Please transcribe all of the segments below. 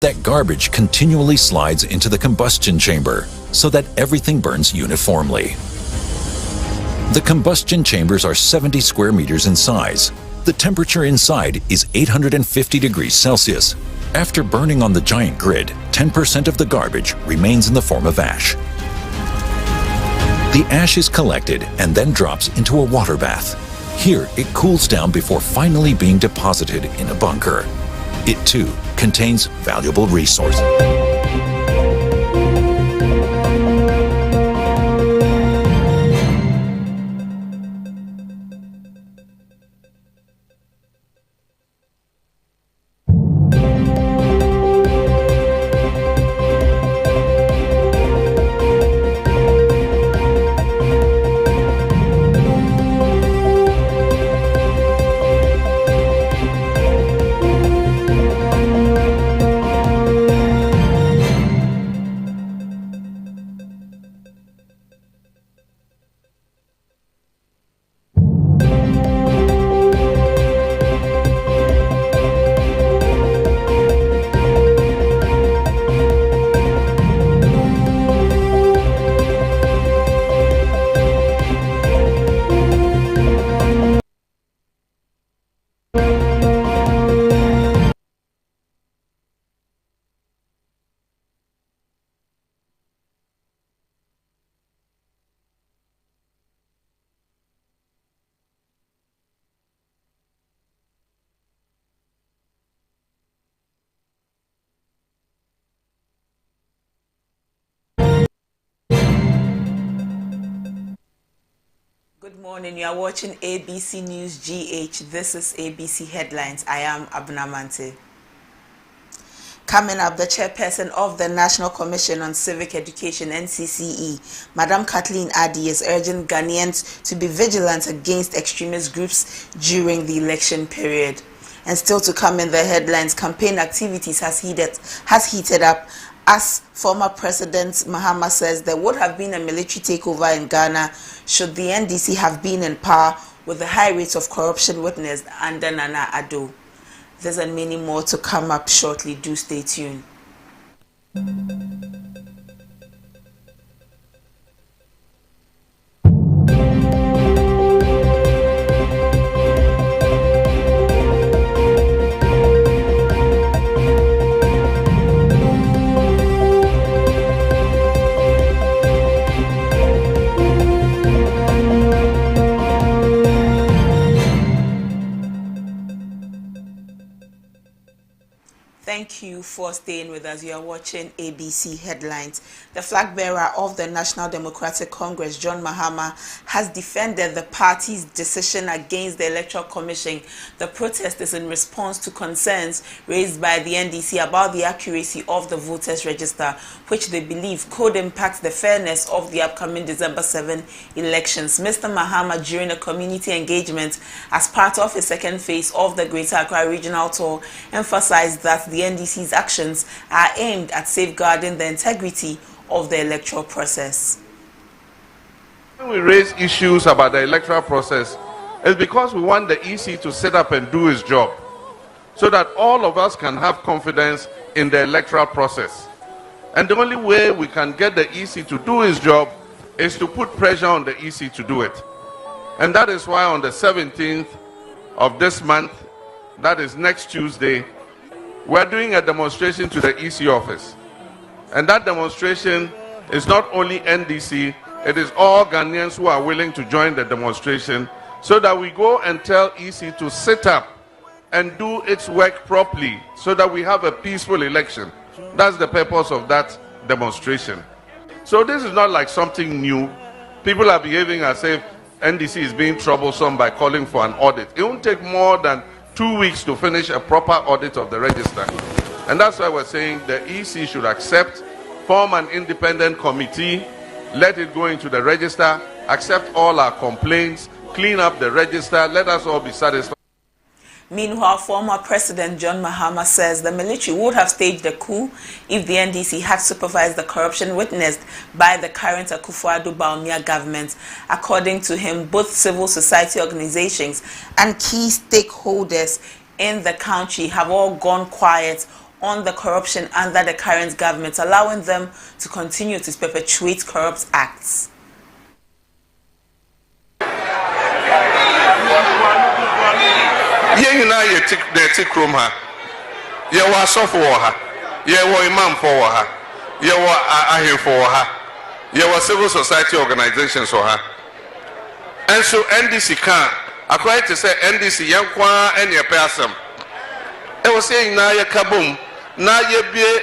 That garbage continually slides into the combustion chamber so that everything burns uniformly. The combustion chambers are 70 square meters in size. The temperature inside is 850 degrees Celsius. After burning on the giant grid, 10% of the garbage remains in the form of ash. The ash is collected and then drops into a water bath. Here, it cools down before finally being deposited in a bunker. It too contains valuable resources. Good morning, you are watching ABC News GH. This is ABC Headlines. I am Abuna Mante. Coming up, the chairperson of the National Commission on Civic Education, NCCE, Madam Kathleen Addy, is urging Ghanaians to be vigilant against extremist groups during the election period. And still to come in the headlines, campaign activities has heated up as former President Mahama says there would have been a military takeover in Ghana should the NDC have been in power, with the high rates of corruption witnessed under Nana Addo. There's and many more to come up shortly. Do stay tuned. Thank you for staying with us. You are watching ABC Headlines. The flag bearer of the National Democratic Congress, John Mahama, has defended the party's decision against the Electoral Commission. The protest is in response to concerns raised by the NDC about the accuracy of the voters' register, which they believe could impact the fairness of the upcoming December 7 elections. Mr. Mahama, during a community engagement as part of his second phase of the Greater Accra Regional Tour, emphasized that the NDC's actions are aimed at safeguarding the integrity of the electoral process. When we raise issues about the electoral process, it's because we want the EC to set up and do his job so that all of us can have confidence in the electoral process. And the only way we can get the EC to do his job is to put pressure on the EC to do it. And that is why on the 17th of this month, that is next Tuesday, we're doing a demonstration to the EC office. And that demonstration is not only NDC, it is all Ghanaians who are willing to join the demonstration so that we go and tell EC to sit up and do its work properly so that we have a peaceful election. That's the purpose of that demonstration. So this is not like something new. People are behaving as if NDC is being troublesome by calling for an audit. It won't take more than 2 weeks to finish a proper audit of the register. And that's why we're saying the EC should accept, form an independent committee, let it go into the register, accept all our complaints, clean up the register, let us all be satisfied. Meanwhile, former President John Mahama says the military would have staged a coup if the NDC had supervised the corruption witnessed by the current Akufo-Addo Bawumia government. According to him, both civil society organizations and key stakeholders in the country have all gone quiet on the corruption under the current government, allowing them to continue to perpetuate corrupt acts. Yena ye tik room ha. Ye wa sofu ha. Ye wa imam for ha. Ye wa ahim for ha. Ye wa civil society organizations for ha. And so NDC can according to say NDC yankwa and ye person. I was saying na ye kabum na ye bie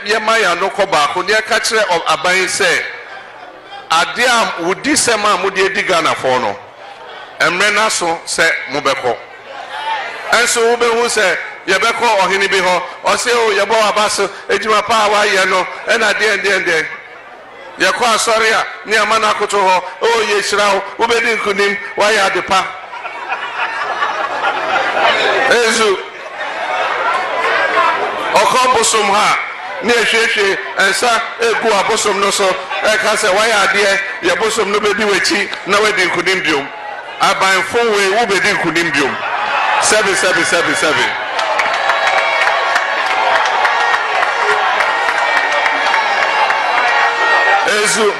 ye maya no ko ba ko ne ka kire of aban say ade am wudi sema mudi ediga na fo no emre na so say mobeko enso ube hu say ye beko ohini bi ho o say o ye bo abaso ejima pa wa ye no e na de ye ko asori a ni amana akoto ho o ye hira ho ube di nkunim wa ya de pa ezu oko bosom ha ni ehwehwe ensa egu abosom no so e ka se wa ya de ye bosom no be di wechi na we di nkunim biom aban fo we wo be di nkunim biom 777 ezu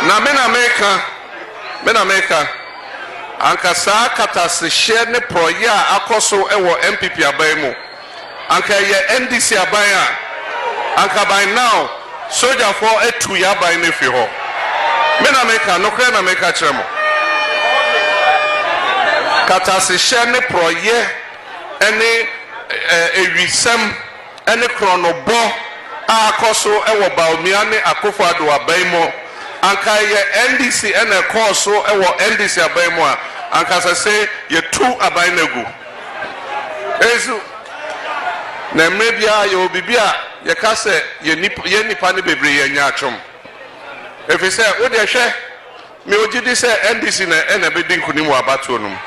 na mena meka anka saa katase hye ne proya akoso ewo MPP aban mu anka ye NDC aban a anka by now soldier for etu ya aban ne fi ho mena meka no kra na meka kyeremo katase hye ne proye ene ewisem ene kronobo akoso ewo Bawumia ne Akufo-Addo aban mu anka ye NDC ene koso ewo NDC aban mu a anka se ye tu aban negu ezu na mebia ye obibia ye ka se ye nipa ne bebre ye nya atwom efi se wo de hwe me ogidi se NDC na ene be dinkunimu abato no.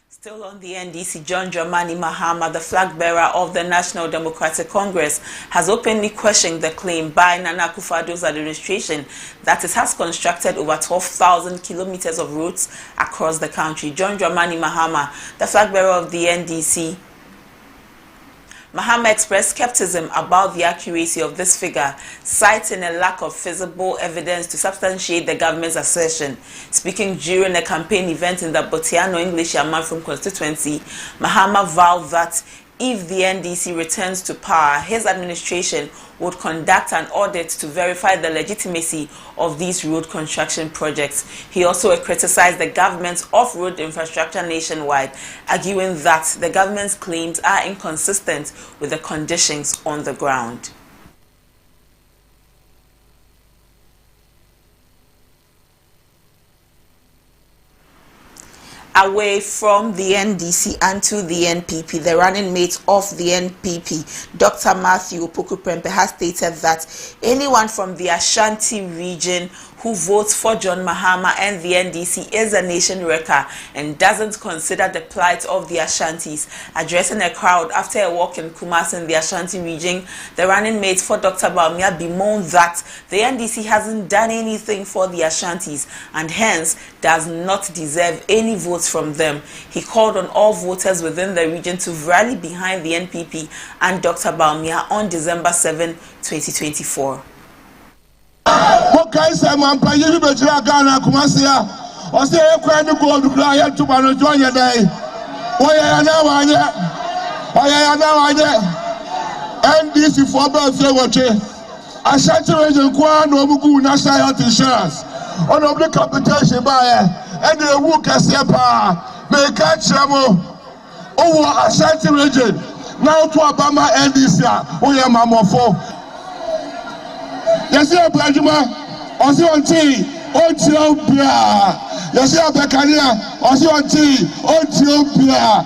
Still on the NDC, John Dramani Mahama, the flag bearer of the National Democratic Congress, has openly questioned the claim by Nana Akufo-Addo's administration that it has constructed over 12,000 kilometers of roads across the country. John Dramani Mahama, the flag bearer of the NDC, Mahama expressed skepticism about the accuracy of this figure, citing a lack of feasible evidence to substantiate the government's assertion. Speaking during a campaign event in the Botiano English Amanfum constituency, Mahama vowed that if the NDC returns to power, his administration would conduct an audit to verify the legitimacy of these road construction projects. He also criticized the government's off-road infrastructure nationwide, arguing that the government's claims are inconsistent with the conditions on the ground. Away from the NDC and to the NPP, the running mate of the NPP, Dr. Matthew Opoku-Prempeh, has stated that anyone from the Ashanti region who votes for John Mahama and the NDC is a nation wrecker and doesn't consider the plight of the Ashantis. Addressing a crowd after a walk in Kumasi in the Ashanti region, the running mate for Dr. Bawumia bemoaned that the NDC hasn't done anything for the Ashantis and hence does not deserve any votes from them. He called on all voters within the region to rally behind the NPP and Dr. Bawumia on December 7, 2024. Okay, Simon, pay you better Ghana, Kumasia, or say a crane of gold to fly to join your day. Why are now NDC for birthday watching. Ashanti region, Kwan, Obugu, National Health Insurance, on oblique computation buyer, and the work as Sepa, may catch them over Ashanti region. Now to Obama NDC, we are Mamma. Yes, sir, Brajuma, on tea, Ethiopia. Yes, sir, Becania, on tea, Ethiopia.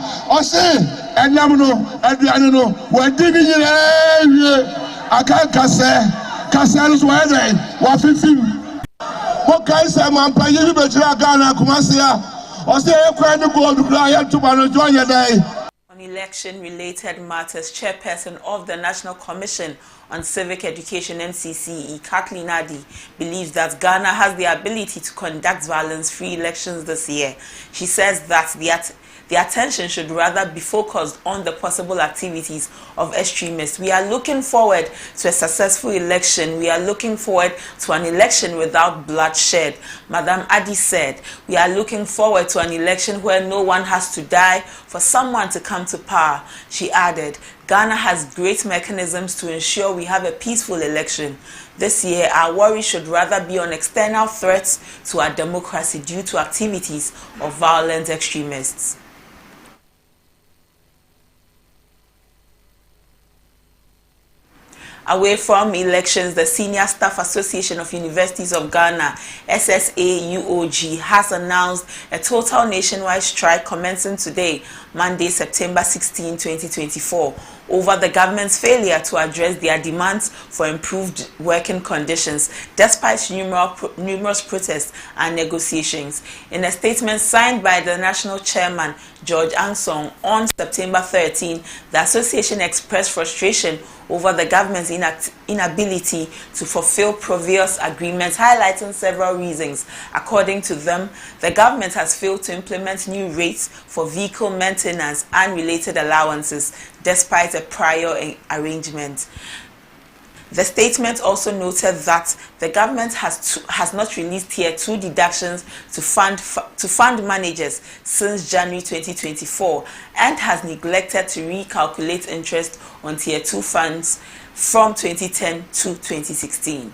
And Yamuno, and Yanuno, we're digging in I can't Cassel's wedding, what 15. Okay, Simon, pay you better Ghana, Kumasia, or say a crane of gold to fly to join your day. On election-related matters, Chairperson of the National Commission on Civic Education NCCE, Kathleen Addy, believes that Ghana has the ability to conduct violence-free elections this year. She says that the attention should rather be focused on the possible activities of extremists. We are looking forward to a successful election. We are looking forward to an election without bloodshed, Madam Adi said. We are looking forward to an election where no one has to die for someone to come to power. She added, Ghana has great mechanisms to ensure we have a peaceful election. This year, our worry should rather be on external threats to our democracy due to activities of violent extremists. Away from elections, the Senior Staff Association of Universities of Ghana, SSAUOG, has announced a total nationwide strike commencing today, Monday, September 16, 2024, over the government's failure to address their demands for improved working conditions, despite numerous protests and negotiations. In a statement signed by the national chairman, George Ansong, on September 13, the association expressed frustration over the government's inability to fulfill previous agreements, highlighting several reasons. According to them, the government has failed to implement new rates for vehicle maintenance and related allowances, despite a prior arrangement. The statement also noted that the government has not released Tier 2 deductions to fund managers since January 2024 and has neglected to recalculate interest on Tier 2 funds from 2010 to 2016.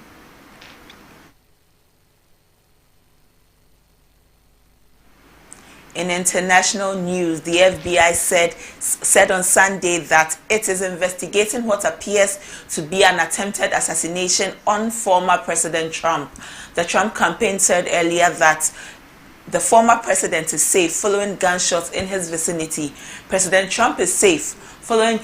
In international news, the FBI said on Sunday that it is investigating what appears to be an attempted assassination on former President Trump. The Trump campaign said earlier that the former president is safe following gunshots in his vicinity. President Trump is safe following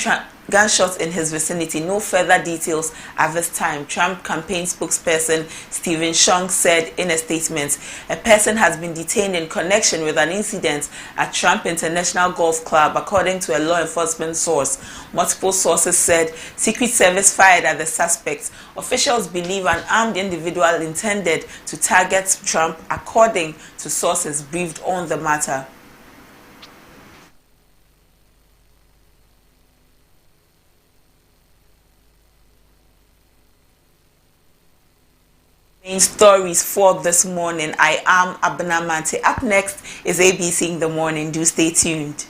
gunshots in his vicinity. No further details at this time. Trump campaign spokesperson Stephen Chung said in a statement, a person has been detained in connection with an incident at Trump International Golf Club, according to a law enforcement source. Multiple sources said Secret Service fired at the suspect. Officials believe an armed individual intended to target Trump, according to sources briefed on the matter. Main stories for this morning. I am Abna Mante. Up next is ABC in the Morning. Do stay tuned.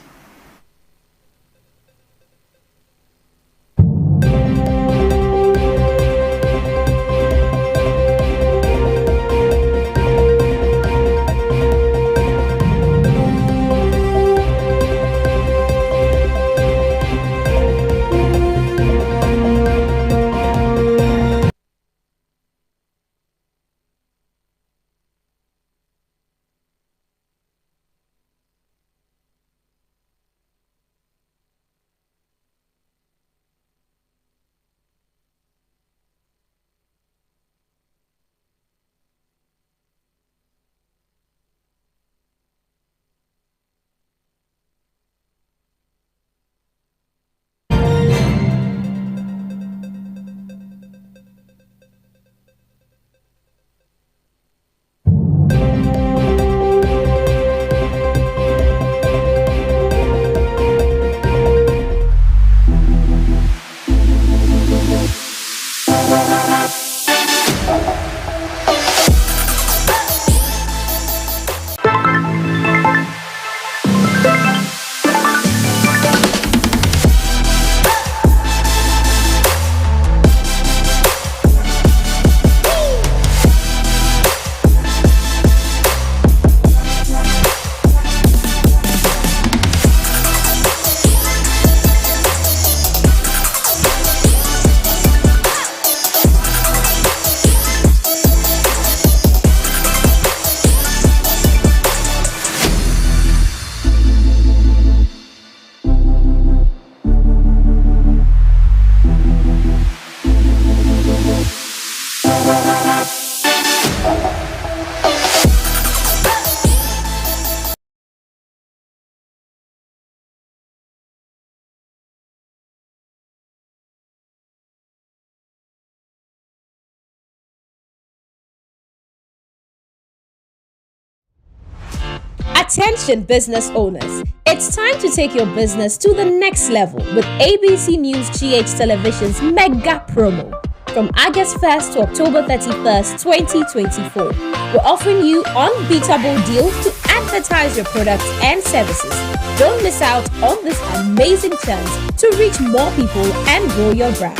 Attention business owners, it's time to take your business to the next level with ABC News GH Television's mega promo. From August 1st to October 31st, 2024, we're offering you unbeatable deals to advertise your products and services. Don't miss out on this amazing chance to reach more people and grow your brand.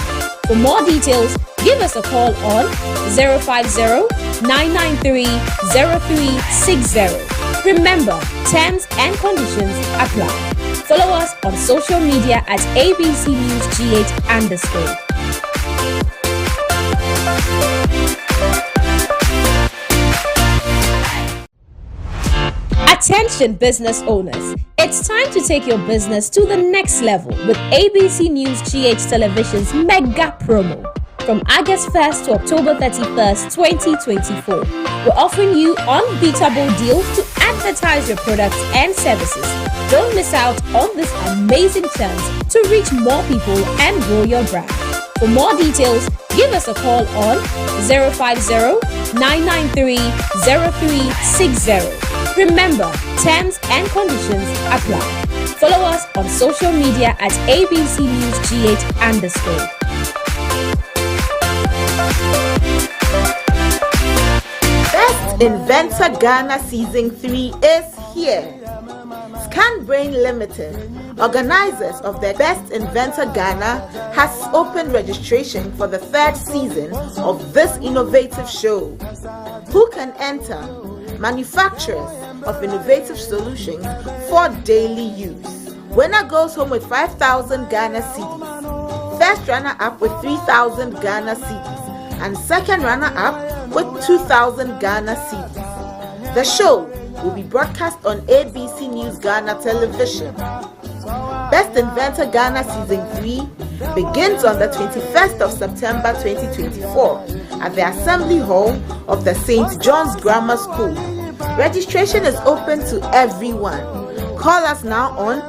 For more details, give us a call on 050-993-0360. Remember, terms and conditions apply. Follow us on social media at ABC News GH _. Attention business owners, it's time to take your business to the next level with ABC News GH Television's mega promo. From August 1st to October 31st, 2024, we're offering you unbeatable deals to advertise your products and services. Don't miss out on this amazing chance to reach more people and grow your brand. For more details, give us a call on 050-993-0360. Remember, terms and conditions apply. Follow us on social media at ABC News GH _. Best Inventor Ghana Season 3 is here. ScanBrain Limited, organizers of the Best Inventor Ghana, has opened registration for the third season of this innovative show. Who can enter? Manufacturers of innovative solutions for daily use. Winner goes home with 5,000 Ghana cedis. First runner-up with 3,000 Ghana cedis. And second runner-up with 2,000 Ghana cedis. The show will be broadcast on ABC News Ghana Television. Best Inventor Ghana Season 3 begins on the 21st of September 2024 at the Assembly Hall of the St. John's Grammar School. Registration is open to everyone. Call us now on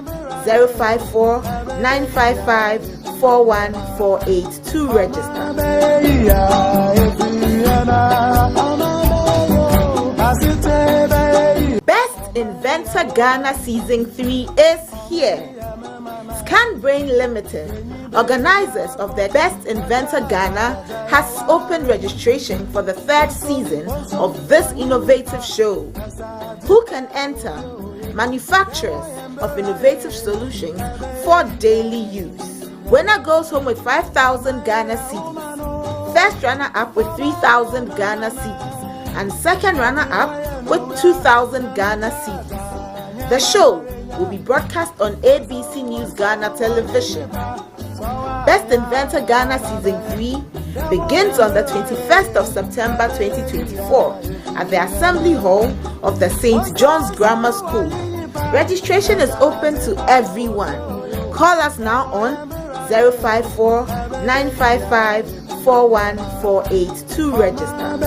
054-955-4148 to register. Best Inventor Ghana Season 3 is here. ScanBrain Limited, organizers of the Best Inventor Ghana, has opened registration for the third season of this innovative show. Who can enter? Manufacturers of innovative solutions for daily use. Winner goes home with 5,000 Ghana cedis. First runner-up with 3,000 Ghana cedis. And second runner-up with 2,000 Ghana cedis. The show will be broadcast on ABC News Ghana Television. Best Inventor Ghana Season 3 begins on the 21st of September 2024 at the Assembly Hall of the St. John's Grammar School. Registration is open to everyone. Call us now on 054-955-4148 to register.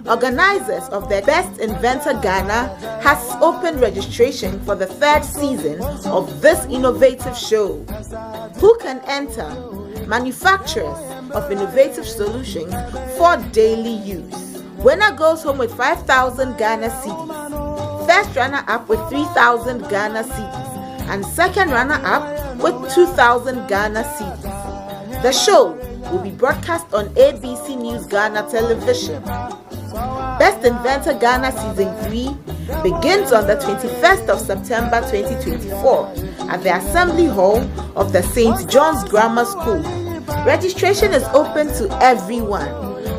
Organizers of the Best Inventor Ghana has opened registration for the 3rd season of this innovative show. Who can enter? Manufacturers of innovative solutions for daily use. Winner goes home with 5,000 Ghana cedis. First runner-up with 3,000 Ghana cedis. And second runner-up with 2,000 Ghana cedis. The show will be broadcast on ABC News Ghana Television. Best Inventor Ghana Season 3 begins on the 21st of September 2024 at the Assembly Hall of the St. John's Grammar School. Registration is open to everyone.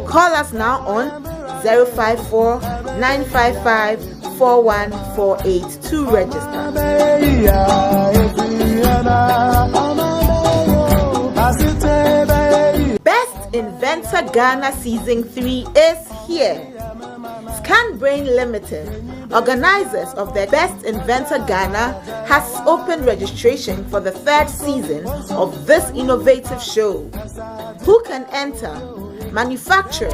Call us now on 054 955 4148 to register. Best Inventor Ghana Season 3 is here. ScanBrain Limited, organizers of the Best Inventor Ghana, has opened registration for the 3rd season of this innovative show. Who can enter? Manufacturers.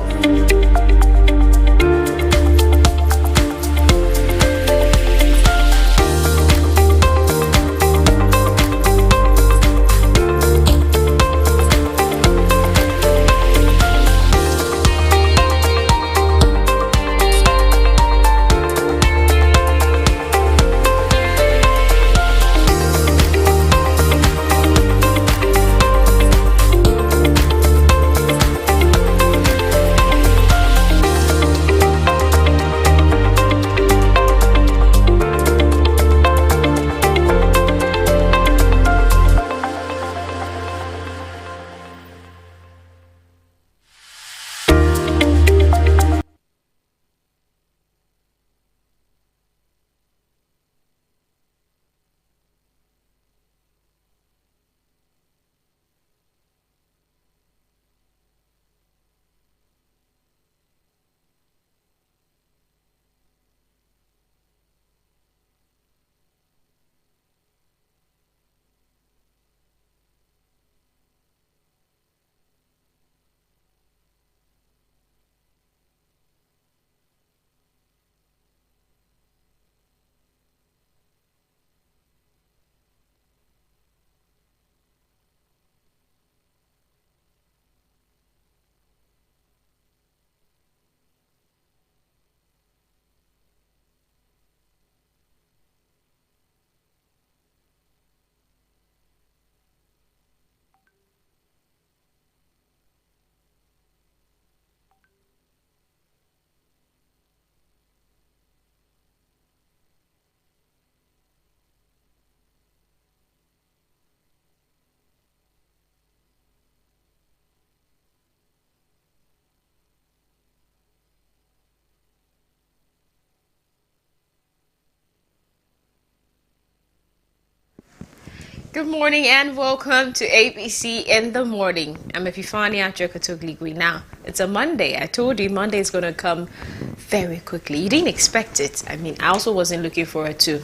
Good morning and welcome to ABC in the Morning. I'm Epifania Jokotogligui. Now, it's a Monday. I told you Monday is going to come very quickly. You didn't expect it. I mean, I also wasn't looking forward to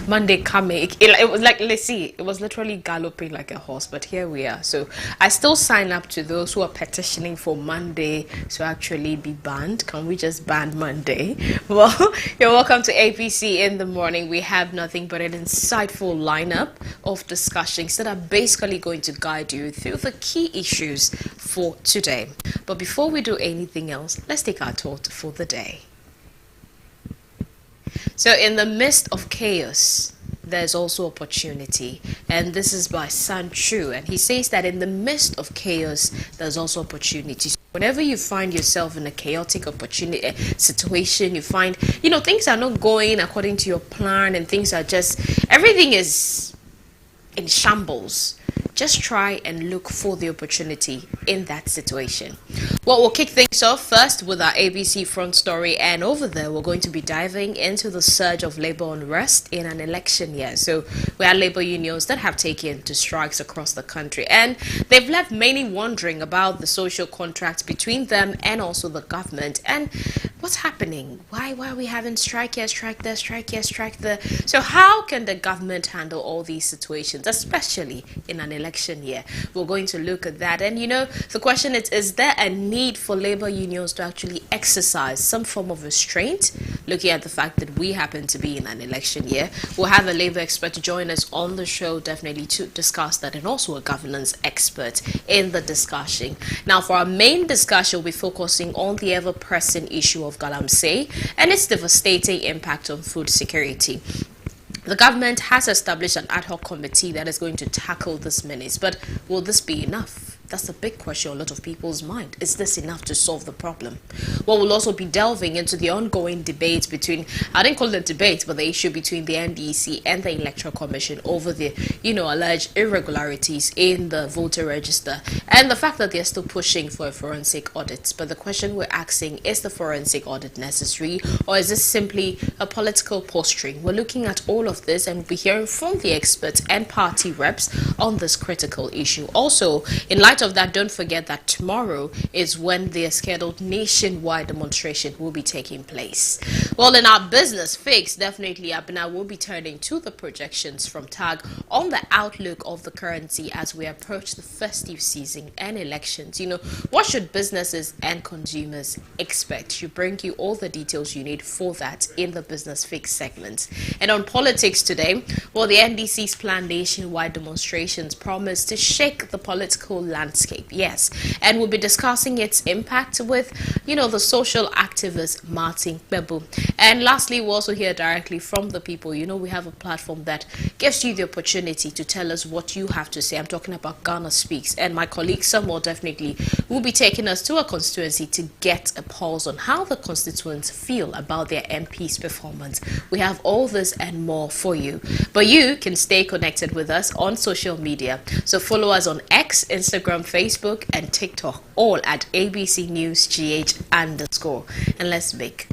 Monday coming. It was like, let's see, it was literally galloping like a horse, but here we are. So I still sign up to those who are petitioning for Monday to actually be banned. Can we just ban Monday? Well, you're welcome to ABC in the Morning. We have nothing but an insightful lineup of discussions that are basically going to guide you through the key issues for today. But before we do anything else, let's take our thought for the day. So in the midst of chaos, there's also opportunity. And this is by Sanchu. And he says that in the midst of chaos, there's also opportunity. So whenever you find yourself in a chaotic opportunity situation, you find, things are not going according to your plan and things are just, everything is in shambles. Just try and look for the opportunity in that situation. Well, we'll kick things off first with our ABC front story, and over there we're going to be diving into the surge of labor unrest in an election year. So we have labor unions that have taken to strikes across the country, and they've left many wondering about the social contract between them and also the government. And what's happening? Why are we having strike here, strike there, strike here, strike there? So how can the government handle all these situations, especially in an election year? We're going to look at that. And the question is there a need for labor unions to actually exercise some form of restraint, looking at the fact that we happen to be in an election year? We'll have a labor expert to join us on the show, definitely, to discuss that, and also a governance expert in the discussion. Now, for our main discussion, we'll be focusing on the ever-pressing issue of galamsey and its devastating impact on food security. The government has established an ad hoc committee that is going to tackle this menace, but will this be enough? That's the big question on a lot of people's mind. Is this enough to solve the problem? Well, we'll also be delving into the ongoing debate between, I didn't call it a debate, but the issue between the NDC and the Electoral Commission over the, alleged irregularities in the voter register, and the fact that they're still pushing for a forensic audit. But the question we're asking, is the forensic audit necessary, or is this simply a political posturing? We're looking at all of this, and we'll be hearing from the experts and party reps on this critical issue. Also, in light of that, don't forget that tomorrow is when the scheduled nationwide demonstration will be taking place. Well, in our business fix, definitely Abena will be turning to the projections from TAG on the outlook of the currency as we approach the festive season and elections. What should businesses and consumers expect? She'll bring you all the details you need for that in the business fix segment. And on politics today, well, the NDC's planned nationwide demonstrations promise to shake the political landscape. Yes, and we'll be discussing its impact with, the social activist Martin Bebu. And lastly, we'll also hear directly from the people. We have a platform that gives you the opportunity to tell us what you have to say. I'm talking about Ghana Speaks, and my colleague Samuel definitely will be taking us to a constituency to get a pulse on how the constituents feel about their MP's performance. We have all this and more for you. But you can stay connected with us on social media. So follow us on X, Instagram, Facebook, and TikTok, all at ABC News GH_. And let's bake.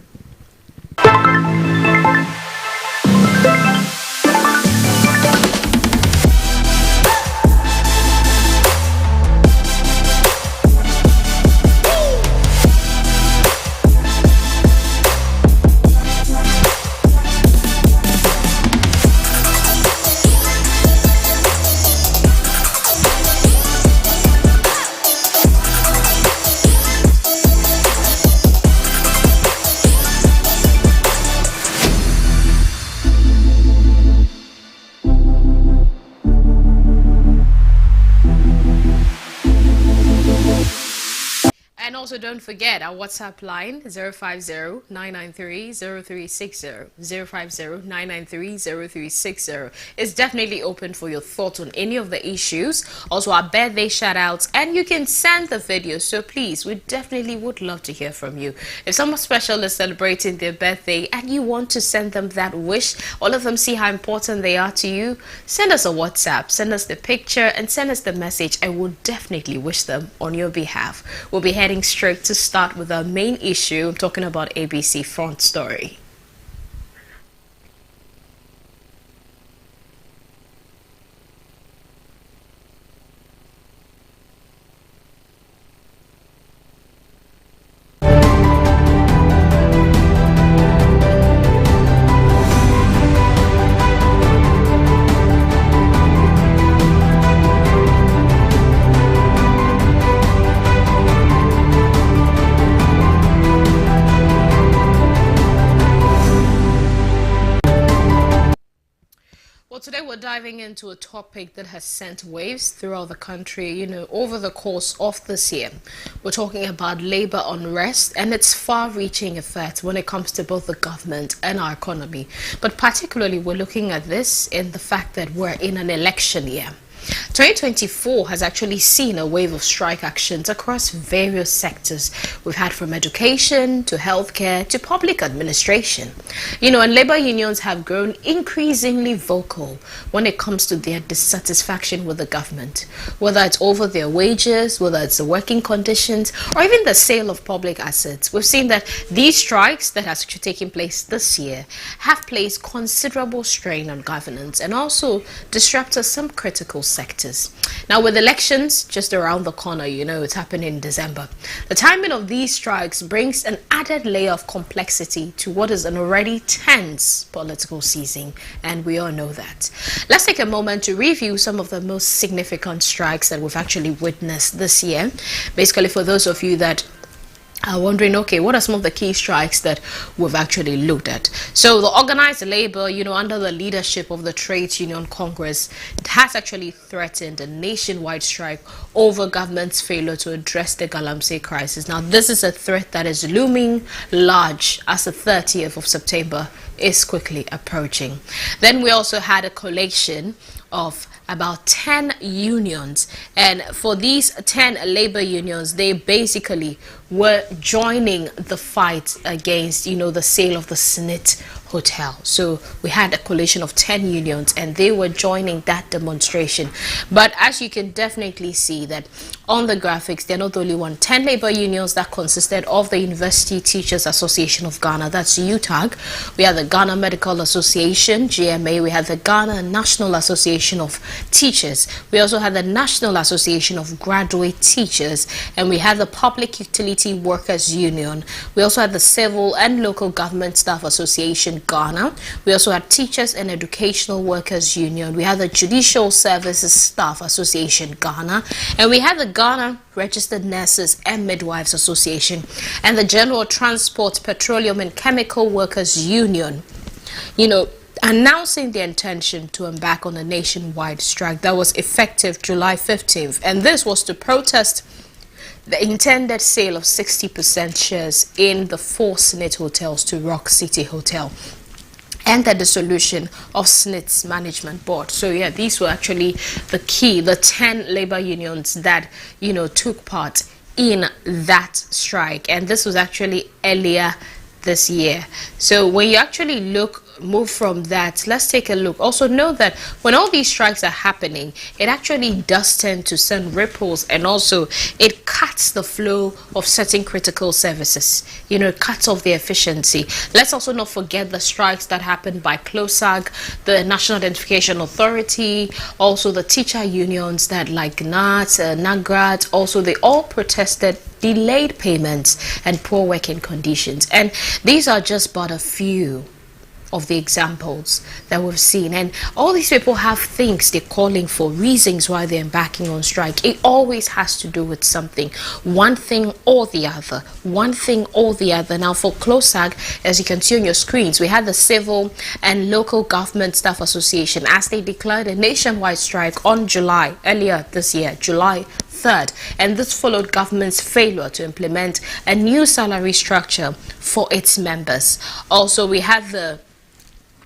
And also don't forget our WhatsApp line 050-993-0360. 050-993-0360 is definitely open for your thoughts on any of the issues. Also our birthday shout outs, and you can send the video. So please, we definitely would love to hear from you. If someone special is celebrating their birthday and you want to send them that wish, all of them see how important they are to you, send us a WhatsApp, send us the picture and send us the message, and we'll definitely wish them on your behalf. We'll be heading straight to start with our main issue. I'm talking about ABC Front Story. Today we're diving into a topic that has sent waves throughout the country, over the course of this year. We're talking about labor unrest and its far-reaching effects when it comes to both the government and our economy. But particularly, we're looking at this in the fact that we're in an election year. 2024 has actually seen a wave of strike actions across various sectors. We've had from education to healthcare to public administration. And labor unions have grown increasingly vocal when it comes to their dissatisfaction with the government, whether it's over their wages, whether it's the working conditions, or even the sale of public assets. We've seen that these strikes that has taken place this year have placed considerable strain on governance and also disrupted some critical sectors. Now, with elections just around the corner, it's happening in December, the timing of these strikes brings an added layer of complexity to what is an already tense political season, and we all know that. Let's take a moment to review some of the most significant strikes that we've actually witnessed this year. Basically, for those of you that are wondering, okay, what are some of the key strikes that we've actually looked at? So the organized labor, under the leadership of the Trades Union Congress, has actually threatened a nationwide strike over government's failure to address the Galamsey crisis. Now, this is a threat that is looming large as the 30th of September is quickly approaching. Then we also had a collation of about 10 unions, and for these 10 labor unions, they basically were joining the fight against the sale of the SSNIT hotel. So we had a coalition of 10 unions, and they were joining that demonstration. But as you can definitely see that on the graphics, they're not the only one. 10 labor unions that consisted of the University Teachers Association of Ghana, that's UTAG. We had the Ghana Medical Association, GMA. We had the Ghana National Association of Teachers. We also had the National Association of Graduate Teachers, and we had the Public Utility Workers Union. We also had the Civil and Local Government Staff Association Ghana. We also had Teachers and Educational Workers Union. We had the Judicial Services Staff Association Ghana, and we had the Ghana Registered Nurses and Midwives Association, and the General Transport, Petroleum and Chemical Workers Union, announcing their intention to embark on a nationwide strike that was effective July 15th. And this was to protest the intended sale of 60% shares in the 4 SSNIT hotels to Rock City Hotel, and the dissolution of SSNIT's management board. So yeah, these were actually the 10 labor unions that took part in that strike, and this was actually earlier this year. So when you actually move from that, let's take a look. Also know that when all these strikes are happening, it actually does tend to send ripples, and also it cuts the flow of certain critical services. It cuts off the efficiency. Let's also not forget the strikes that happened by CLOSAG, the National Identification Authority, also the teacher unions that like NAT, NAGRAT, also they all protested delayed payments and poor working conditions. And these are just but a few of the examples that we've seen, and all these people have things they're calling for, reasons why they're embarking on strike. It always has to do with something, one thing or the other. Now for CLOSAG, as you can see on your screens, we had the Civil and Local Government Staff Association as they declared a nationwide strike on earlier this year, July 3rd, and this followed government's failure to implement a new salary structure for its members. Also, we had the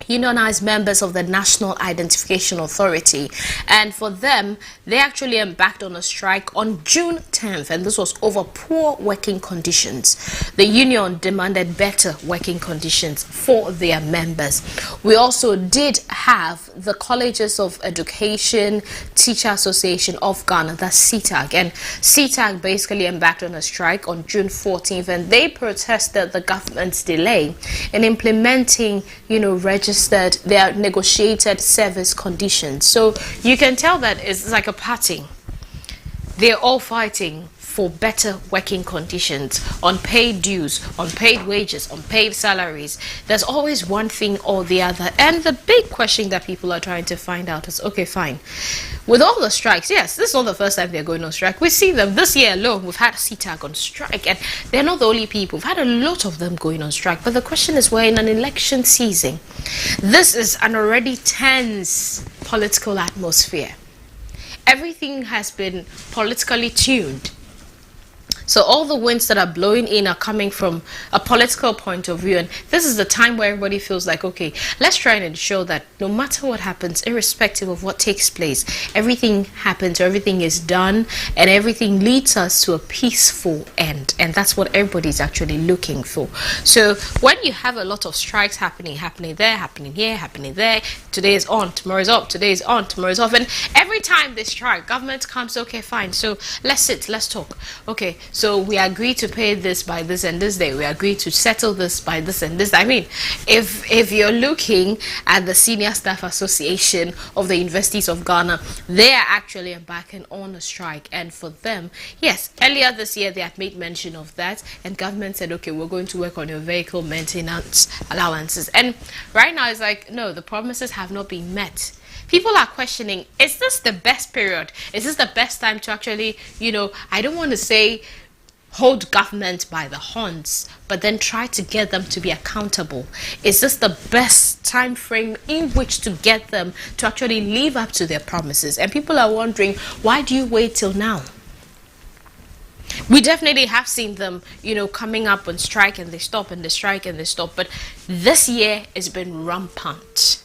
unionized members of the National Identification Authority, and for them, they actually embarked on a strike on June 10th, and this was over poor working conditions. The union demanded better working conditions for their members. We also did have the Colleges of Education Teacher Association of Ghana, that's CTAG, and CTAG basically embarked on a strike on June 14th, and they protested the government's delay in implementing, their negotiated service conditions. So you can tell that it's like a party. They're all fighting for better working conditions, on paid dues, on paid wages, on paid salaries. There's always one thing or the other. And the big question that people are trying to find out is, okay, fine. With all the strikes, yes, this is not the first time they're going on strike. We see them this year alone. We've had CTAG on strike, and they're not the only people. We've had a lot of them going on strike. But the question is, we're in an election season. This is an already tense political atmosphere. Everything has been politically tuned. So all the winds that are blowing in are coming from a political point of view, and this is the time where everybody feels like, okay, let's try and ensure that no matter what happens, irrespective of what takes place, everything happens, everything is done, and everything leads us to a peaceful end. And that's what everybody's actually looking for. So when you have a lot of strikes happening there, happening here, happening there, today is on, tomorrow is up, today is on, tomorrow is off. And every time they strike, government comes, okay, fine, so let's sit, let's talk. Okay, so we agree to pay this by this and this day. We agree to settle this by this and this. I mean, if you're looking at the Senior Staff Association of the Universities of Ghana, they are actually embarking on a strike. And for them, yes, earlier this year they had made mention of that, and government said, okay, we're going to work on your vehicle maintenance allowances. And right now it's like, no, the promises have not been met. People are questioning, is this the best period? Is this the best time to actually, I don't want to say hold government by the horns, but then try to get them to be accountable. Is this the best time frame in which to get them to actually live up to their promises? And people are wondering, why do you wait till now? We definitely have seen them, coming up on strike and they stop and they strike and they stop. But this year has been rampant.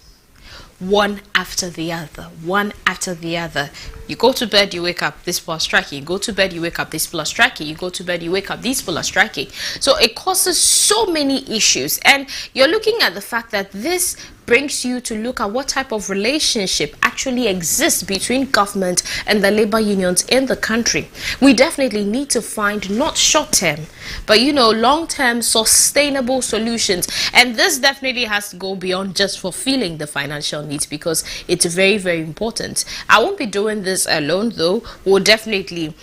One after the other, one after the other. You go to bed, you wake up, these people are striking. You go to bed, you wake up, these people are striking. You go to bed, you wake up, these people are striking. So it causes so many issues. And you're looking at the fact that this brings you to look at what type of relationship actually exists between government and the labor unions in the country. We definitely need to find not short-term, but long-term sustainable solutions. And this definitely has to go beyond just fulfilling the financial needs, because it's very, very important. I won't be doing this alone, though. We'll definitely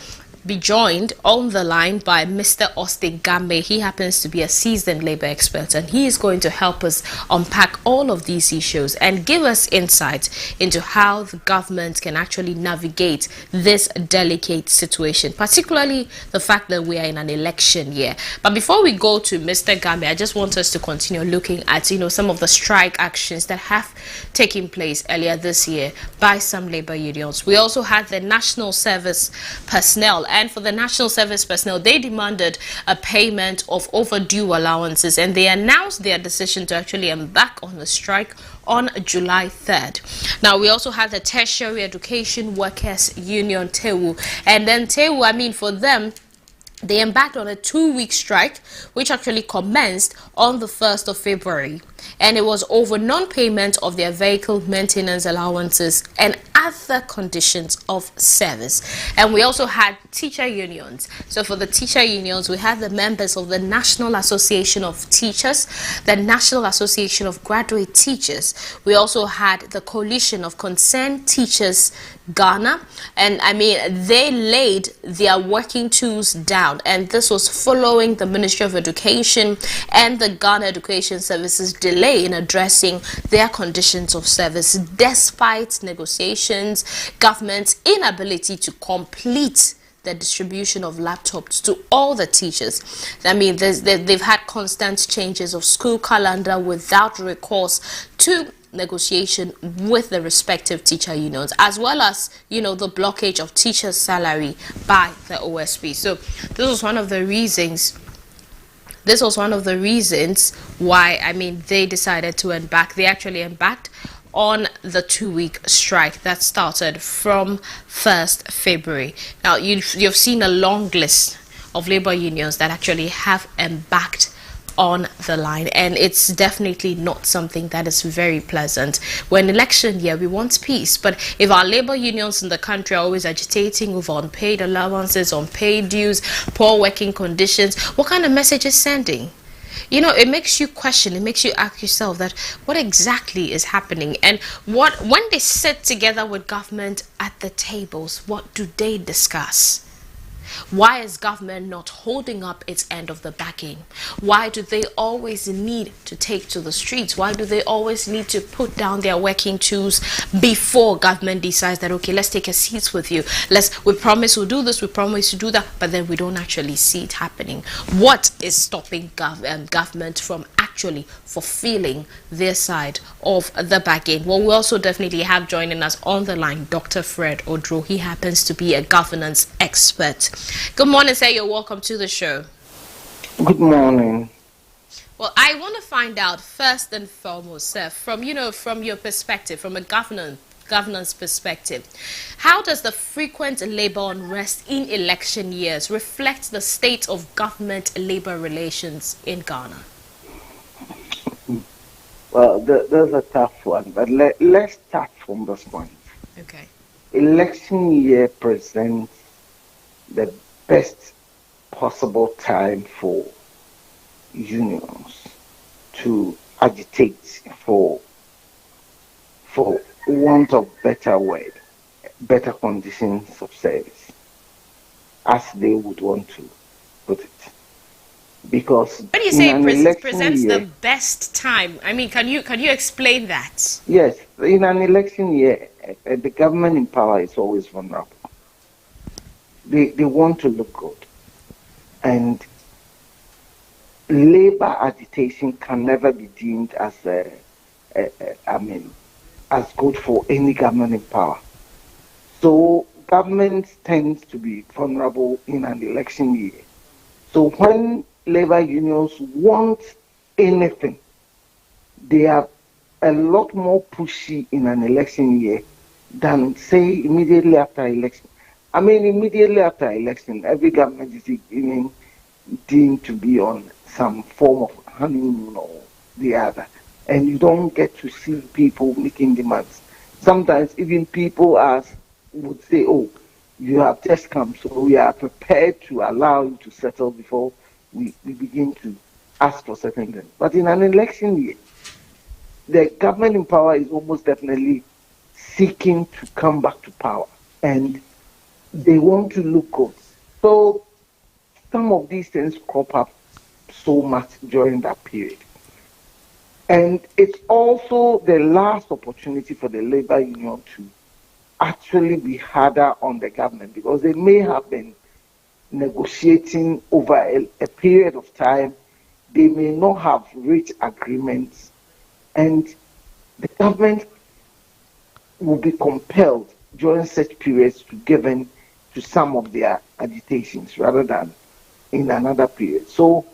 be joined on the line by Mr. Austin Gambe. He happens to be a seasoned labor expert, and he is going to help us unpack all of these issues and give us insight into how the government can actually navigate this delicate situation, particularly the fact that we are in an election year. But before we go to Mr. Gambe, I just want us to continue looking at some of the strike actions that have taken place earlier this year by some labor unions. We also had the National Service personnel. And for the National Service personnel, they demanded a payment of overdue allowances, and they announced their decision to actually embark on the strike on July 3rd. Now, we also had the Tertiary Education Workers Union, TEWU. And then TEWU, for them, they embarked on a 2-week strike, which actually commenced on the 1st of February. And it was over non-payment of their vehicle maintenance allowances and other conditions of service. And we also had teacher unions. So for the teacher unions, we had the members of the National Association of Teachers, the National Association of Graduate Teachers. We also had the Coalition of Concerned Teachers Ghana, and they laid their working tools down, and this was following the Ministry of Education and the Ghana Education Services delay in addressing their conditions of service, despite negotiations, government's inability to complete the distribution of laptops to all the teachers. They've had constant changes of school calendar without recourse to negotiation with the respective teacher unions, as well as the blockage of teachers' salary by the OSP. So this was one of the reasons why they decided to embark. They actually embarked on the 2-week strike that started from 1st February. Now you've seen a long list of labor unions that actually have embarked on the line, and it's definitely not something that is very pleasant. We're in election year, we want peace, but if our labor unions in the country are always agitating over unpaid allowances, unpaid dues, poor working conditions, what kind of message is sending? It makes you question, it makes you ask yourself that what exactly is happening, and when they sit together with government at the tables, what do they discuss? Why is government not holding up its end of the bargain? Why do they always need to take to the streets? Why do they always need to put down their working tools before government decides that, okay, let's take a seat with you. We promise we'll do this, we promise to do that, but then we don't actually see it happening. What is stopping government from actually fulfilling their side of the bargain? Well, we also definitely have joining us on the line Dr. Fred Odro. He happens to be a governance expert. Good morning, sir. You're welcome to the show. Good morning. Well, I want to find out first and foremost, sir, from your perspective, from a governance perspective, how does the frequent labor unrest in election years reflect the state of government-labor relations in Ghana? Well, I think it reflects the state of government-labor relations in Ghana, because, as you know, the government has been in office for 4 years now, and the government has been Well, there's a tough one, but let's start from this point. Okay. Election year presents the best possible time for unions to agitate for want of better word, better conditions of service, as they would want to put it. Because When you say presents the best time, I mean, can you explain that? Yes, in an election year, the government in power is always vulnerable. They want to look good, and labor agitation can never be deemed as as good for any government in power. So government tends to be vulnerable in an election year. So when labor unions want anything, they are a lot more pushy in an election year than, say, immediately after election. I mean, immediately after election, every government is deemed to be on some form of honeymoon or the other, and you don't get to see people making demands. Sometimes even people would say, "Oh, you have just come, so we are prepared to allow you to settle before we begin to ask for certain things." But in an election year, the government in power is almost definitely seeking to come back to power, and they want to look good. So some of these things crop up so much during that period. And it's also the last opportunity for the labor union to actually be harder on the government, because they may have been negotiating over a period of time. They may not have reached agreements, and the government will be compelled during such periods to give in to some of their agitations rather than in another period. So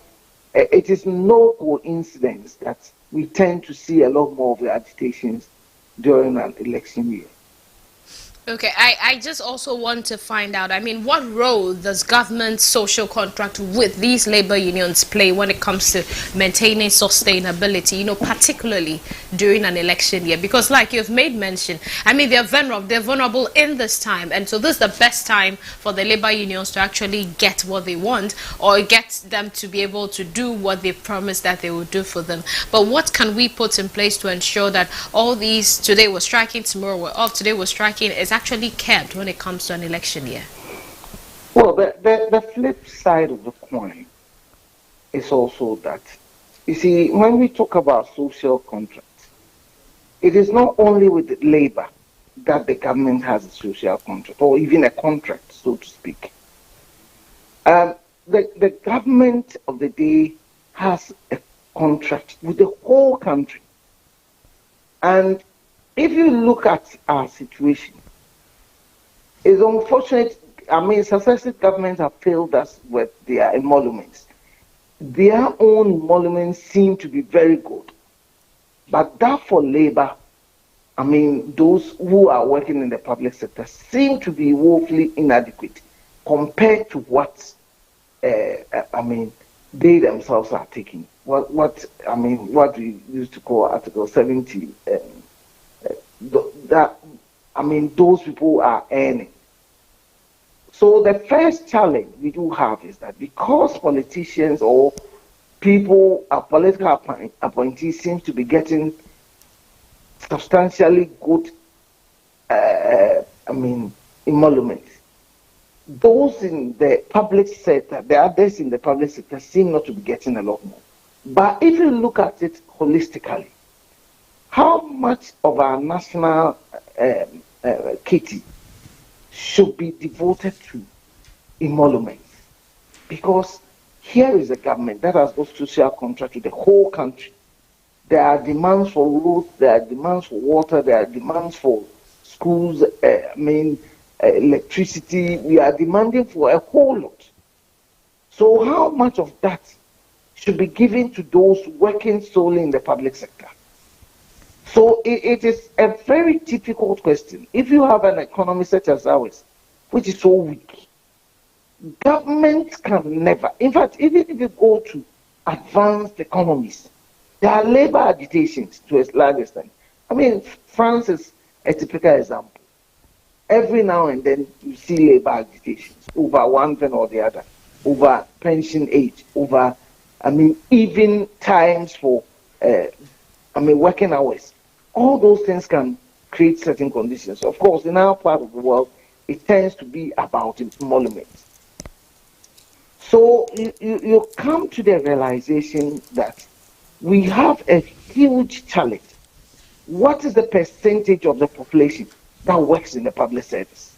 it is no coincidence that we tend to see a lot more of the agitations during an election year. Okay, I just also want to find out, I mean, what role does government social contract with these labor unions play when it comes to maintaining sustainability, particularly during an election year? Because like you've made mention, I mean, they're vulnerable in this time. And so this is the best time for the labor unions to actually get what they want, or get them to be able to do what they promised that they would do for them. But what can we put in place to ensure that all these, today we're striking, tomorrow we're off, today we're striking, is actually kept when it comes to an election year? Well, the flip side of the coin is also that, you see, when we talk about social contracts, it is not only with labor that the government has a social contract, or even a contract, so to speak. The government of the day has a contract with the whole country. And if you look at our situation, it's unfortunate. I mean, successive governments have failed us with their emoluments. Their own emoluments seem to be very good. But that for labor, I mean, those who are working in the public sector seem to be woefully inadequate compared to what, they themselves are taking. What we used to call Article 70, those people are earning. So the first challenge we do have is that because politicians or people, political appointees seem to be getting substantially good, emoluments, those in the public sector, the others in the public sector seem not to be getting a lot more. But if you look at it holistically, how much of our national kitty should be devoted to emoluments? Because here is a government that has got social contract with the whole country. There are demands for roads, there are demands for water, there are demands for schools, electricity. We are demanding for a whole lot. So how much of that should be given to those working solely in the public sector? So it is a very difficult question. If you have an economy such as ours, which is so weak, government can never, in fact, even if you go to advanced economies, There are labor agitations to a large extent. I mean, France is a typical example. Every now and then you see labor agitations over one thing or the other, over pension age, over, even times for, working hours. All those things can create certain conditions. Of course, in our part of the world, it tends to be about emoluments. So you come to the realization that we have a huge challenge. What is the percentage of the population that works in the public service?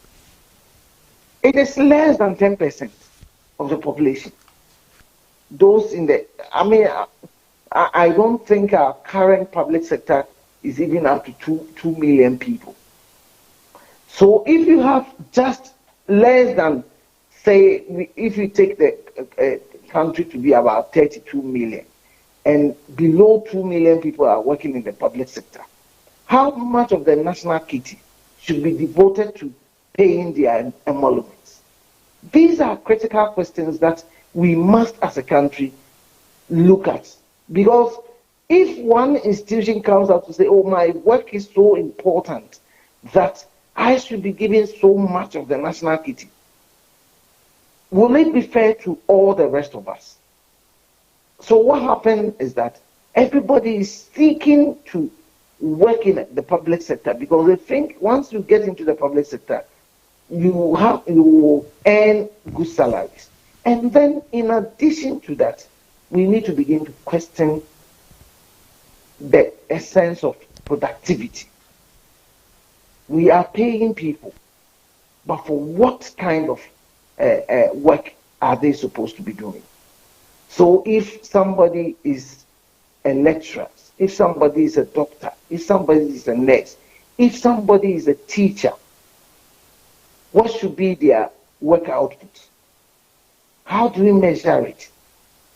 It is less than 10% of the population. Those in the, I don't think our current public sector is even up to 2 million people. So if you have just less than, say, if you take the country to be about 32 million, and below 2 million people are working in the public sector, how much of the national kitty should be devoted to paying their emoluments? These are critical questions that we must, as a country, look at. Because if one institution comes out to say, oh, my work is so important that I should be given so much of the national kitty, will it be fair to all the rest of us? So what happened is that everybody is seeking to work in the public sector because they think once you get into the public sector, you will earn good salaries. And then in addition to that, we need to begin to question the essence of productivity. We are paying people, but for what kind of work are they supposed to be doing? So if somebody is a lecturer, if somebody is a doctor, if somebody is a nurse, if somebody is a teacher, what should be their work output? How do we measure it?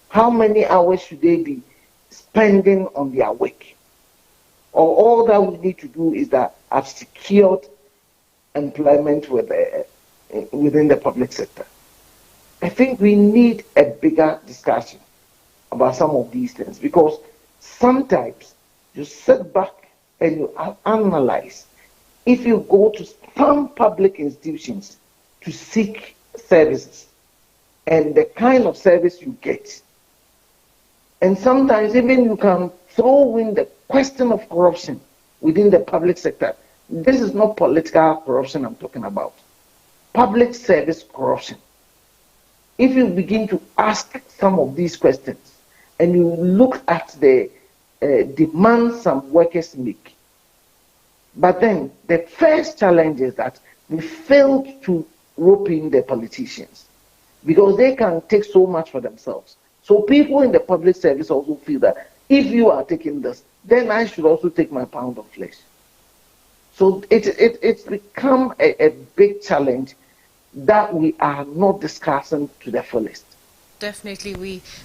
How many hours should they be spending on their work? Or all that we need to do is that I've secured employment within the public sector. I think we need a bigger discussion about some of these things because sometimes you sit back and you analyze. If you go to some public institutions to seek services and the kind of service you get, and sometimes even you can throw in the question of corruption within the public sector. This is not political corruption I'm talking about. Public service corruption. If you begin to ask some of these questions and you look at the demands some workers make, but then the first challenge is that we failed to rope in the politicians because they can take so much for themselves. So people in the public service also feel that if you are taking this, then I should also take my pound of flesh. So it's become a big challenge that we are not discussing to the fullest. Definitely,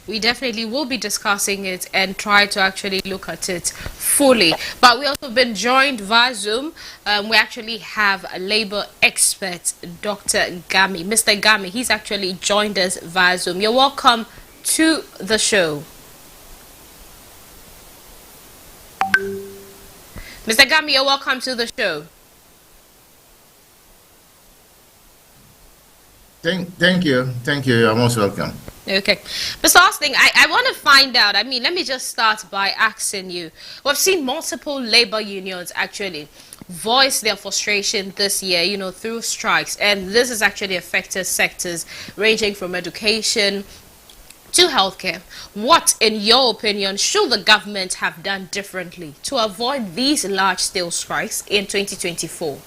we definitely will be discussing it and try to actually look at it fully. But we also been joined via Zoom. We actually have a labor expert, Dr. Gami. Mr. Gami, he's actually joined us via Zoom. You're welcome to the show. Mr. Gami, you're welcome to the show. Thank you. You're most welcome. Okay. Mr. Austin, I want to find out, let me just start by asking you. We've seen multiple labor unions actually voice their frustration this year, through strikes. And this has actually affected sectors ranging from education to healthcare. What, in your opinion, should the government have done differently to avoid these large-scale strikes in 2024?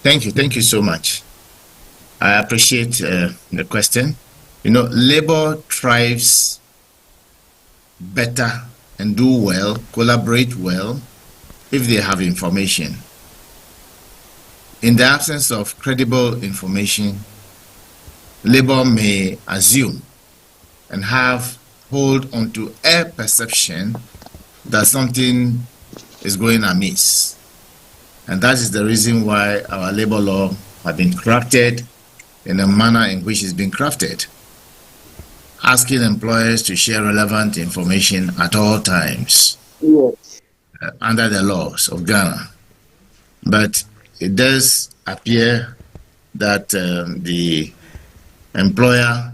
Thank you so much. I appreciate the question. Labor thrives better and do well, collaborate well, if they have information. In the absence of credible information, labor may assume and hold onto a perception that something is going amiss. And that is the reason why our labor law has been crafted in a manner in which it's been crafted. asking employers to share relevant information at all times. Yes. Under the laws of Ghana. But it does appear that the employer,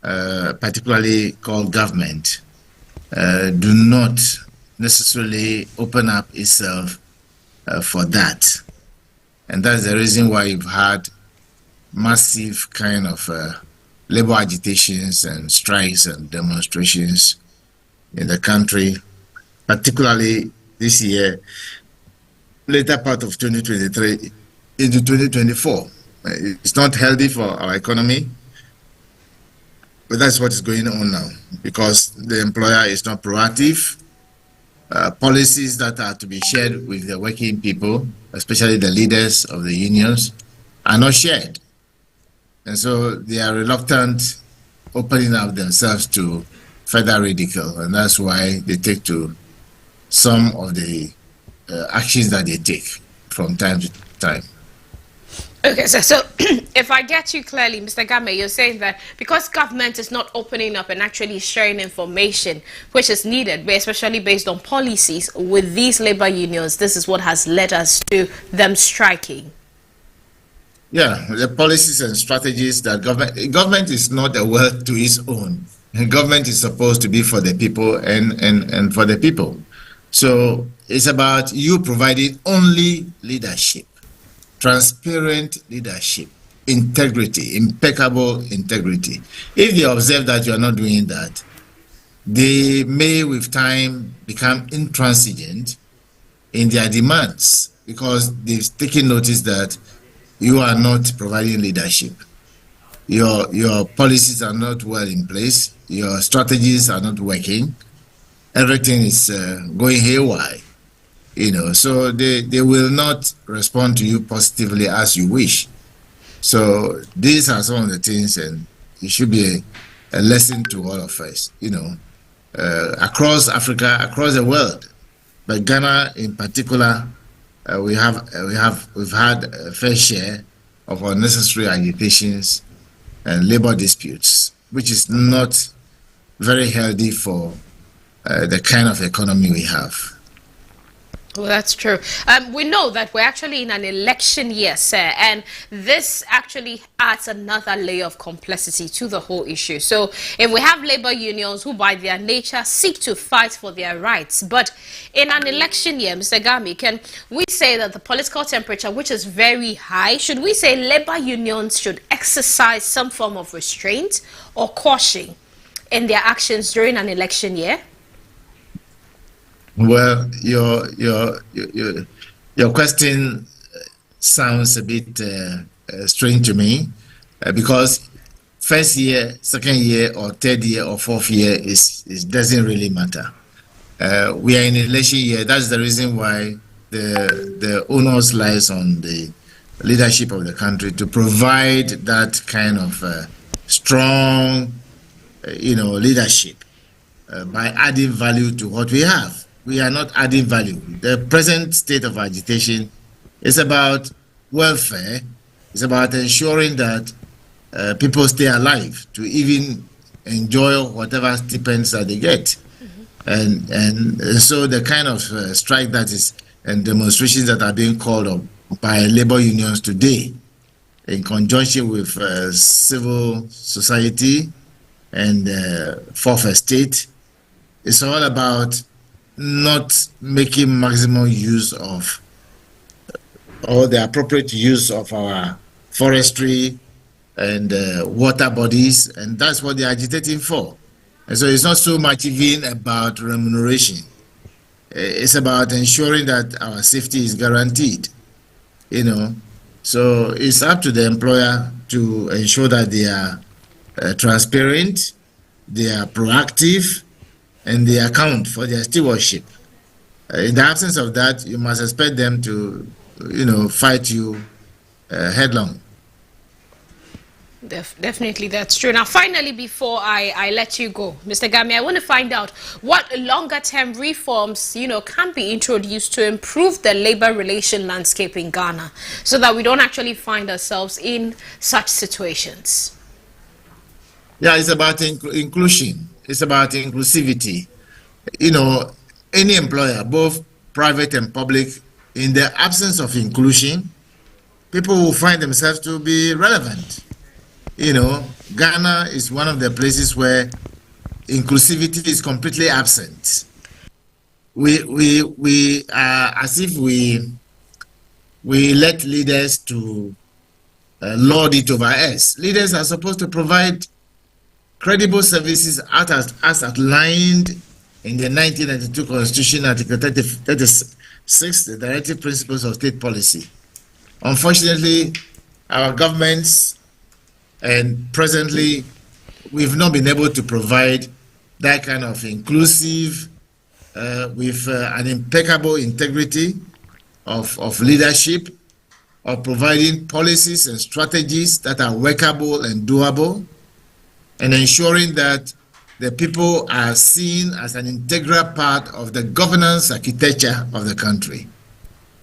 particularly called government, do not necessarily open up itself for that. And that's the reason why you've had massive kind of labor agitations and strikes and demonstrations in the country, particularly this year, later part of 2023 into 2024. It's not healthy for our economy, but that's what is going on now because the employer is not proactive. Policies that are to be shared with the working people, especially the leaders of the unions, are not shared. And so they are reluctant opening up themselves to further ridicule, and that's why they take to some of the actions that they take from time to time. Okay, so if I get you clearly, Mr. Game, you're saying that because government is not opening up and actually sharing information which is needed, especially based on policies with these labor unions, this is what has led us to them striking. Yeah, the policies and strategies that government is not a world to its own. Government is supposed to be for the people and for the people. So it's about you providing only leadership, transparent leadership, integrity, impeccable integrity. If they observe that you are not doing that, they may with time become intransigent in their demands because they've taken notice that you are not providing leadership. Your policies are not well in place. Your strategies are not working. Everything is going haywire, so they will not respond to you positively as you wish. So these are some of the things, and it should be a lesson to all of us, across Africa, across the world, but Ghana in particular. We've had a fair share of unnecessary agitations and labor disputes, which is not very healthy for the kind of economy we have. Well, that's true. We know that we're actually in an election year, sir, and this actually adds another layer of complexity to the whole issue. So if we have labor unions who by their nature seek to fight for their rights, but in an election year, Mr. Gami, can we say that the political temperature, which is very high, should we say labor unions should exercise some form of restraint or caution in their actions during an election year? Well, your question sounds a bit strange to me because first year, second year, or third year, or fourth year is doesn't really matter. We are in election year. That's the reason why the onus lies on the leadership of the country to provide that kind of strong, leadership by adding value to what we have. We are not adding value. The present state of agitation is about welfare. It's about ensuring that people stay alive to even enjoy whatever stipends that they get. Mm-hmm. And so the kind of strike that is and demonstrations that are being called up by labor unions today in conjunction with civil society and fourth estate, it's all about not making maximum use of or the appropriate use of our forestry and water bodies, and that's what they're agitating for. And so it's not so much even about remuneration. It's about ensuring that our safety is guaranteed, So it's up to the employer to ensure that they are transparent, they are proactive, and they account for their stewardship. In the absence of that, you must expect them to, fight you headlong. Definitely, that's true. Now, finally, before I let you go, Mr. Gami, I want to find out what longer-term reforms, can be introduced to improve the labor relation landscape in Ghana so that we don't actually find ourselves in such situations. Yeah, it's about inclusion. It's about inclusivity. You know, any employer, both private and public, in the absence of inclusion, people will find themselves to be relevant. You know, Ghana is one of the places where inclusivity is completely absent. We are as if we let leaders to lord it over us. Leaders are supposed to provide credible services as outlined in the 1992 Constitution, Article 36, the Directive Principles of State Policy. Unfortunately, our governments and presently, we've not been able to provide that kind of inclusive, with an impeccable integrity of leadership, of providing policies and strategies that are workable and doable, and ensuring that the people are seen as an integral part of the governance architecture of the country.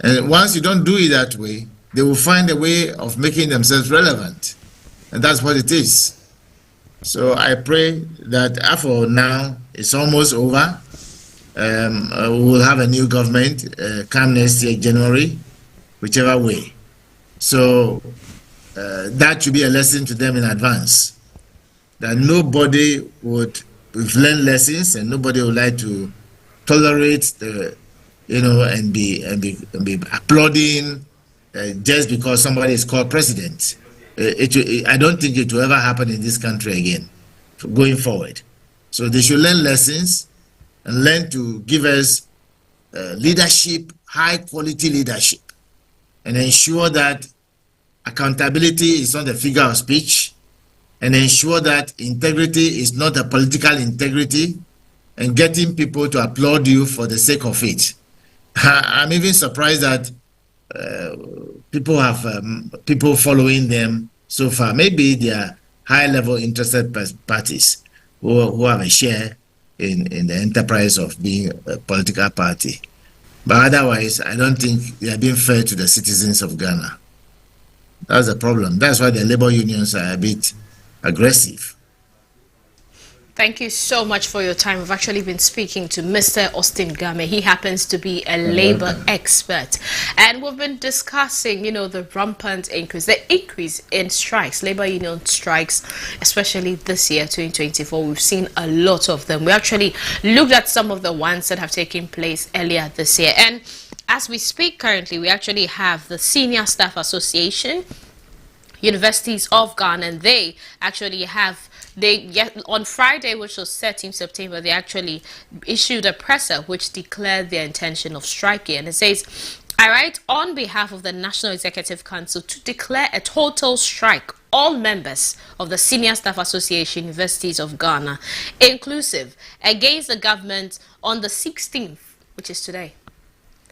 And once you don't do it that way, they will find a way of making themselves relevant. And that's what it is. So I pray that for now, it's almost over. We will have a new government come next year, January, whichever way. So that should be a lesson to them in advance. That nobody would, we've learned lessons, and nobody would like to tolerate the, and be applauding just because somebody is called president. I don't think it will ever happen in this country again, going forward. So they should learn lessons and learn to give us leadership, high quality leadership, and ensure that accountability is not a figure of speech, and ensure that integrity is not a political integrity, and getting people to applaud you for the sake of it. I'm even surprised that people have people following them so far. Maybe they are high-level interested parties who have a share in the enterprise of being a political party. But otherwise, I don't think they are being fair to the citizens of Ghana. That's the problem. That's why the labor unions are a bit aggressive. Thank you so much for your time. We've actually been speaking to Mr. Austin Game. He happens to be a labor expert. And we've been discussing, the rampant increase, the increase in strikes, labor union strikes, especially this year, 2024. We've seen a lot of them. We actually looked at some of the ones that have taken place earlier this year. And as we speak currently, we actually have the Senior Staff Association, Universities of Ghana, and they actually have, on Friday, which was 13th September, they actually issued a presser which declared their intention of striking. And it says, I write on behalf of the National Executive Council to declare a total strike, all members of the Senior Staff Association, Universities of Ghana, inclusive, against the government on the 16th, which is today,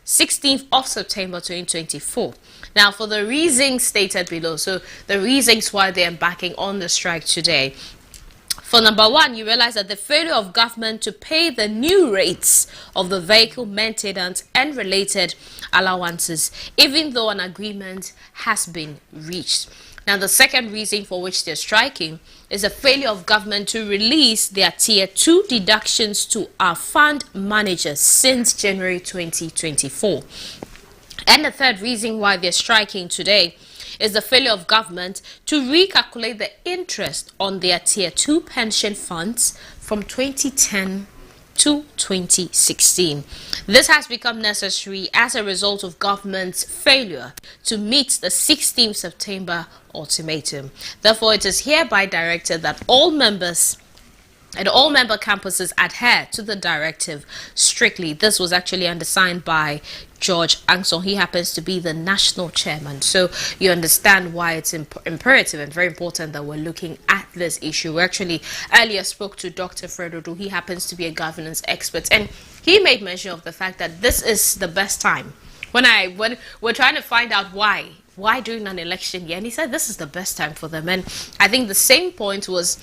16th of September 2024. Now, for the reasons stated below, so the reasons why they're embarking on the strike today. For number one, you realize that the failure of government to pay the new rates of the vehicle maintenance and related allowances, even though an agreement has been reached. Now, the second reason for which they're striking is a failure of government to release their Tier 2 deductions to our fund managers since January 2024. And the third reason why they're striking today is the failure of government to recalculate the interest on their Tier 2 pension funds from 2010 to 2016. This has become necessary as a result of government's failure to meet the 16th September ultimatum. Therefore, it is hereby directed that all members and all member campuses adhere to the directive strictly. This was actually undersigned by George Angson. He happens to be the national chairman. So you understand why it's imperative and very important that we're looking at this issue. We actually earlier spoke to Dr. Fred Odu. He happens to be a governance expert, and he made mention of the fact that this is the best time. When we're trying to find out why during an election year, and he said this is the best time for them. And I think the same point was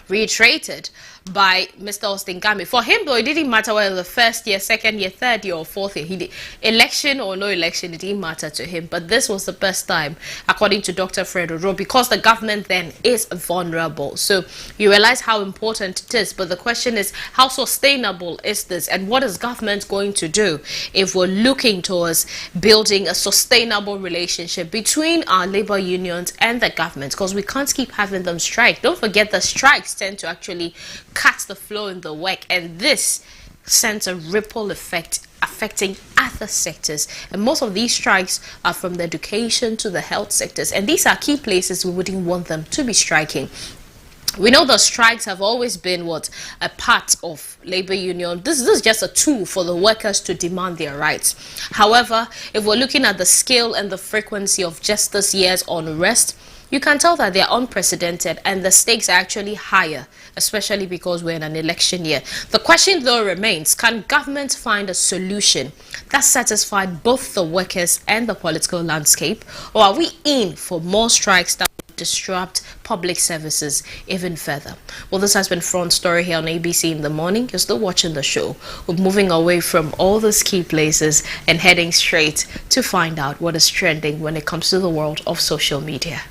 reiterated by Mr. Austin Gami. For him, though, it didn't matter whether the first year, second year, third year, or fourth year. Election or no election, it didn't matter to him. But this was the first time, according to Dr. Fred Oro, because the government then is vulnerable. So you realize how important it is. But the question is, how sustainable is this? And what is government going to do if we're looking towards building a sustainable relationship between our labor unions and the government? Because we can't keep having them strike. Don't forget, the strikes tend to actually cut the flow in the work, and this sends a ripple effect affecting other sectors. And most of these strikes are from the education to the health sectors, and these are key places we wouldn't want them to be striking. We know the strikes have always been a part of labor union. This is just a tool for the workers to demand their rights. However, if we're looking at the scale and the frequency of just this year's unrest, you can tell that they are unprecedented and the stakes are actually higher, especially because we're in an election year. The question, though, remains, can government find a solution that satisfies both the workers and the political landscape, or are we in for more strikes that will disrupt public services even further? Well, this has been Front Story here on ABC in the morning. You're still watching the show. We're moving away from all those key places and heading straight to find out what is trending when it comes to the world of social media.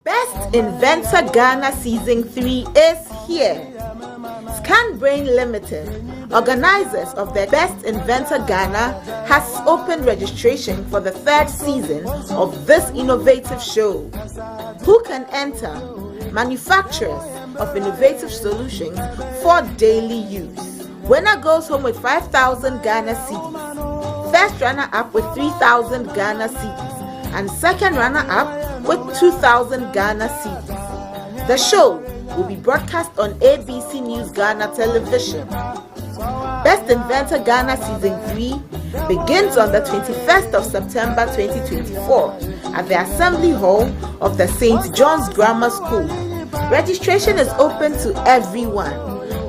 Best Inventor Ghana Season 3 is here. ScanBrain Limited, organizers of the Best Inventor Ghana, has opened registration for the third season of this innovative show. Who can enter? Manufacturers of innovative solutions for daily use. Winner goes home with 5,000 Ghana cedis. First runner-up with 3,000 Ghana cedis. And second runner-up with 2,000 Ghana cedis. The show will be broadcast on ABC News Ghana Television. Best Inventor Ghana Season 3 begins on the 21st of September 2024 at the Assembly Hall of the St. John's Grammar School. Registration is open to everyone.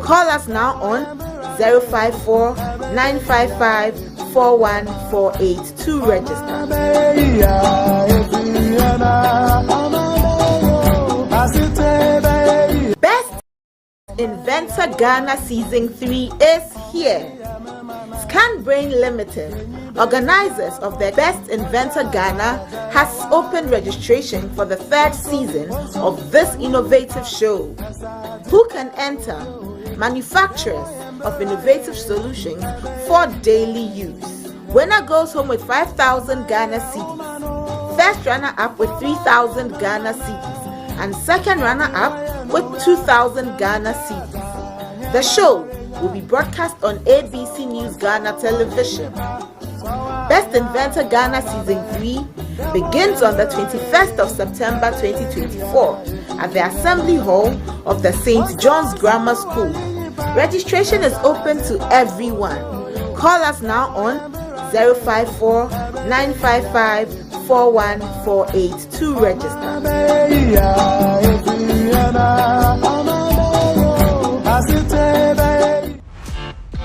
Call us now on 054 955 4148 to register. Best Inventor Ghana Season 3 is here. ScanBrain Limited, organizers of the Best Inventor Ghana, has opened registration for the third season of this innovative show. Who can enter? Manufacturers of innovative solutions for daily use. Winner goes home with 5,000 Ghana cedis. First runner-up with 3,000 Ghana cedis. And second runner-up with 2,000 Ghana cedis. The show will be broadcast on ABC News Ghana Television. Best Inventor Ghana Season 3 begins on the 21st of September 2024 at the Assembly Hall of the St. John's Grammar School. Registration is open to everyone. Call us now on 054 955 4148 to register.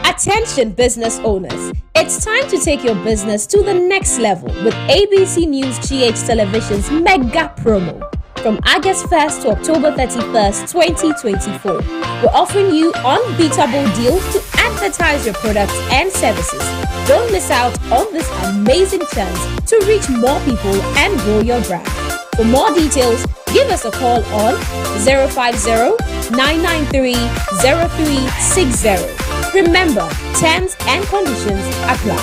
Attention business owners, it's time to take your business to the next level with ABC News GH Television's mega promo. From August 1st to October 31st, 2024, we're offering you unbeatable deals to advertise your products and services. Don't miss out on this amazing chance to reach more people and grow your brand. For more details, give us a call on 050-993-0360. Remember, terms and conditions apply.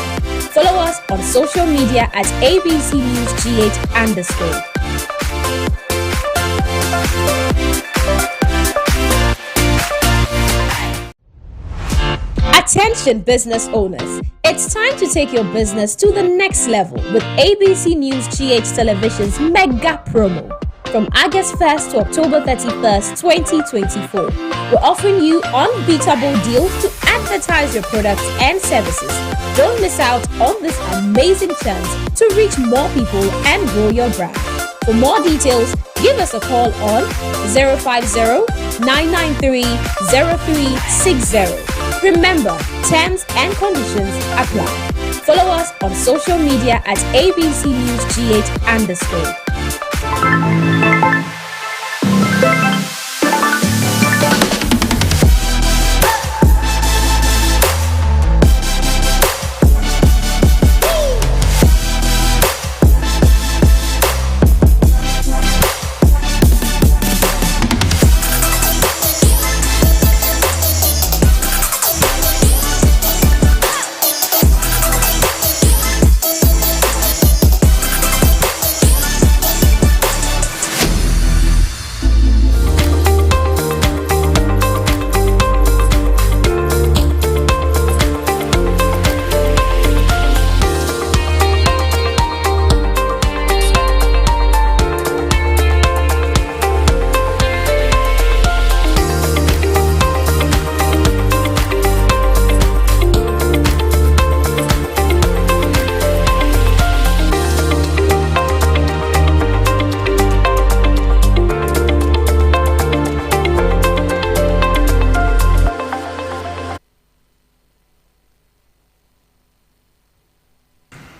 Follow us on social media at ABC News GH_. Attention business owners, it's time to take your business to the next level with ABC News GH Television's mega promo. From August 1st to October 31st, 2024, we're offering you unbeatable deals to advertise your products and services. Don't miss out on this amazing chance to reach more people and grow your brand. For more details, give us a call on 050-993-0360. Remember, terms and conditions apply. Follow us on social media at ABC News GH_.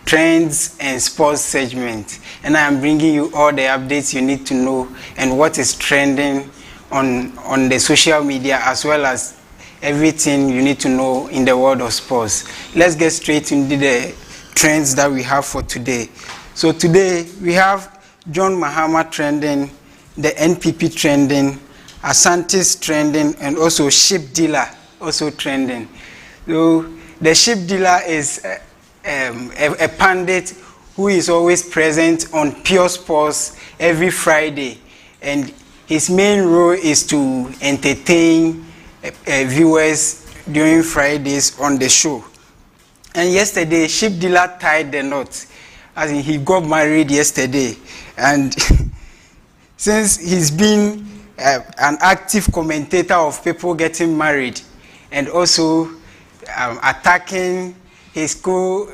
Trends and sports segment, and I am bringing you all the updates you need to know and what is trending on the social media, as well as everything you need to know in the world of sports. Let's get straight into the trends that we have for today. So today we have John Mahama trending, the NPP trending, Asante's trending, and also Ship Dealer also trending. So the Ship Dealer is a pundit who is always present on Pure Sports every Friday, and his main role is to entertain viewers during Fridays on the show. And yesterday, Ship Dealer tied the knot, as in he got married yesterday. And since he's been an active commentator of people getting married and also attacking his co-pundits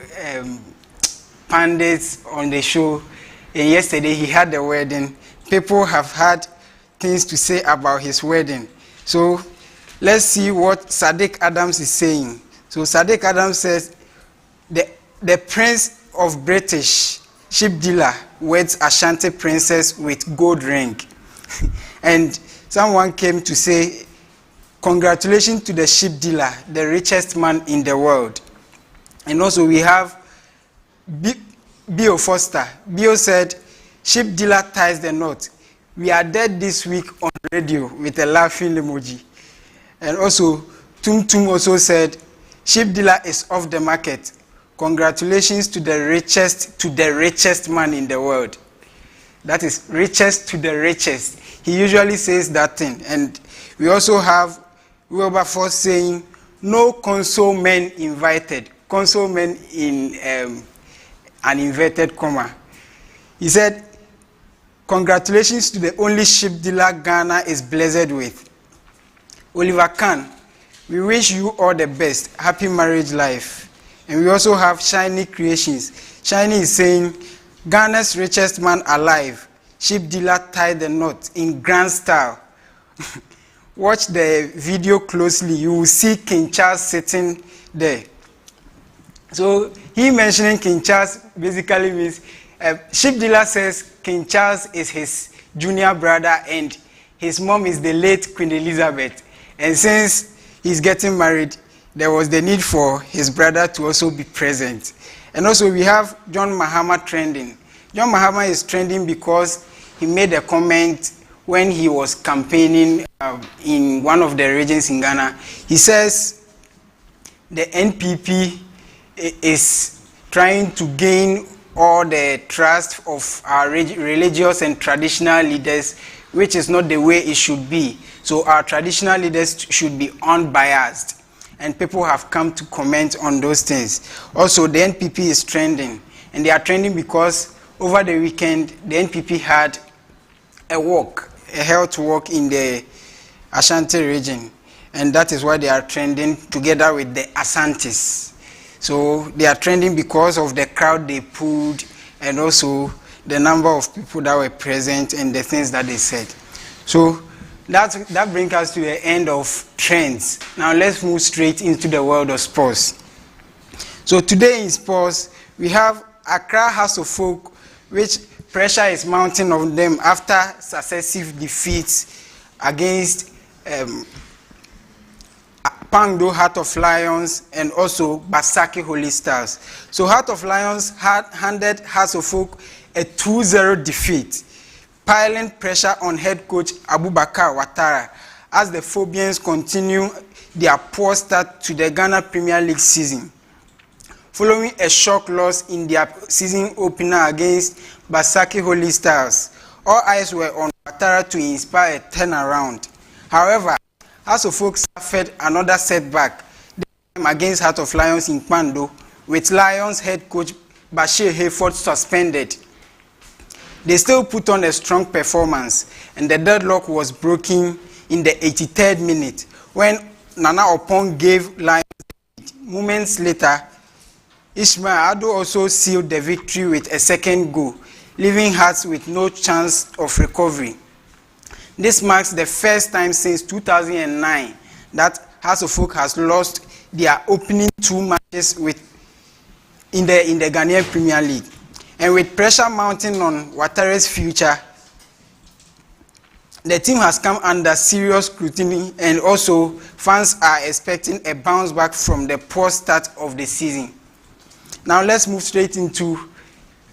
on the show, and yesterday he had the wedding. People have had things to say about his wedding. So let's see what Sadiq Adams is saying. So Sadiq Adams says, the Prince of British Ship Dealer weds Ashanti princess with gold ring. And someone came to say, congratulations to the ship dealer, the richest man in the world. And also we have Bio Foster. Bio said, ship dealer ties the knot. We are dead this week on radio, with a laughing emoji. And also, Tum Tum also said, ship dealer is off the market. Congratulations to the richest man in the world. That is richest to the richest. He usually says that thing. And we also have Wilberforce saying, no console men invited. Console men in an inverted comma. He said, congratulations to the only ship dealer Ghana is blessed with. Oliver Khan, we wish you all the best. Happy marriage life. And we also have Shiny Creations. Shiny is saying, Ghana's richest man alive. Ship dealer tied the knot in grand style. Watch the video closely. You will see King Charles sitting there. So he mentioning King Charles basically means ship dealer says King Charles is his junior brother and his mom is the late Queen Elizabeth. And since he's getting married, there was the need for his brother to also be present. And also we have John Mahama trending. John Mahama is trending because he made a comment when he was campaigning in one of the regions in Ghana. He says the NPP is trying to gain all the trust of our religious and traditional leaders, which is not the way it should be. So our traditional leaders should be unbiased. And people have come to comment on those things. Also, the NPP is trending. And they are trending because over the weekend, the NPP had a health walk in the Ashanti region. And that is why they are trending together with the Asantes. So they are trending because of the crowd they pulled and also the number of people that were present and the things that they said. So that brings us to the end of trends. Now let's move straight into the world of sports. So today in sports, we have Accra House of Folk, which pressure is mounting on them after successive defeats against Pangdo Heart of Lions and also Basaki Holy Stars. So Heart of Lions handed House of Folk a 2-0 defeat, piling pressure on head coach Abubakar Ouattara as the Phobians continue their poor start to the Ghana Premier League season. Following a shock loss in their season opener against Basaki Holy Stars, all eyes were on Ouattara to inspire a turnaround. However, House of Folk suffered another setback, this time against Heart of Lions in Pando, with Lions head coach Bashir Hayford suspended. They still put on a strong performance, and the deadlock was broken in the 83rd minute when Nana Opong gave Lions the lead. Moments later, Ishmael Ado also sealed the victory with a second goal, leaving Hearts with no chance of recovery. This marks the first time since 2009 that House of Folk has lost their opening 2 matches in the Ghanaian Premier League. And with pressure mounting on Ouattara's future, the team has come under serious scrutiny, and also fans are expecting a bounce back from the poor start of the season. Now let's move straight into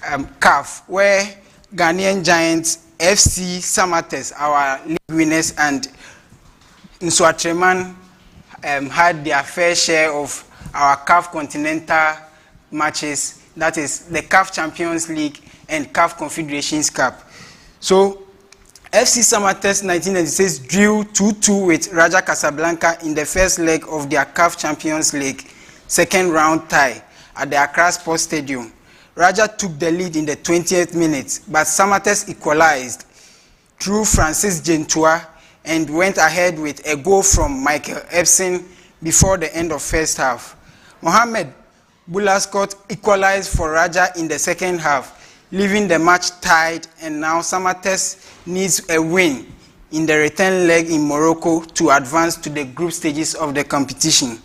CAF, where Ghanaian giants FC Samates, our league winners, and Nsuatreman had their fair share of our CAF Continental matches, that is the CAF Champions League and CAF Confederations Cup. So FC Samatex 1996 drew 2-2 with Raja Casablanca in the first leg of their CAF Champions League second round tie at the Accra Sports Stadium. Raja took the lead in the 20th minute, but Samatex equalized through Francis Gentua and went ahead with a goal from Michael Epson before the end of first half. Mohamed Bulaskot equalized for Raja in the second half, leaving the match tied, and now Samatex needs a win in the return leg in Morocco to advance to the group stages of the competition.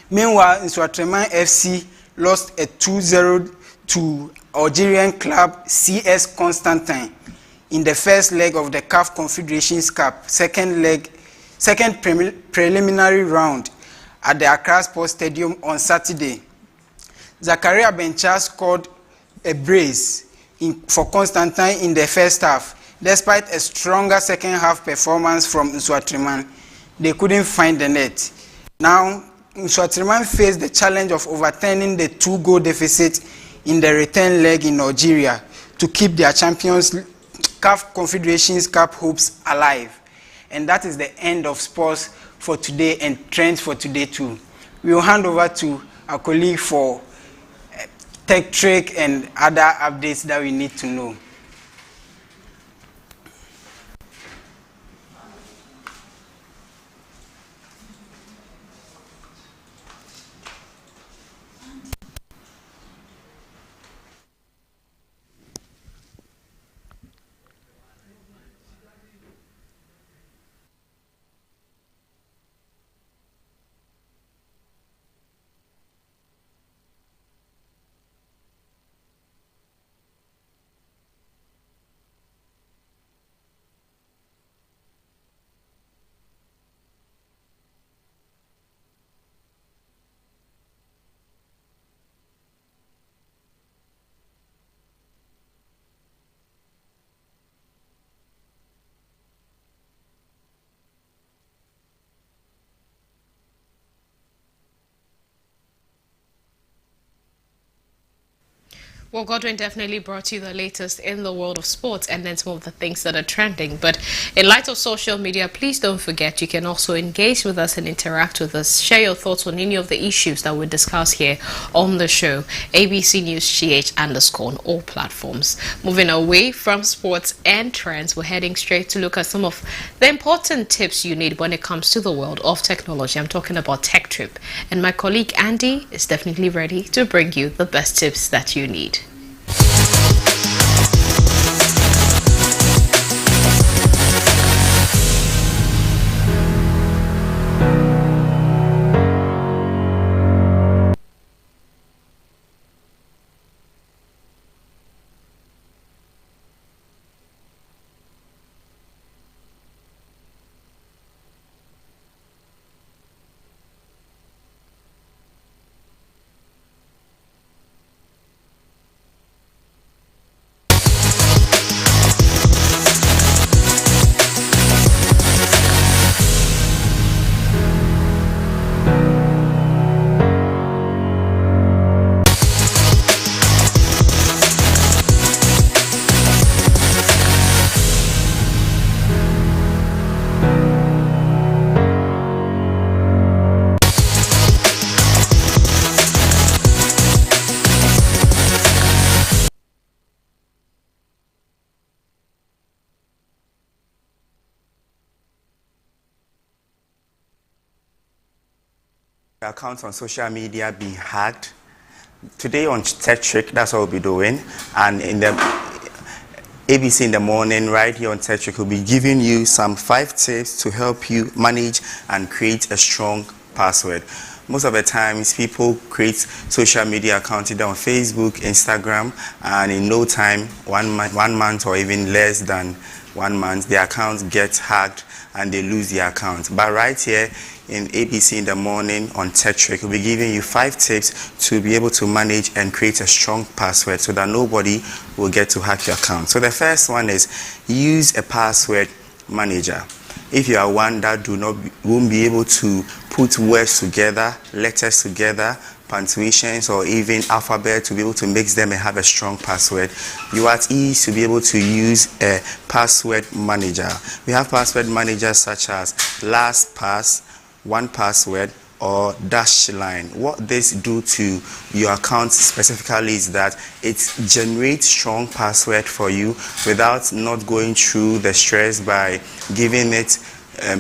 Meanwhile, Nsoatreman FC lost a 2-0 to Algerian club CS Constantine in the first leg of the CAF Confederations Cup second preliminary round at the Accra Sports Stadium on Saturday. Zakaria Bencha scored a brace for Constantine in the first half. Despite a stronger second half performance from Nsoatreman, they couldn't find the net. Now, Nsoatreman faced the challenge of overturning the 2-goal deficit in the return leg in Algeria to keep their Champions CAF Confederations Cup hopes alive. And that is the end of sports for today and trends for today too. We will hand over to our colleague for Tech Trick and other updates that we need to know. Well, Godwin definitely brought you the latest in the world of sports and then some of the things that are trending. But in light of social media, please don't forget you can also engage with us and interact with us. Share your thoughts on any of the issues that we discuss here on the show. ABC News GH _ on all platforms. Moving away from sports and trends, we're heading straight to look at some of the important tips you need when it comes to the world of technology. I'm talking about Tech Trip. And my colleague Andy is definitely ready to bring you the best tips that you need. Accounts on social media being hacked. Today on Tech Trick, that's what we'll be doing. And in the ABC in the morning, right here on Tech Trick, we'll be giving you some 5 tips to help you manage and create a strong password. Most of the times, people create social media accounts either on Facebook, Instagram, and in no time, 1 month or even less than 1 month, the account gets hacked and they lose their account. But right here in ABC in the morning on Tech Trick, we'll be giving you 5 tips to be able to manage and create a strong password so that nobody will get to hack your account. So the first one is use a password manager. If you are one that won't be able to put words together, letters together, punctuations or even alphabet to be able to mix them and have a strong password, you are at ease to be able to use a password manager. We have password managers such as LastPass, 1Password, or Dashline. What this do to your account specifically is that it generates strong password for you without not going through the stress by giving it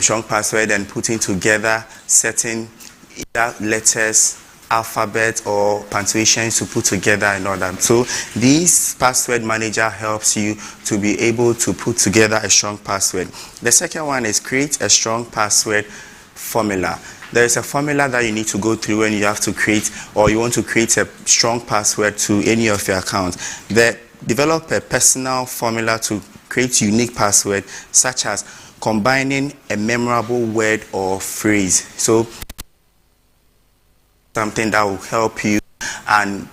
strong password and putting together certain either letters, alphabet, or punctuations to put together and all that. So this password manager helps you to be able to put together a strong password. The second one is create a strong password formula. There is a formula that you need to go through when you have to create, or you want to create a strong password to any of your accounts. Develop a personal formula to create unique password, such as combining a memorable word or phrase. So something that will help you and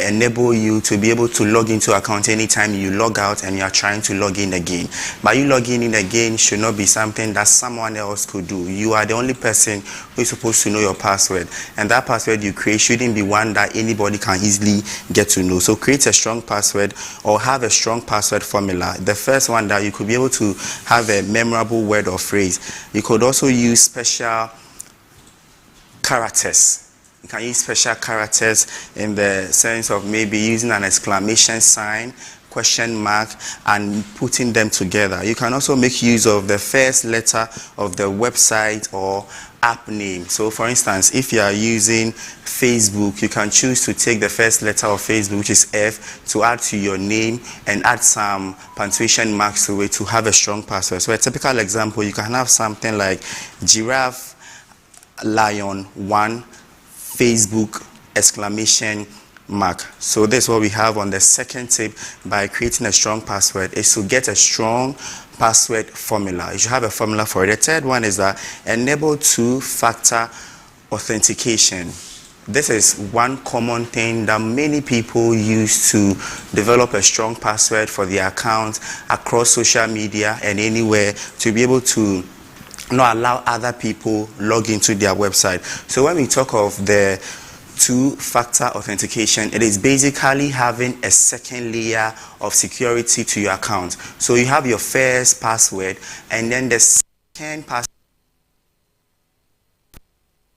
enable you to be able to log into account anytime you log out and you are trying to log in again. But you logging in again should not be something that someone else could do. You are the only person who is supposed to know your password, and that password you create shouldn't be one that anybody can easily get to know. So create a strong password or have a strong password formula. The first one, that you could be able to have a memorable word or phrase. You could also use special characters. You can use special characters in the sense of maybe using an exclamation sign, question mark, and putting them together. You can also make use of the first letter of the website or app name. So for instance, if you are using Facebook, you can choose to take the first letter of Facebook, which is F, to add to your name and add some punctuation marks to it to have a strong password. So a typical example, you can have something like giraffe, lion, 1, Facebook, exclamation mark. So this is what we have on the second tip by creating a strong password, is to get a strong password formula. You should have a formula for it. The third one is that enable 2-factor authentication. This is one common thing that many people use to develop a strong password for their account across social media and anywhere, to be able to not allow other people log into their website. So when we talk of the 2-factor authentication, it is basically having a second layer of security to your account. So you have your first password, and then the second password,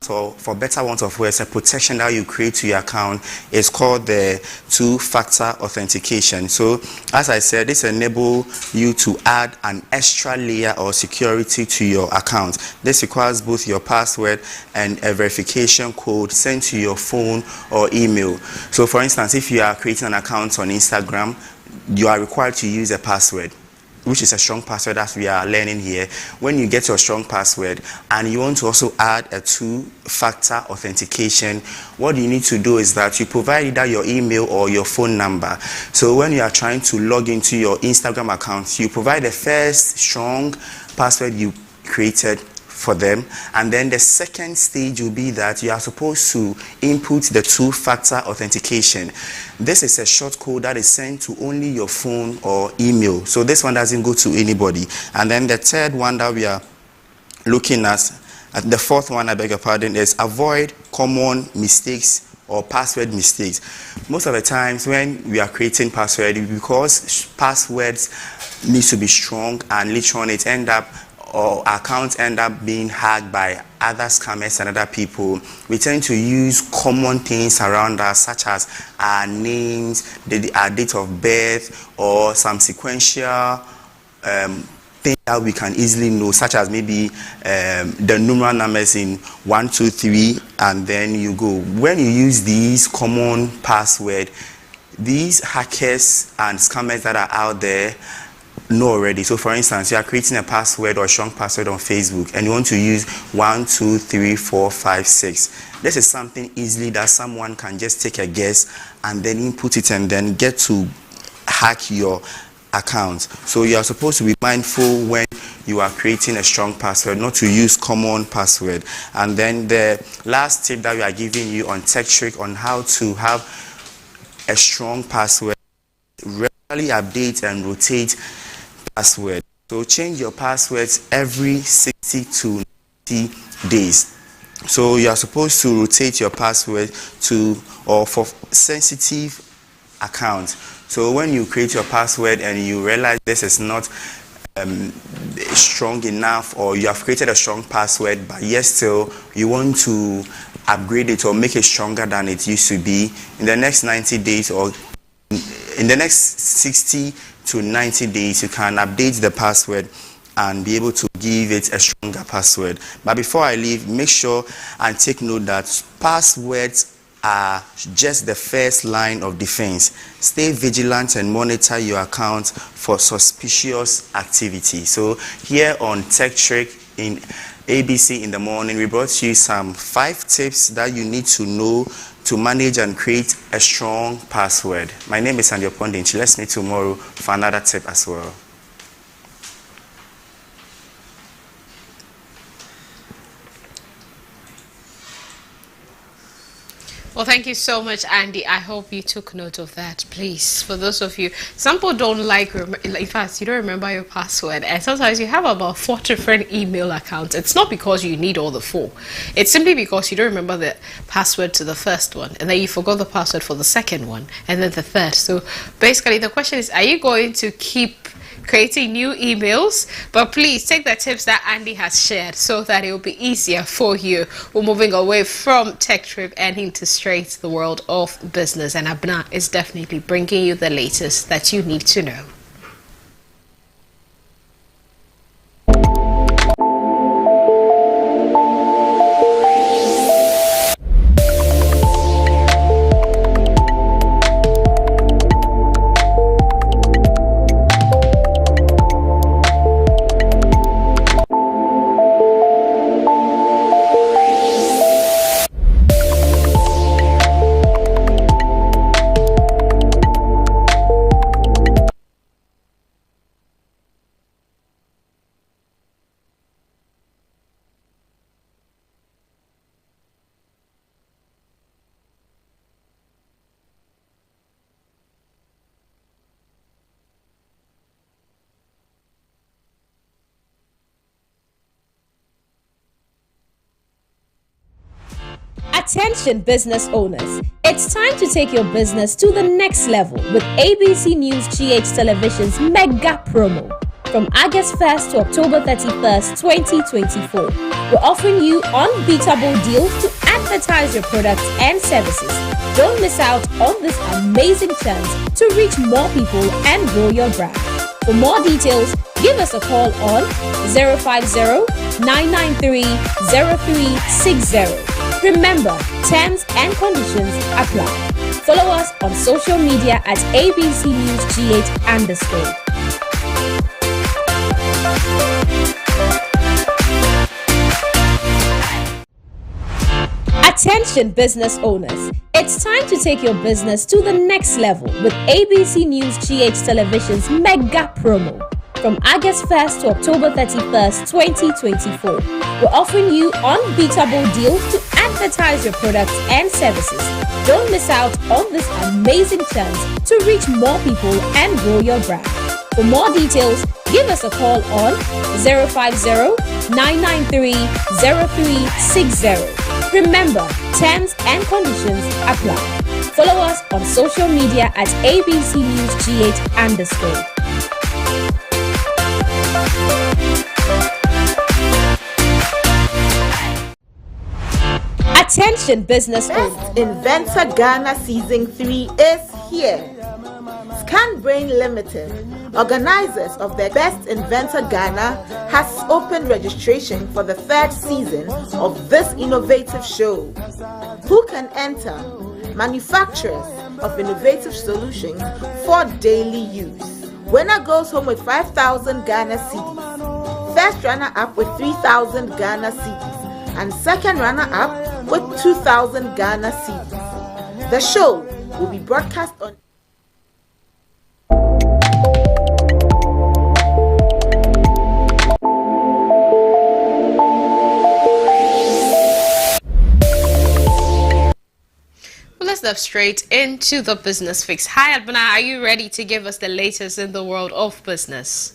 so for better want of words, a protection that you create to your account is called the 2-factor authentication. So as I said, this enables you to add an extra layer of security to your account. This requires both your password and a verification code sent to your phone or email. So for instance, if you are creating an account on Instagram, you are required to use a password, which is a strong password, as we are learning here. When you get your strong password and you want to also add a 2-factor authentication, what you need to do is that you provide either your email or your phone number. So when you are trying to log into your Instagram account, you provide the first strong password you created for them, and then the second stage will be that you are supposed to input the 2-factor authentication. This is a short code that is sent to only your phone or email, so this one doesn't go to anybody. And then the third one that we are looking at, the fourth one, I beg your pardon, is avoid common mistakes or password mistakes. Most of the times when we are creating password, because passwords need to be strong, and later on it end up, or accounts end up being hacked by other scammers and other people, we tend to use common things around us, such as our names, our date of birth, or some sequential things that we can easily know, such as maybe the numeral numbers in 1, 2, 3, and then you go. When you use these common passwords, these hackers and scammers that are out there know already. So for instance, you are creating a password or a strong password on Facebook, and you want to use 1, 2, 3, 4, 5, 6. This is something easily that someone can just take a guess and then input it and then get to hack your account. So you are supposed to be mindful when you are creating a strong password, not to use common password. And then the last tip that we are giving you on Tech Trick on how to have a strong password: regularly update and rotate password. So change your passwords every 60 to 90 days. So you are supposed to rotate your password to or for sensitive accounts. So when you create your password and you realize this is not strong enough, or you have created a strong password but yet still you want to upgrade it or make it stronger than it used to be, in the next 90 days or in the next 60 to 90 days you can update the password and be able to give it a stronger password. But before I leave, make sure and take note that passwords are just the first line of defense. Stay vigilant and monitor your account for suspicious activity. So here on Tech Trick in ABC in the morning, we brought you some 5 tips that you need to know to manage and create a strong password. My name is Sandy Opondinchi. Let's meet tomorrow for another tip as well. Well, thank you so much, Andy. I hope you took note of that, please. For those of you, some people don't in fact, you don't remember your password. And sometimes you have about 4 different email accounts. It's not because you need all the 4. It's simply because you don't remember the password to the first one. And then you forgot the password for the second one. And then the third. So basically, the question is, are you going to keep creating new emails? But please take the tips that Andy has shared so that it will be easier for you. We're moving away from Tech Trip and into straight to the world of business, and Abna is definitely bringing you the latest that you need to know. Attention business owners, it's time to take your business to the next level with ABC News GH Television's mega promo. From August 1st to October 31st, 2024, we're offering you unbeatable deals to advertise your products and services. Don't miss out on this amazing chance to reach more people and grow your brand. For more details, give us a call on 050-993-0360. Remember, terms and conditions apply. Follow us on social media at ABC News GH _. Attention business owners, it's time to take your business to the next level with ABC News GH Television's mega promo. From August 1st to October 31st, 2024, we're offering you unbeatable deals to advertise your products and services. Don't miss out on this amazing chance to reach more people and grow your brand. For more details, give us a call on 050-993-0360. Remember, terms and conditions apply. Follow us on social media at ABC News GH _. Attention business owners. Inventor Ghana Season 3 is here. ScanBrain Limited, organizers of the Best Inventor Ghana, has opened registration for the 3rd season of this innovative show. Who can enter? Manufacturers of innovative solutions for daily use. Winner goes home with 5,000 Ghana cedis. First runner-up with 3,000 Ghana cedis. And second runner-up with 2,000 Ghana cedis. The show will be broadcast on Let's dive straight into the business fix. Hi, Abna, are you ready to give us the latest in the world of business?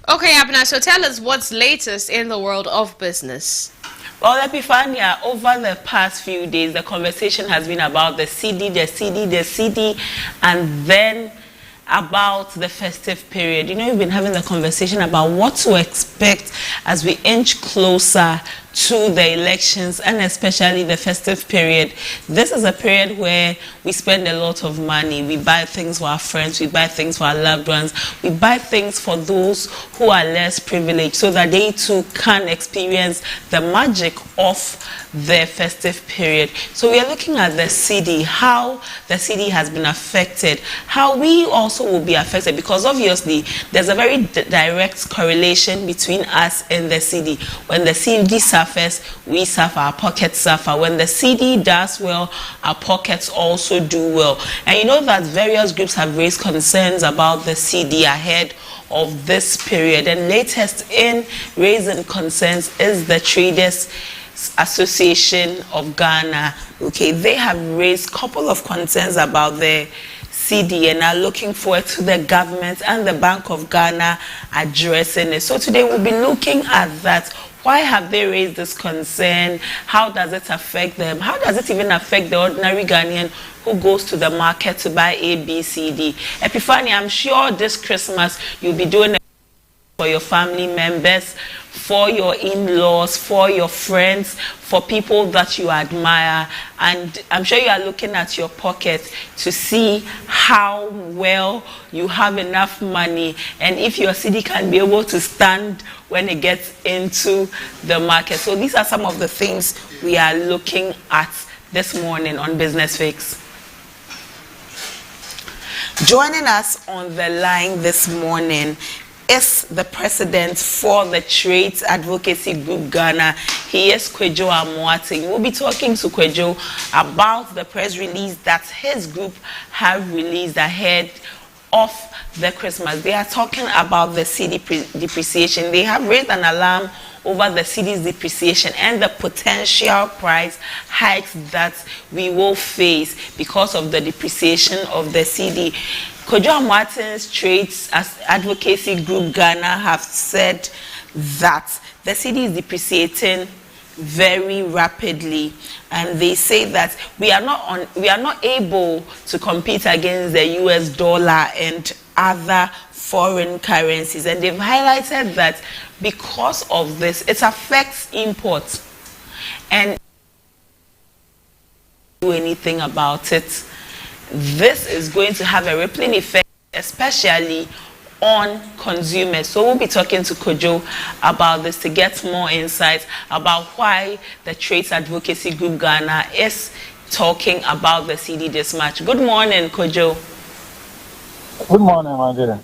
Okay, Abna, so tell us what's latest in the world of business. Well, Epiphania, over the past few days, the conversation has been about the CD, and then about the festive period. You know, we've been having the conversation about what to expect as we inch closer to the elections and especially the festive period. This is a period where we spend a lot of money. We buy things for our friends, we buy things for our loved ones, we buy things for those who are less privileged so that they too can experience the magic of the festive period. So we are looking at the CD, how the CD has been affected, how we also will be affected, because obviously there's a very direct correlation between us and the CD. When the CD suffers, we suffer, our pockets suffer. When the CD does well, our pockets also do well. And you know that various groups have raised concerns about the CD ahead of this period, and latest in raising concerns is the Traders Association of Ghana. Okay, they have raised a couple of concerns about the CD and are looking forward to the government and the Bank of Ghana addressing it. So today we'll be looking at that. Why have they raised this concern? How does it affect them? How does it even affect the ordinary Ghanaian who goes to the market to buy ABCD? Epiphany, I'm sure this Christmas you'll be doing it for your family members, for your in-laws, for your friends, for people that you admire, and I'm sure you are looking at your pocket to see how well you have enough money and if your CD can be able to stand when it gets into the market. So these are some of the things we are looking at this morning on Business Fix. Joining us on the line this morning is the president for the Trades Advocacy Group Ghana. He is Kwadwo Amoateng. We'll be talking to Kwadwo about the press release that his group have released ahead of the Christmas. They are talking about the CD depreciation. They have raised an alarm over the CD's depreciation and the potential price hikes that we will face because of the depreciation of the CD. Kwadwo Amoateng's Trades Advocacy Group Ghana have said that the CD is depreciating very rapidly, and they say that we are not able to compete against the US dollar and other foreign currencies, and they've highlighted that because of this it affects imports and do anything about it. This is going to have a rippling effect, especially on consumers. So we'll be talking to Kwadwo about this to get more insights about why the Trades Advocacy Group Ghana is talking about the CD this much. Good morning, Kwadwo. Good morning, my dear.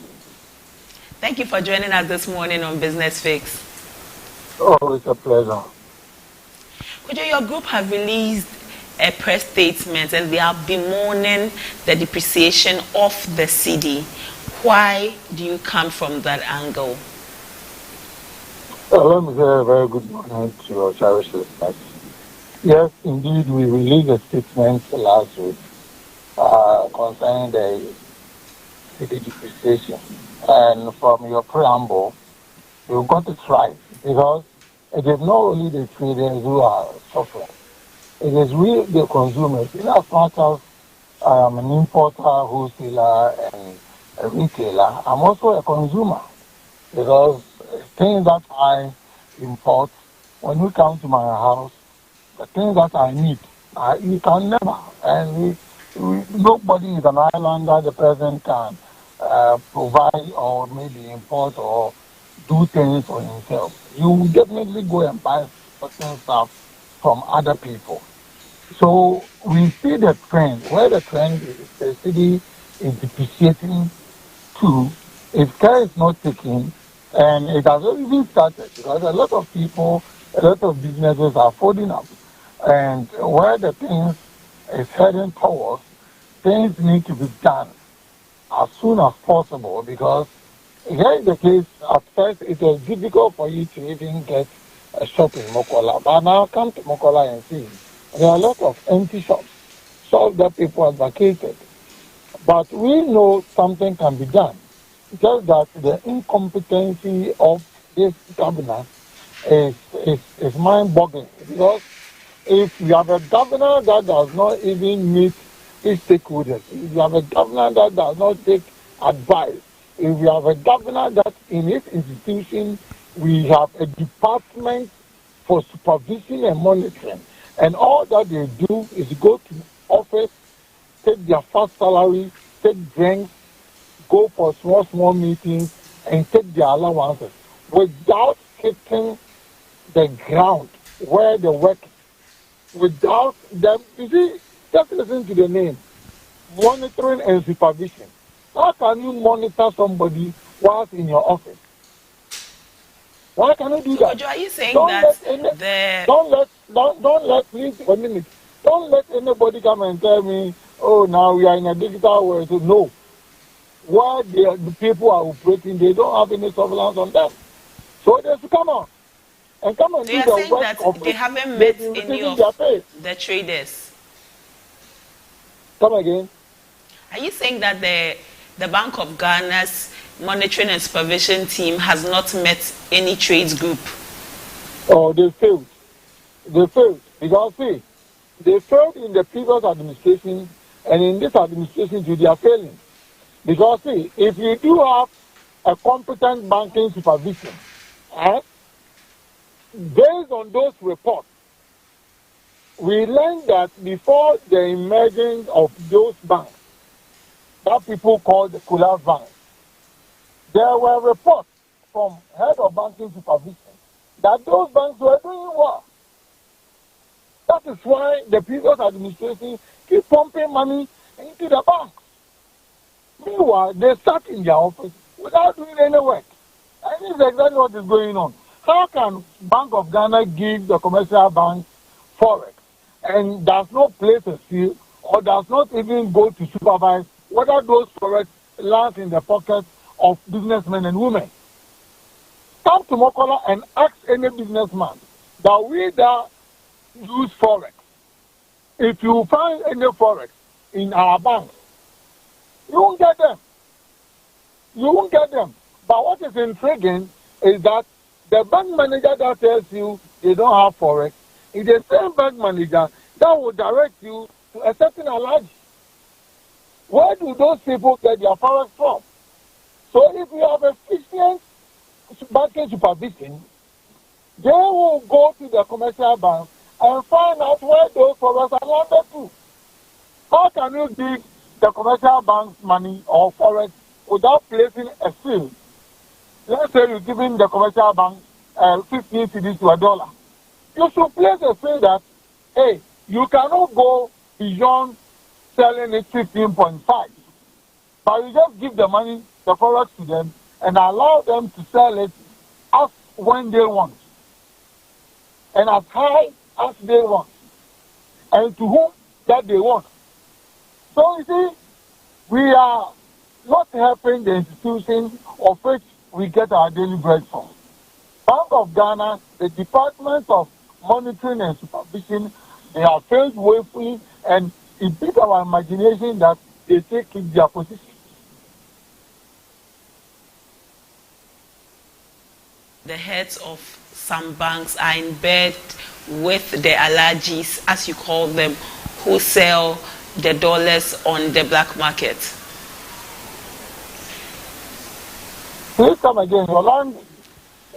Thank you for joining us this morning on Business Fix. Oh, it's a pleasure. Kwadwo, your group have released a press statement and they are bemoaning the depreciation of the CD. Why do you come from that angle? Well, let me say a very good morning to your cherished listeners. Yes, indeed, we released a statement last week concerning the CD depreciation. And from your preamble, you got it right, because it is not only the traders who are suffering. It is we, the consumers. In as much as I am an importer, wholesaler, and a retailer, I'm also a consumer, because things that I import, when you come to my house, the things that I need, you can never, and nobody is an islander, the person can provide or maybe import or do things for himself. You will definitely go and buy certain stuff from other people. So we see the trend, where the trend is, the city is depreciating too. If care is not taken, and it has already started, because a lot of people, a lot of businesses are folding up. And where the things is heading towards, things need to be done as soon as possible, because here is the case. At first, it was difficult for you to even get a shop in Mokola. But now come to Mokola and see. There are a lot of empty shops that people have vacated. But we know something can be done. just that the incompetency of this governor is mind-boggling. Because if you have a governor that does not even meet his stakeholders, if you have a governor that does not take advice, if you have a governor that in his institution we have a department for supervision and monitoring, and all that they do is go to office, take their first salary, take drinks, go for small meetings, and take their allowances without hitting the ground where they work, without them. You see, just listen to the name, monitoring and supervision. How can you monitor somebody whilst in your office? Why can you do that? Are you saying that don't let anybody come and tell me, oh, now we are in a digital world. So no. Where the people are operating, they don't have any surveillance on them. So they should come on and come and do the work that of they haven't met any of the traders. Come again. Are you saying that the Bank of Ghana's monitoring and supervision team has not met any trades group? Oh, they failed. They failed. Because see, they failed in the previous administration, and in this administration too, they are failing. Because see, if you do have a competent banking supervision, based on those reports, we learned that before the emergence of those banks that people call the collapse banks, there were reports from head of banking supervision that those banks were doing well. That is why the previous administration keep pumping money into the banks. Meanwhile, they sat in their office without doing any work. And this is exactly what is going on. How can Bank of Ghana give the commercial bank forex and does not place a seal or does not even go to supervise whether those forex land in the pockets of businessmen and women? Come to Mokola and ask any businessman that we that use forex. If you find any forex in our banks, you won't get them. You won't get them. But what is intriguing is that the bank manager that tells you they don't have forex is the same bank manager that will direct you to a certain allowances. Where do those people get their forex from? So if you have efficient banking supervision, they will go to the commercial bank and find out where those forex are landed to. How can you give the commercial bank's money or forex without placing a seal? Let's say you're giving the commercial bank 15 cedis to $1. You should place a seal that, hey, you cannot go beyond selling it 15.5. But you just give the money, the forex to them, and allow them to sell it as when they want, and as high as they want, and to whom that they want. So you see, we are not helping the institution of which we get our daily bread from. Bank of Ghana, the Department of Monitoring and Supervision, they have failed woefully, and it beats our imagination that they take their position. The heads of some banks are in bed with the allergies, as you call them, who sell the dollars on the black market. Please come again. Your line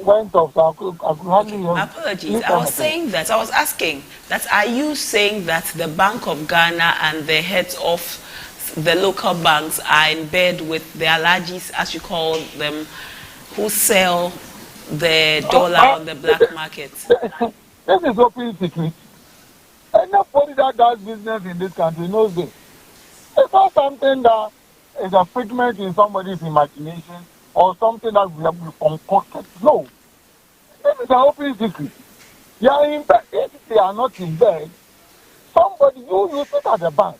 went off. So Apologies. I was asking that, are you saying that the Bank of Ghana and the heads of the local banks are in bed with the allergies, as you call them, who sell the dollar on the black market? This is open secret. And nobody that does business in this country knows this. It's not something that is a figment in somebody's imagination or something that we have concocted. No. This is an open secret. You are in bed. If they are not in bed, somebody, you sit at the bank.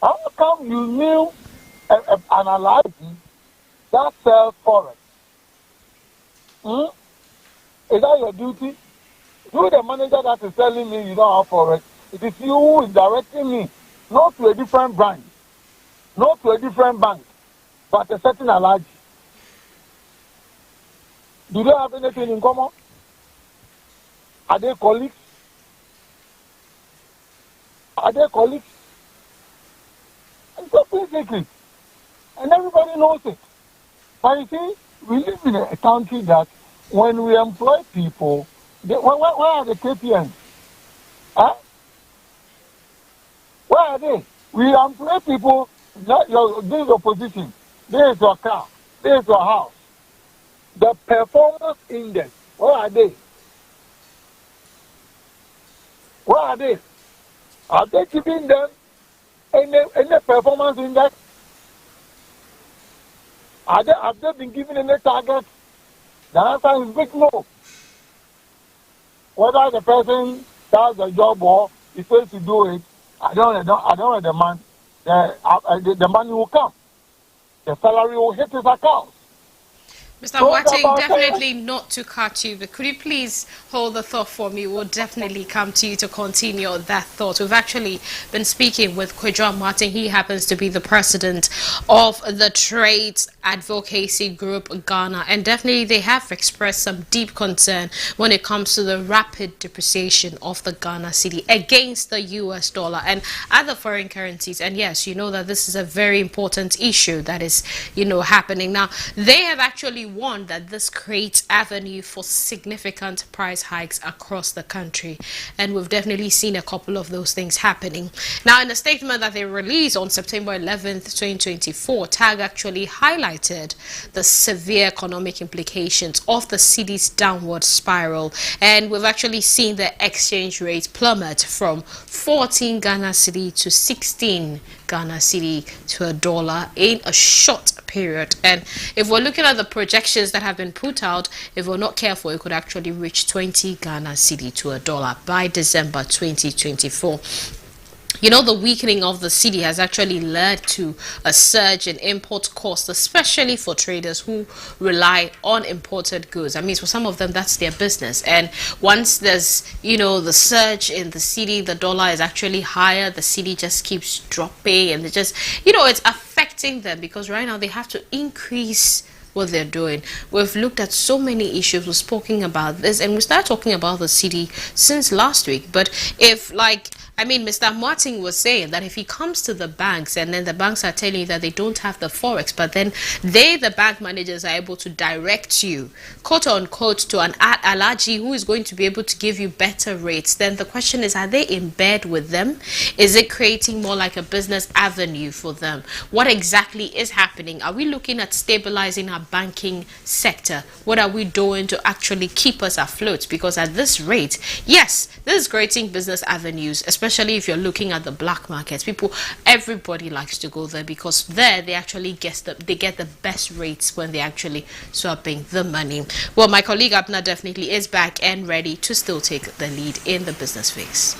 How come you knew an allergy that sells forex? Is that your duty? You, the manager that is telling me you don't have forex, it is you who is directing me, not to a different branch, not to a different bank, but a certain allergy. Do they have anything in common? Are they colleagues? Are they colleagues? It's open secret. And everybody knows it. But you see, we live in a country that when we employ people, where are the KPNs? Huh? Where are they? We employ people, this is your position, this is your car, this is your house. The performance index, where are they? Where are they? Are they giving them any performance index? Have they been given any targets? The answer is big no. Whether the person does the job or he fails to do it, I don't know the man. The money will come. The salary will hit his account. Mr. Boateng, definitely not to cut you, but could you please hold the thought for me? We'll definitely come to you to continue that thought. We've actually been speaking with Kojo Amoateng. He happens to be the president of the Trades Advocacy Group Ghana, and definitely they have expressed some deep concern when it comes to the rapid depreciation of the Ghana cedi against the US dollar and other foreign currencies. And yes, you know that this is a very important issue that is, happening now. They have actually warned that this creates avenue for significant price hikes across the country, and we've definitely seen a couple of those things happening. Now, in a statement that they released on September 11th, 2024, TAG actually highlighted the severe economic implications of the cedi's downward spiral, and we've actually seen the exchange rate plummet from 14 Ghana cedi to 16 Ghana cedi to a dollar in a short period. And if we're looking at the projections that have been put out, if we're not careful, it could actually reach 20 Ghana cedi to a dollar by December 2024. The weakening of the cedi has actually led to a surge in import costs, especially for traders who rely on imported goods. I mean, for some of them, that's their business. And once there's, the surge in the cedi, the dollar is actually higher, the cedi just keeps dropping, and it's affecting them because right now they have to increase what they're doing. We've looked at so many issues, we've spoken about this, and we started talking about the cedi since last week. But if Mr. Amoateng was saying that if he comes to the banks and then the banks are telling you that they don't have the forex, but then the bank managers are able to direct you, quote unquote, to an Alaji who is going to be able to give you better rates, then the question is, are they in bed with them? Is it creating more like a business avenue for them? What exactly is happening? Are we looking at stabilizing our banking sector? What are we doing to actually keep us afloat? Because at this rate, yes, this is creating business avenues, especially if you're looking at the black markets. Everybody likes to go there because there they actually get the best rates when they're actually swapping the money. Well, my colleague Abna definitely is back and ready to still take the lead in the business phase.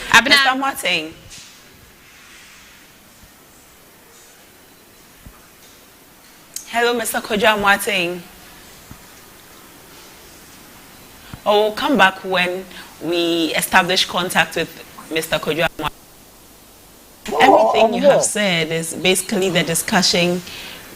Abna. Mr. Amoateng. Hello, Mr. Kojo Amoateng. We'll come back when we establish contact with Mr. Kojo Amoateng. Everything you have said is basically the discussion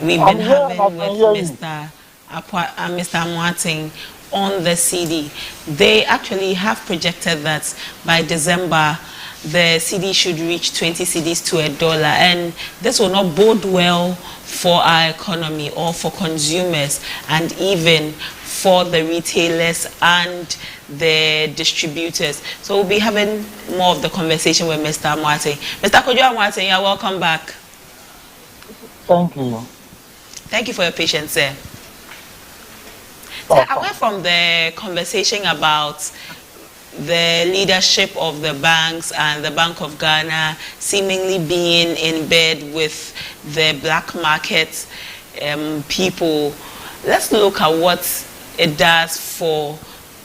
we've been having with Mr. Amoateng on the cedi. They actually have projected that by December, the cedi should reach 20 cedis to a dollar, and this will not bode well for our economy or for consumers and even for the retailers and the distributors. So we'll be having more of the conversation with Mr. Amoateng. Mr. Kojo Amoateng, you're welcome back. Thank you. Thank you for your patience, sir. So away from the conversation about the leadership of the banks and the Bank of Ghana seemingly being in bed with the black market people, let's look at what it does for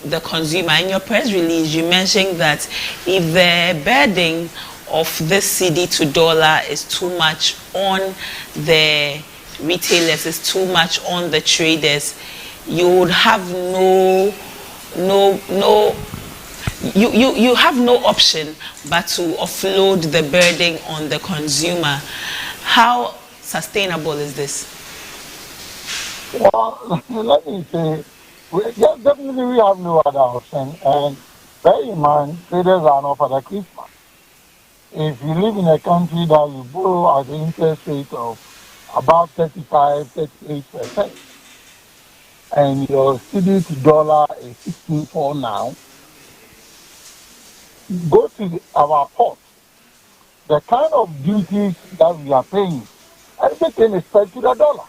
the consumer. In your press release, you mentioned that if the burden of this cedi to dollar is too much on the retailers, is too much on the traders, you would have you have no option but to offload the burden on the consumer. How sustainable is this? Well, let me say, definitely we have no other option. And bear in mind, traders are not for the Christmas. If you live in a country that you borrow at the interest rate of about 35, 38%, and your CD to dollar is 64 now, go to our port. The kind of duties that we are paying, everything is pegged to the dollar.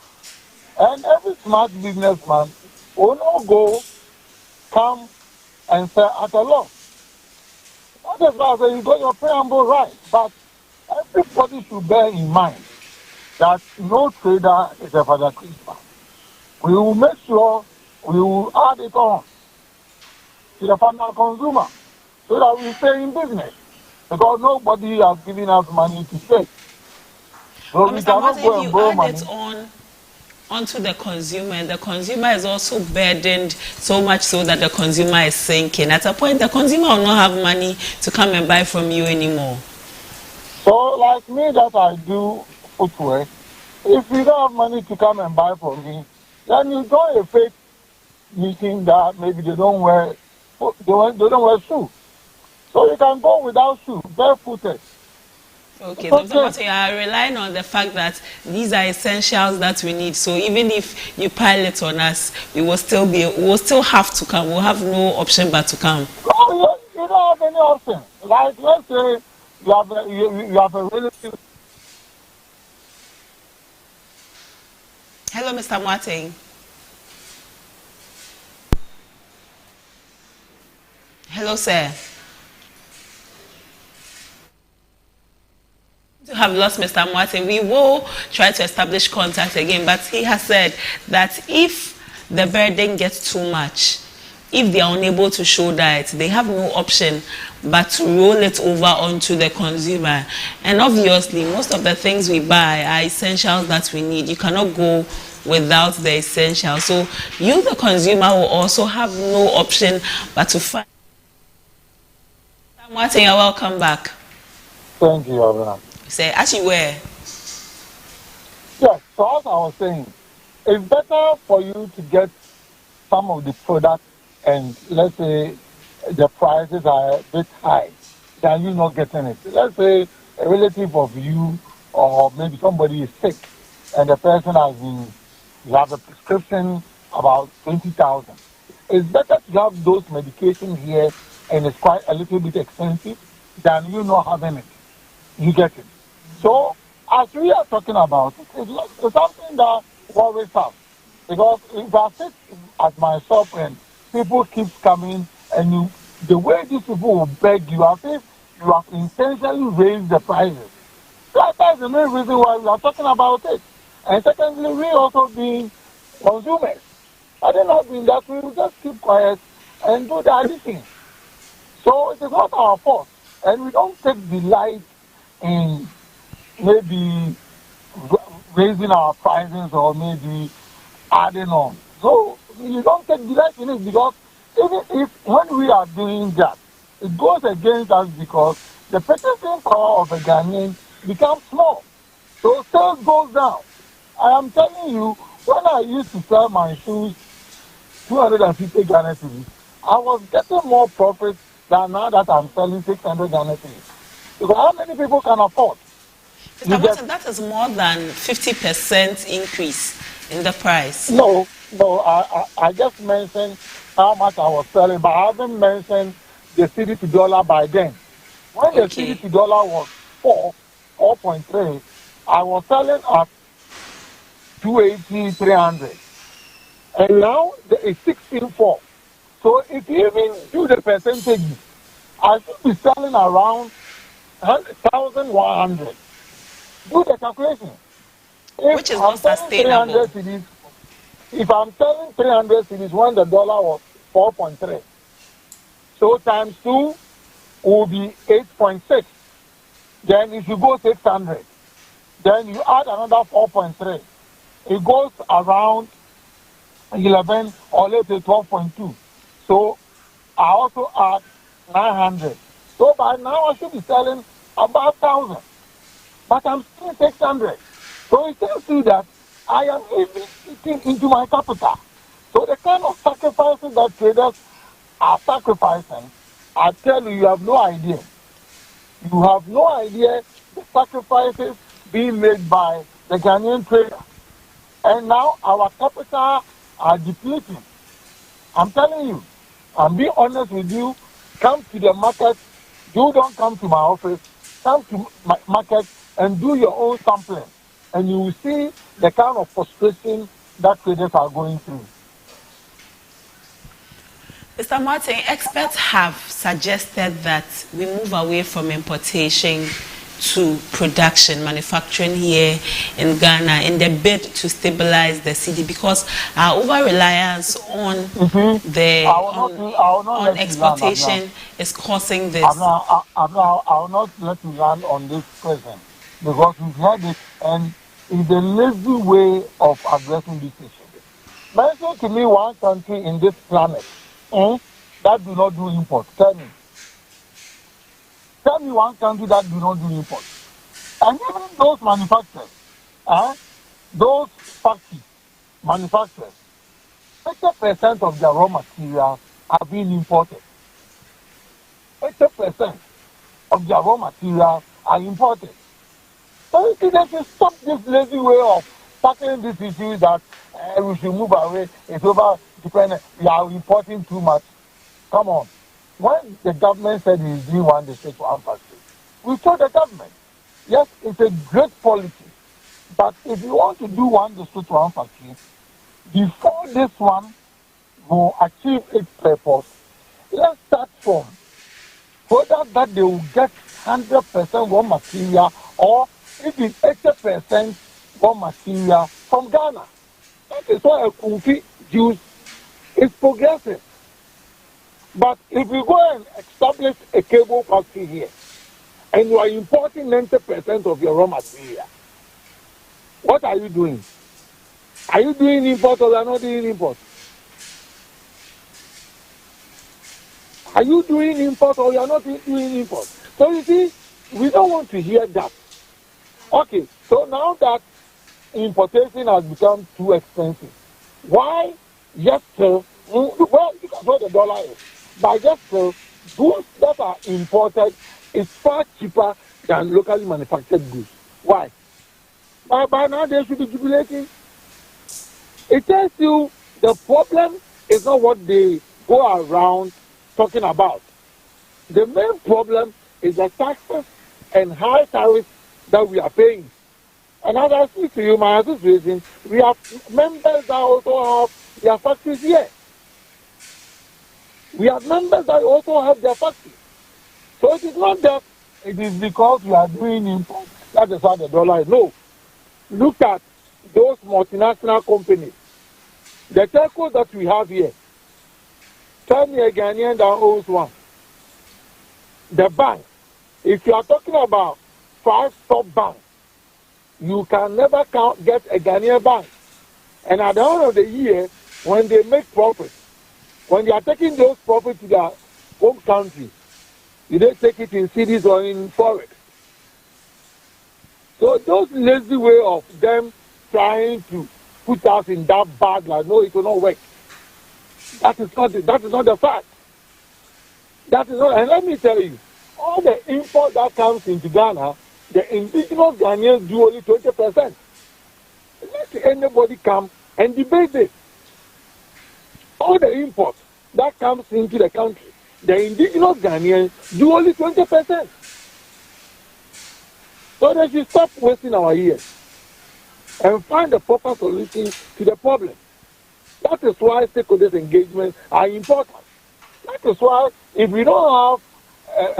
And every smart businessman will not come and say at a loss. That is why I say you got your preamble right, but everybody should bear in mind that no trader is a Father Christmas. We will make sure we will add it on to the final consumer so that we stay in business, because nobody has given us money to pay. So we cannot go and borrow money. Onto the consumer is also burdened so much so that the consumer is sinking. At a point, the consumer will not have money to come and buy from you anymore. So, like me, that I do footwear, if you don't have money to come and buy from me, then you join a fake meeting that maybe they don't wear shoes. So you can go without shoes, barefooted. Okay, Dr. Martin, you are relying on the fact that these are essentials that we need. So even if you pilot on us, we will still have to come. We'll have no option but to come. Oh, you don't have any option. Like, let's say you have a relative. Hello, Mr. Martin. Hello, sir. Have lost Mr. Martin. We will try to establish contact again, but he has said that if the burden gets too much, if they are unable to show that, they have no option but to roll it over onto the consumer. And obviously, most of the things we buy are essentials that we need. You cannot go without the essentials. So you, the consumer, will also have no option but to find. Mr. Martin, you're welcome back. Thank you, Abraham. Say, as you were. Yes, so as I was saying, it's better for you to get some of the products and let's say the prices are a bit high than you not getting it. Let's say a relative of you or maybe somebody is sick and the person you have a prescription about 20,000. It's better to have those medications here and it's quite a little bit expensive than you not having it. You get it. So, as we are talking about it, it's something that worries us. Because if I sit at my shop and people keep coming and the way these people will beg you, as if you have intentionally raised the prices. That's the main reason why we are talking about it. And secondly, we also being consumers. Had it not been that, we will just keep quiet and do the other thing. So, it is not our fault. And we don't take delight in maybe raising our prices or maybe adding on. So you don't take delight in it because even if when we are doing that, it goes against us because the purchasing power of a Ghanaian becomes small. So sales goes down. I am telling you, when I used to sell my shoes 250 Ghana cedis, I was getting more profit than now that I'm selling 600 Ghana cedis. Because how many people can afford? Mr. Watson, that is more than 50% increase in the price. No, I just mentioned how much I was selling, but I haven't mentioned the CD to dollar by then. When the CD to dollar was 4.3, I was selling at 280, 300. And now it's 16.4. So if you even do the percentages, I should be selling around 1,100. Do the calculation. Which is not sustainable. If I'm selling 300 cedis when the dollar was 4.3, so times 2 will be 8.6. Then if you go 600, then you add another 4.3. It goes around 11 or let's say 12.2. So I also add 900. So by now I should be selling about 1,000. But I'm still 600. So you can see that I am even eating into my capital. So the kind of sacrifices that traders are sacrificing, I tell you, you have no idea. You have no idea the sacrifices being made by the Ghanaian trader. And now our capital are depleting. I'm telling you, I'm being honest with you. Come to the market. You don't come to my office. Come to my market and do your own sampling. And you will see the kind of frustration that traders are going through. Mr. Martin, experts have suggested that we move away from importation to production, manufacturing here in Ghana in the bid to stabilize the city, because our over-reliance on on exportation is causing this. I will not let you land on this question, because we've heard it, and it's a lazy way of addressing this issue. Mention to me one country in this planet that do not do import. Tell me. Tell me one country that do not do import. And even those manufacturers, those factories, manufacturers, 80% of their raw materials are being imported. 80% of their raw materials are imported. So you see, they should stop this lazy way of tackling this issue that we should move away. It's over dependent. We are importing too much. Come on. When the government said it is doing one district, one factory, we told the government, yes, it's a great policy, but if you want to do one district, one factory, before this one will achieve its purpose, let's start from products that they will get 100% raw material or even 80% raw material from Ghana. That is why a coffee juice is progressive. But if you go and establish a cable factory here, and you are importing 90% of your raw material, what are you doing? Are you doing import or are you not doing import? Are you doing import or you are not doing import? So you see, we don't want to hear that. Okay, so now that importation has become too expensive, why just well, because what the dollar is, but just goods that are imported is far cheaper than locally manufactured goods. Why? By now they should be jubilating. It tells you the problem is not what they go around talking about. The main problem is the taxes and high tariffs that we are paying. And as I speak to you, my association, we have members that also have their factories here. We have members that also have their factories. So it is not that it is because we are doing import. That is why the dollar is low. Look at those multinational companies. The telcos that we have here. Tell me a Ghanaian that owns one. The bank. If you are talking about 5 top banks, you can never get a Ghanaian bank. And at the end of the year, when they make profit, when they are taking those profits to their home country, you don't take it in cities or in forex. So those lazy way of them trying to put us in that bag, like no, it will not work. That is not the fact. That is not. And let me tell you, all the import that comes into Ghana, the indigenous Ghanaians do only 20%. Let anybody come and debate this. All the imports that comes into the country, the indigenous Ghanaians do only 20%. So they should stop wasting our years and find the proper solution to the problem. That is why stakeholders' engagements are important. That is why if we don't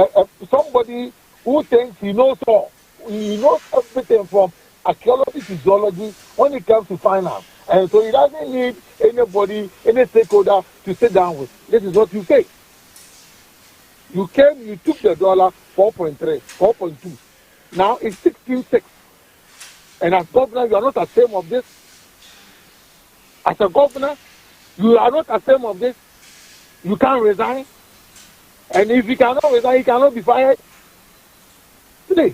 have somebody who thinks he knows all, he knows everything from archaeology to zoology when it comes to finance, and so he doesn't need anybody, any stakeholder to sit down with. This is what you say. You came, you took the dollar 4.3, 4.2. Now it's 16.6. And as governor, you are not ashamed of this. As a governor, you are not ashamed of this. You can't resign. And if you cannot resign, you cannot be fired today.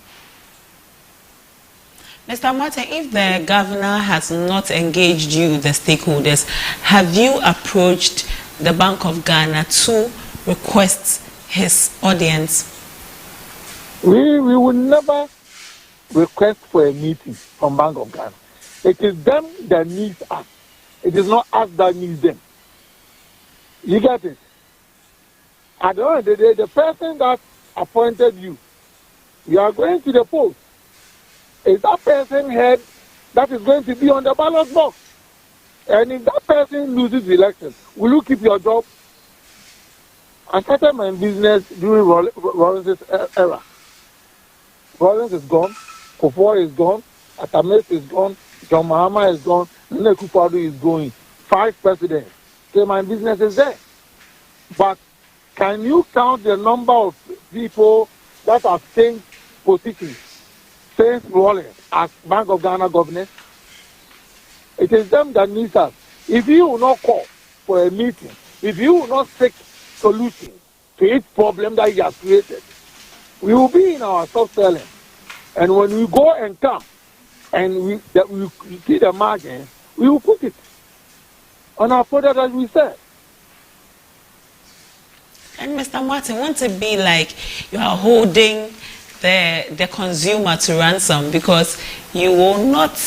Mr. Martin, if the governor has not engaged you, the stakeholders, have you approached the Bank of Ghana to request his audience? We will never request for a meeting from Bank of Ghana. It is them that needs us. It is not us that needs them. You get it? At the end of the day, the person that appointed you, you are going to the post. Is that person head that is going to be on the ballot box? And if that person loses the election, will you keep your job? I started my business during Rawlins's era. Rawlins is gone, Kufuor is gone, Atames is gone, John Mahama is gone, Nene Akufo-Addo is going. 5 presidents. So my business is there. But can you count the number of people that have changed positions since Rawlins as Bank of Ghana governor? It is them that needs us. If you will not call for a meeting, if you will not seek solution to each problem that he has created, we will be in our self-selling. And when we go and come and we see the margin, we will put it on our product as we said. And Mr. Martin, want to be like you are holding the consumer to ransom because you will not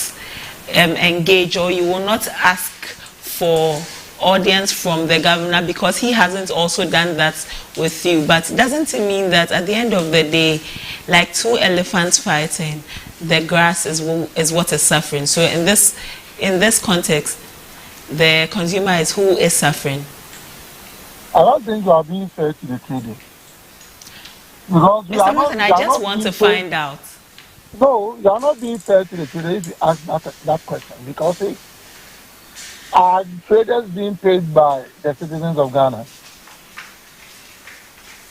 engage or you will not ask for audience from the governor because he hasn't also done that with you. But doesn't it mean that at the end of the day, like 2 elephants fighting, the grass is what is suffering? So in this context, the consumer is who is suffering. I don't think you are being fair to the traders. Because Mr. Martin, I just want to find out. No, you are not being fair to the traders if you ask that question. Because are traders being paid by the citizens of Ghana?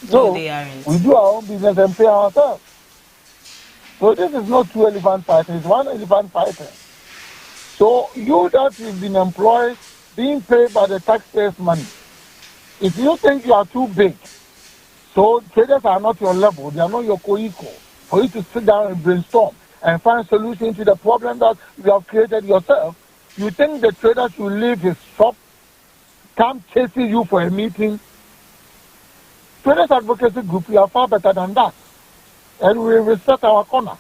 No, they aren't. We do our own business and pay ourselves. So this is not 2 elephant fighting, it's 1 elephant fighting. So you that you've been employed, being paid by the taxpayers' money, if you think you are too big, so traders are not your level, they are not your co-equal, for you to sit down and brainstorm and find solutions to the problem that you have created yourself, you think the trader should leave his shop, come chasing you for a meeting? Traders Advocacy Group, we are far better than that. And we will set our corner.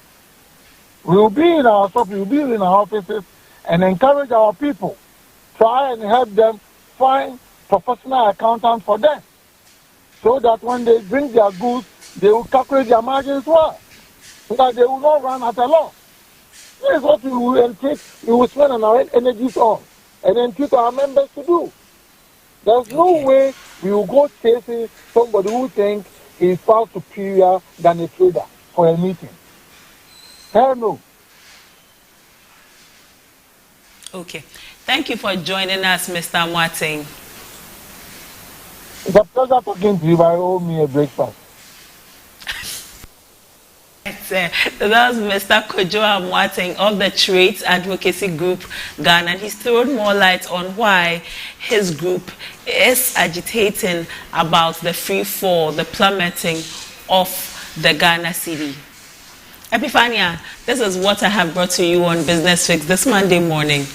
We will be in our shop, we will be in our offices and encourage our people. Try and help them find professional accountants for them. So that when they bring their goods, they will calculate their margins well. So that they will not run at a loss. This is what we will spend our energies on and entreat our members to do. There's no way we will go chasing somebody who thinks he is far superior than a trader for a meeting. Hell no. Okay. Thank you for joining us, Mr. Martin. It's a pleasure talking to you, but I owe me a breakfast. That was Mr. Kojo Martin of the Trades Advocacy Group Ghana. And he's thrown more light on why his group is agitating about the free fall, the plummeting of the Ghana cedi. Epiphania, this is what I have brought to you on Business Fix this Monday morning.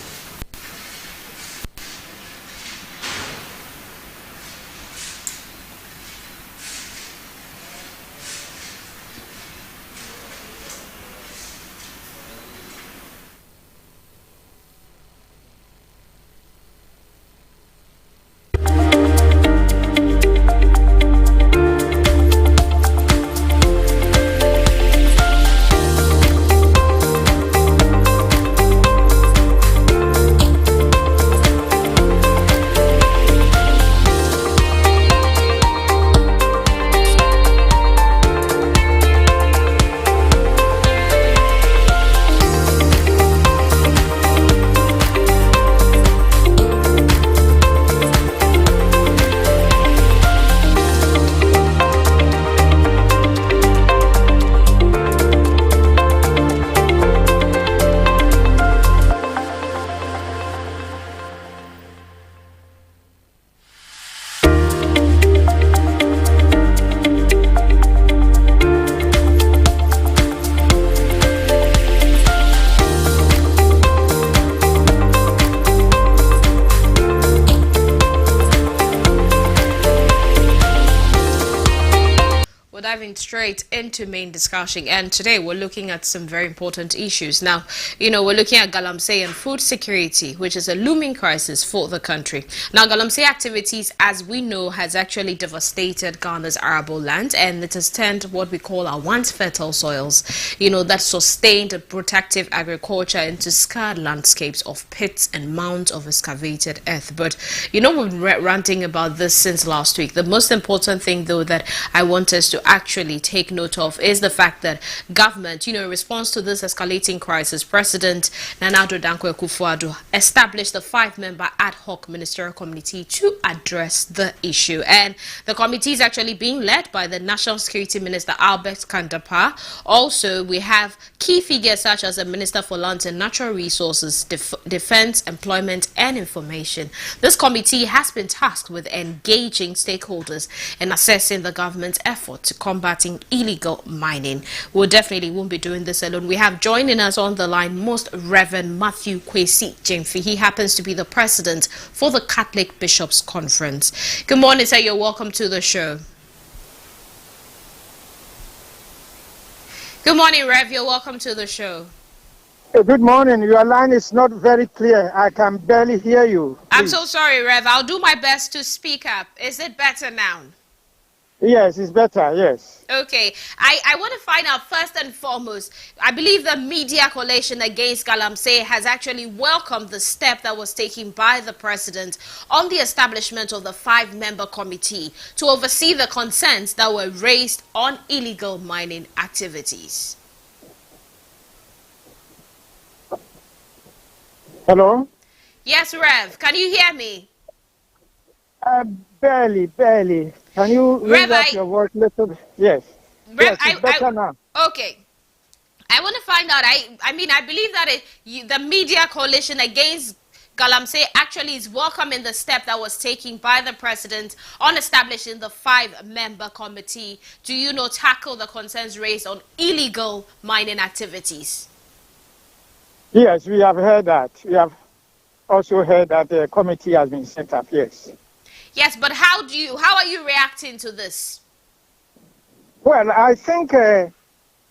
straight into main discussion, and today we're looking at some very important issues. Now, you know, we're looking at Galamsey and food security, which is a looming crisis for the country. Now, Galamsey activities, as we know, has actually devastated Ghana's arable land, and it has turned what we call our once fertile soils, you know, that sustained protective agriculture into scarred landscapes of pits and mounds of excavated earth. But, you know, we've been ranting about this since last week. The most important thing, though, that I want us to actually take note of is the fact that government, you know, in response to this escalating crisis, President Nana Addo Dankwa Akufo-Addo established a 5-member ad hoc ministerial committee to address the issue. And the committee is actually being led by the National Security Minister, Albert Kandapa. Also, we have key figures such as the Minister for Lands and Natural Resources, Defense, Employment and Information. This committee has been tasked with engaging stakeholders and assessing the government's effort to combating illegal mining. We definitely won't be doing this alone. We have joining us on the line Most Reverend Matthew Kwesi Jemfi. He happens to be the president for the Catholic Bishops Conference. Good morning, sir. You're welcome to the show. Good morning, Rev. You're welcome to the show. Good morning. Your line is not very clear. I can barely hear you. Please. I'm so sorry, Rev. I'll do my best to speak up. Is it better now? Yes, it's better, yes. Okay. I want to find out first and foremost, I believe the Media Coalition Against Galamsey has actually welcomed the step that was taken by the president on the establishment of the 5-member committee to oversee the concerns that were raised on illegal mining activities. Hello? Yes, Rev. Can you hear me? Barely. Can you raise up your voice a little bit? Yes. Rev, yes, it's better now. Okay. I want to find out, I believe that the Media Coalition Against Galamsey actually is welcoming the step that was taken by the president on establishing the 5-member committee to, tackle the concerns raised on illegal mining activities. Yes, we have heard that. We have also heard that the committee has been set up, yes. Yes, but how are you reacting to this? Well, I think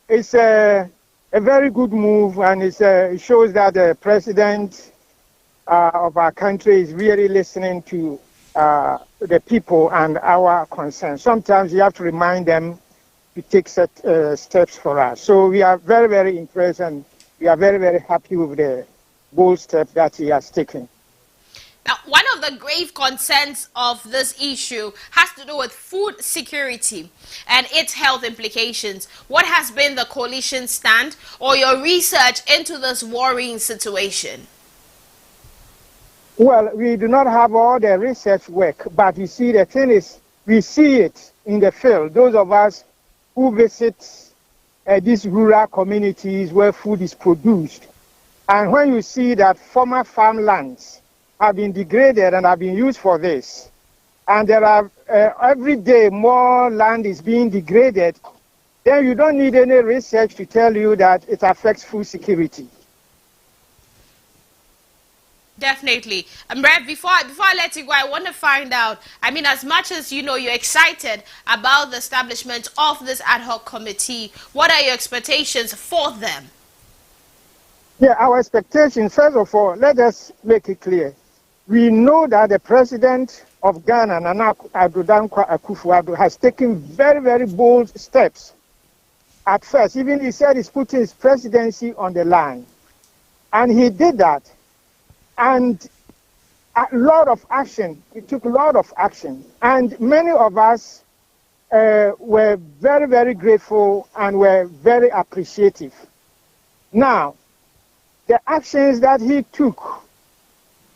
it's a very good move, and it shows that the president of our country is really listening to the people and our concerns. Sometimes you have to remind them to take steps for us. So we are very, very impressed, and we are very, very happy with the bold step that he has taken. Now, one of the grave concerns of this issue has to do with food security and its health implications. What has been the coalition stand or your research into this worrying situation? Well, we do not have all the research work, but you see, the thing is, we see it in the field. Those of us who visit these rural communities where food is produced, and when you see that former farmlands have been degraded and have been used for this, and there are every day more land is being degraded, then you don't need any research to tell you that it affects food security. Definitely. Rev, before I let you go, I want to find out, as much as you're excited about the establishment of this ad hoc committee, what are your expectations for them? Yeah, our expectations, first of all, let us make it clear. We know that the president of Ghana, Nana Addo Dankwa Akufo-Addo, has taken very, very bold steps. At first, even he said he's putting his presidency on the line. And he did that. And a lot of action, it took a lot of action. And many of us were very, very grateful and were very appreciative. Now, the actions that he took,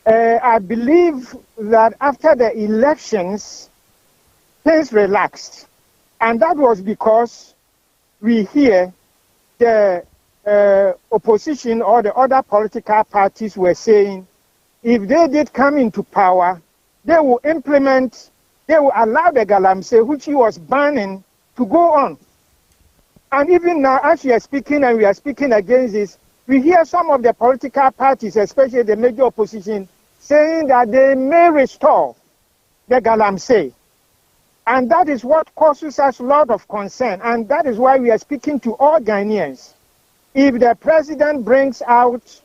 I believe that after the elections, things relaxed. And that was because we hear the opposition or the other political parties were saying, if they did come into power, they will allow the Galamsey, which he was banning, to go on. And even now, as we are speaking and we are speaking against this, we hear some of the political parties, especially the major opposition, saying that they may restore the Galamsey. And that is what causes us a lot of concern. And that is why we are speaking to all Ghanaians. If the president brings out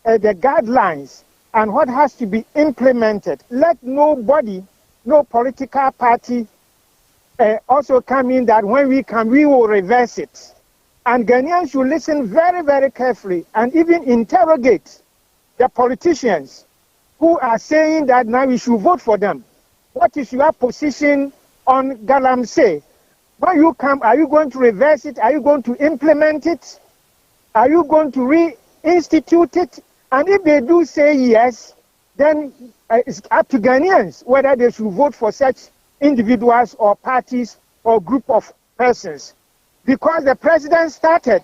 the guidelines and what has to be implemented, let nobody, no political party also come in that when we come, we will reverse it. And Ghanaians should listen very, very carefully and even interrogate the politicians who are saying that now we should vote for them. What is your position on Galamsey? When you come, are you going to reverse it? Are you going to implement it? Are you going to reinstitute it? And if they do say yes, then it's up to Ghanaians whether they should vote for such individuals or parties or group of persons. Because the president started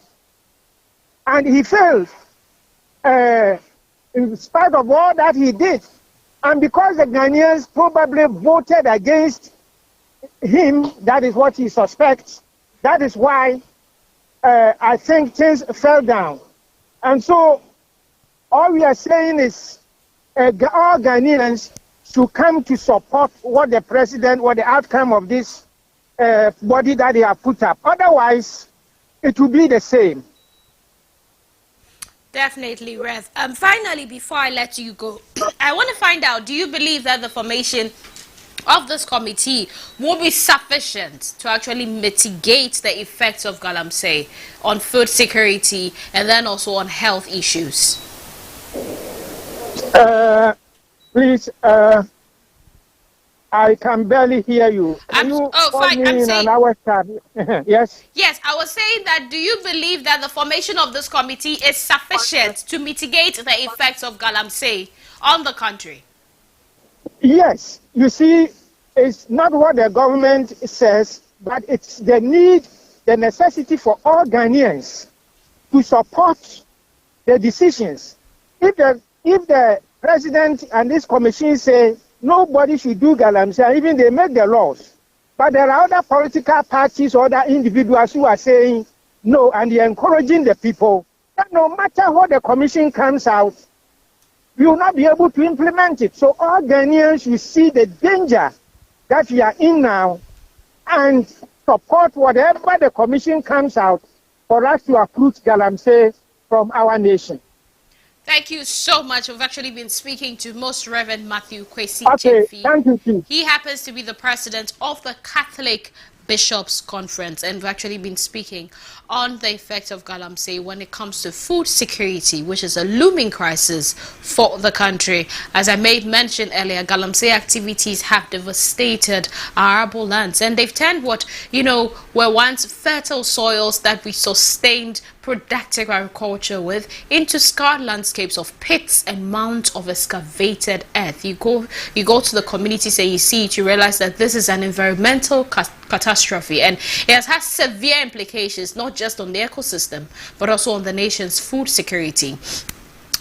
and he failed in spite of all that he did. And because the Ghanaians probably voted against him, that is what he suspects, that is why I think things fell down. And so all we are saying is all Ghanaians should come to support what the president, what the outcome of this body that they have put up. Otherwise, it will be the same. Definitely, Rev. Finally, before I let you go, I want to find out, do you believe that the formation of this committee will be sufficient to actually mitigate the effects of Galamsey on food security and then also on health issues? Please, I can barely hear you. Fine. I'm saying, yes? Yes, I was saying that, do you believe that the formation of this committee is sufficient to mitigate the effects of Galamsey on the country? Yes. You see, it's not what the government says, but it's the need, the necessity for all Ghanaians to support the decisions. If the president and this commission say nobody should do Galamsey, even they make the laws, but there are other political parties or other individuals who are saying no, and they're encouraging the people that no matter what the commission comes out, we will not be able to implement it. So all Ghanaians should see the danger that we are in now and support whatever the commission comes out for us to uproot Galamsey from our nation. Thank you so much. We've actually been speaking to Most Reverend Matthew Kwesi. Okay, thank you. He happens to be the president of the Catholic Bishops Conference, and we've actually been speaking on the effects of Galamsey when it comes to food security, which is a looming crisis for the country. As I made mention earlier, Galamsey activities have devastated our arable lands, and they've turned what, were once fertile soils that we sustained productive agriculture with into scarred landscapes of pits and mounds of excavated earth. You go to the communities and you see it, you realize that this is an environmental catastrophe, and it has had severe implications not just on the ecosystem but also on the nation's food security.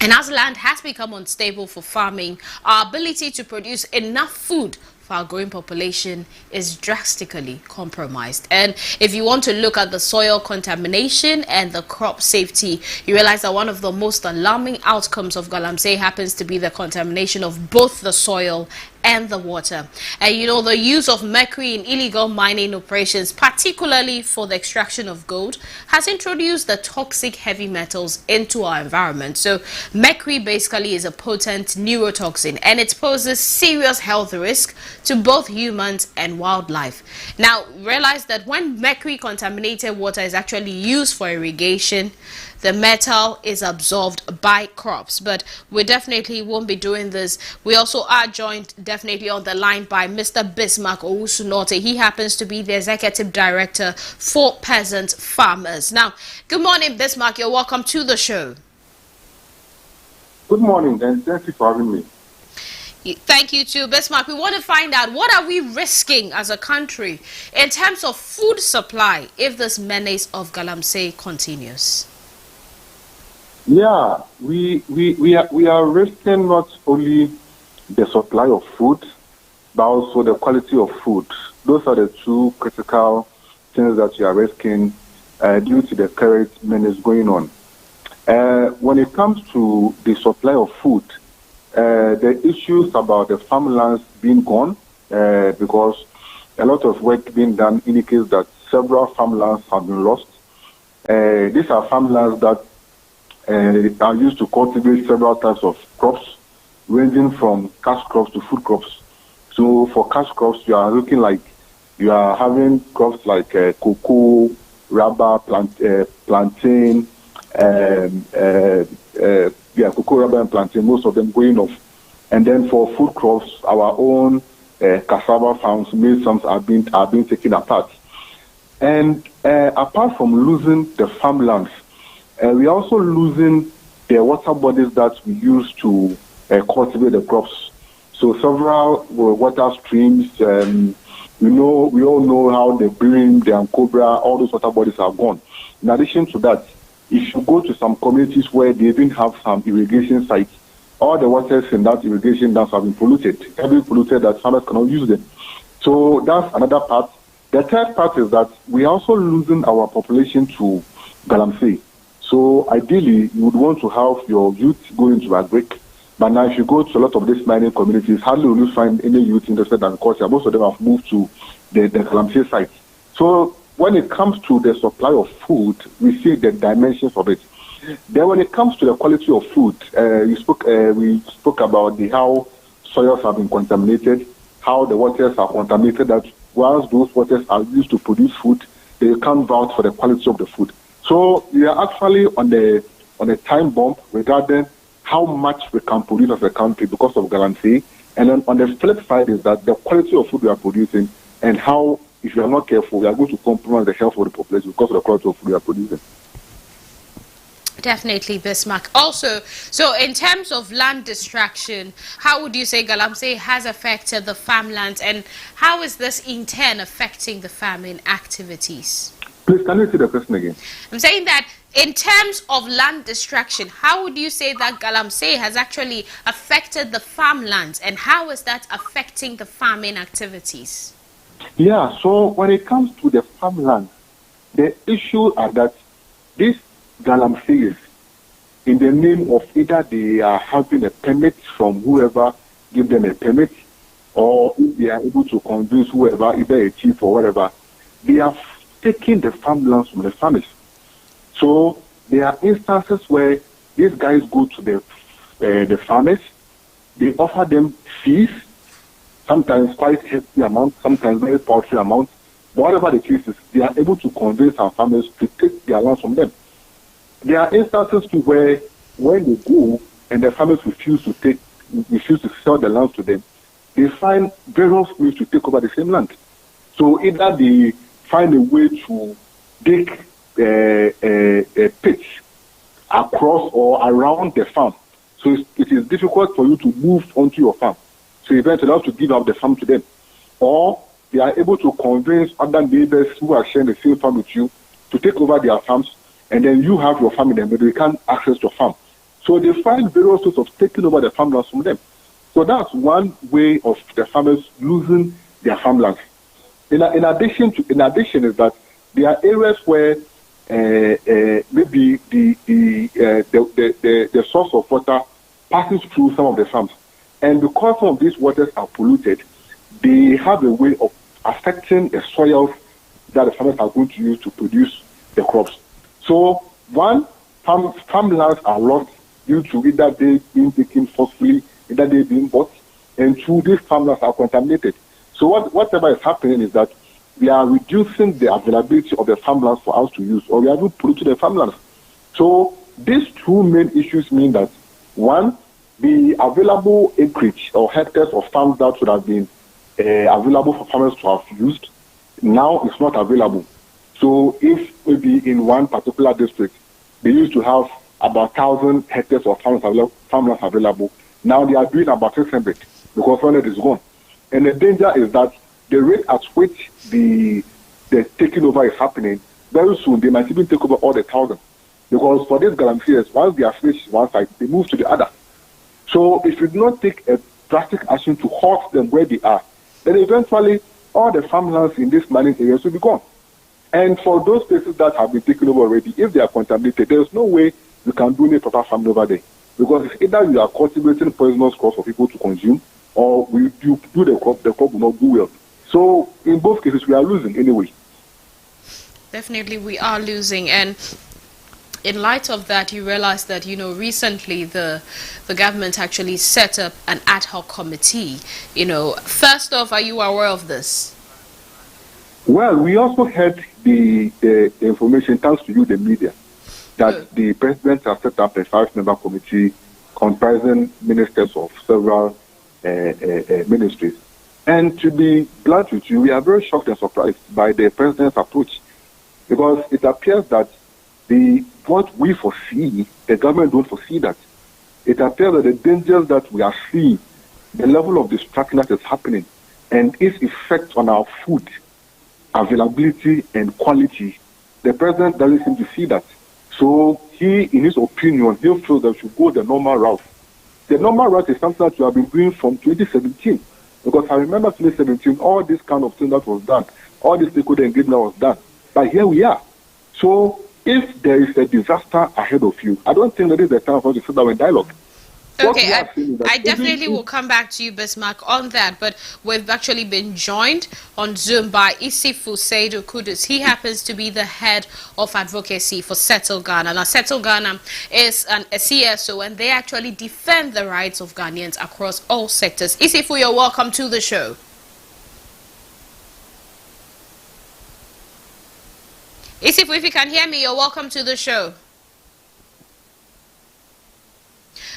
And as land has become unstable for farming, our ability to produce enough food for our growing population is drastically compromised. And if you want to look at the soil contamination and the crop safety, you realize that one of the most alarming outcomes of Galamsey happens to be the contamination of both the soil and the water. And the use of mercury in illegal mining operations, particularly for the extraction of gold, has introduced the toxic heavy metals into our environment. So mercury basically is a potent neurotoxin, and it poses serious health risk to both humans and wildlife. Now, realize that when mercury contaminated water is actually used for irrigation, the metal is absorbed by crops. But we definitely won't be doing this. We also are joined definitely on the line by Mr. Bismarck Owusu-Nortey. He happens to be the Executive Director for Peasant Farmers. Now, good morning, Bismarck. You're welcome to the show. Good morning, and thank you for having me. Thank you too, Bismarck. We want to find out, what are we risking as a country in terms of food supply if this menace of Galamsey continues? Yeah, we are risking not only the supply of food, but also the quality of food. Those are the two critical things that we are risking due to the current menace going on. When it comes to the supply of food, the issues about the farmlands being gone, because a lot of work being done indicates that several farmlands have been lost. These are farmlands that are used to cultivate several types of crops, ranging from cash crops to food crops. So for cash crops, you are looking like you are having crops like cocoa, rubber, plantain, cocoa, rubber, and plantain, most of them going off. And then for food crops, our own cassava farms, maize farms are being taken apart. And apart from losing the farmlands, we are also losing the water bodies that we use to cultivate the crops. So several water streams, we all know how the Birim, the Ankobra, all those water bodies are gone. In addition to that, if you go to some communities where they even have some irrigation sites, all the waters in that irrigation dams have been polluted. Heavily polluted that farmers cannot use them. So that's another part. The third part is that we are also losing our population to Galamsey. So ideally, you would want to have your youth go into agric. But now if you go to a lot of these mining communities, hardly will you find any youth interested in agriculture. Most of them have moved to the Galamsey site. So when it comes to the supply of food, we see the dimensions of it. Then when it comes to the quality of food, we spoke about how soils have been contaminated, how the waters are contaminated, that once those waters are used to produce food, they can't vouch for the quality of the food. So we are actually on a time bomb regarding how much we can produce as a country because of Galamsey. And then on the flip side is that the quality of food we are producing and how, if you are not careful, we are going to compromise the health of the population because of the quality of food we are producing. Definitely, Bismarck. Also, so in terms of land distraction, how would you say Galamsey has affected the farmlands, and how is this in turn affecting the farming activities? Please, can you see the question again? I'm saying that in terms of land distraction, how would you say that Galamsey has actually affected the farmlands, and how is that affecting the farming activities? Yeah, so when it comes to the farmland, the issue are that these Galamseys, in the name of either they are having a permit from whoever give them a permit, or if they are able to convince whoever, either a chief or whatever, they are taking the farmlands from the farmers. So there are instances where these guys go to the farmers, they offer them fees, sometimes quite hefty amounts, sometimes very paltry amounts. But whatever the case is, they are able to convince some farmers to take their lands from them. There are instances too where when they go and the farmers refuse to sell the land to them, they find various ways to take over the same land. So either they find a way to dig a pit across or around the farm. So it is difficult for you to move onto your farm. So eventually you have to give up the farm to them. Or they are able to convince other neighbors who are sharing the same farm with you to take over their farms, and then you have your farm in them, but they can't access your farm. So they find various ways of taking over the farmlands from them. So that's one way of the farmers losing their farmlands. In addition is that there are areas where maybe the source of water passes through some of the farms, and because some of these waters are polluted, they have a way of affecting the soils that the farmers are going to use to produce the crops. So one, farmlands are lost due to either they being taken forcefully, either they being bought, and two, these farmlands are contaminated. So whatever is happening is that we are reducing the availability of the farmlands for us to use, or we are even polluting the farmlands. So these two main issues mean that, one, the available acreage or hectares of farms that would have been available for farmers to have used, now it's not available. So if maybe in one particular district, they used to have about 1,000 hectares of farmlands available, now they are doing about 600 because 100 is gone. And the danger is that the rate at which the taking over is happening, very soon they might even take over all the 1,000. Because for these Galamseys, once they are finished one side, they move to the other. So if you do not take a drastic action to halt them where they are, then eventually all the farmlands in these mining areas will be gone. And for those places that have been taken over already, if they are contaminated, there is no way you can do any proper farming over there. Because it's either you are cultivating poisonous crops for people to consume, or you do the crop will not do well. So in both cases, we are losing anyway. Definitely, we are losing. And in light of that, you realize that, recently the government actually set up an ad hoc committee. First off, are you aware of this? Well, we also had the information, thanks to you, the media, that the president has set up a 5-member committee comprising ministers of several ministries. And to be blunt with you, we are very shocked and surprised by the president's approach, because it appears that what we foresee, the government don't foresee that. It appears that the dangers that we are seeing, the level of destruction that is happening, and its effect on our food availability and quality, the president doesn't seem to see that. So he, in his opinion, he feels that we should go the normal route. The normal route is something that we have been doing from 2017. Because I remember 2017, all this kind of thing that was done, all this stakeholder engagement was done. But here we are. So if there is a disaster ahead of you, I don't think that is the time for us to sit down and dialogue. Okay, I definitely will come back to you, Bismarck, on that. But we've actually been joined on Zoom by Isifu Seidu Kudus. He happens to be the head of advocacy for Settle Ghana. Now, Settle Ghana is a CSO, and they actually defend the rights of Ghanaians across all sectors. Isifu, you're welcome to the show. Isifu, if you can hear me, you're welcome to the show.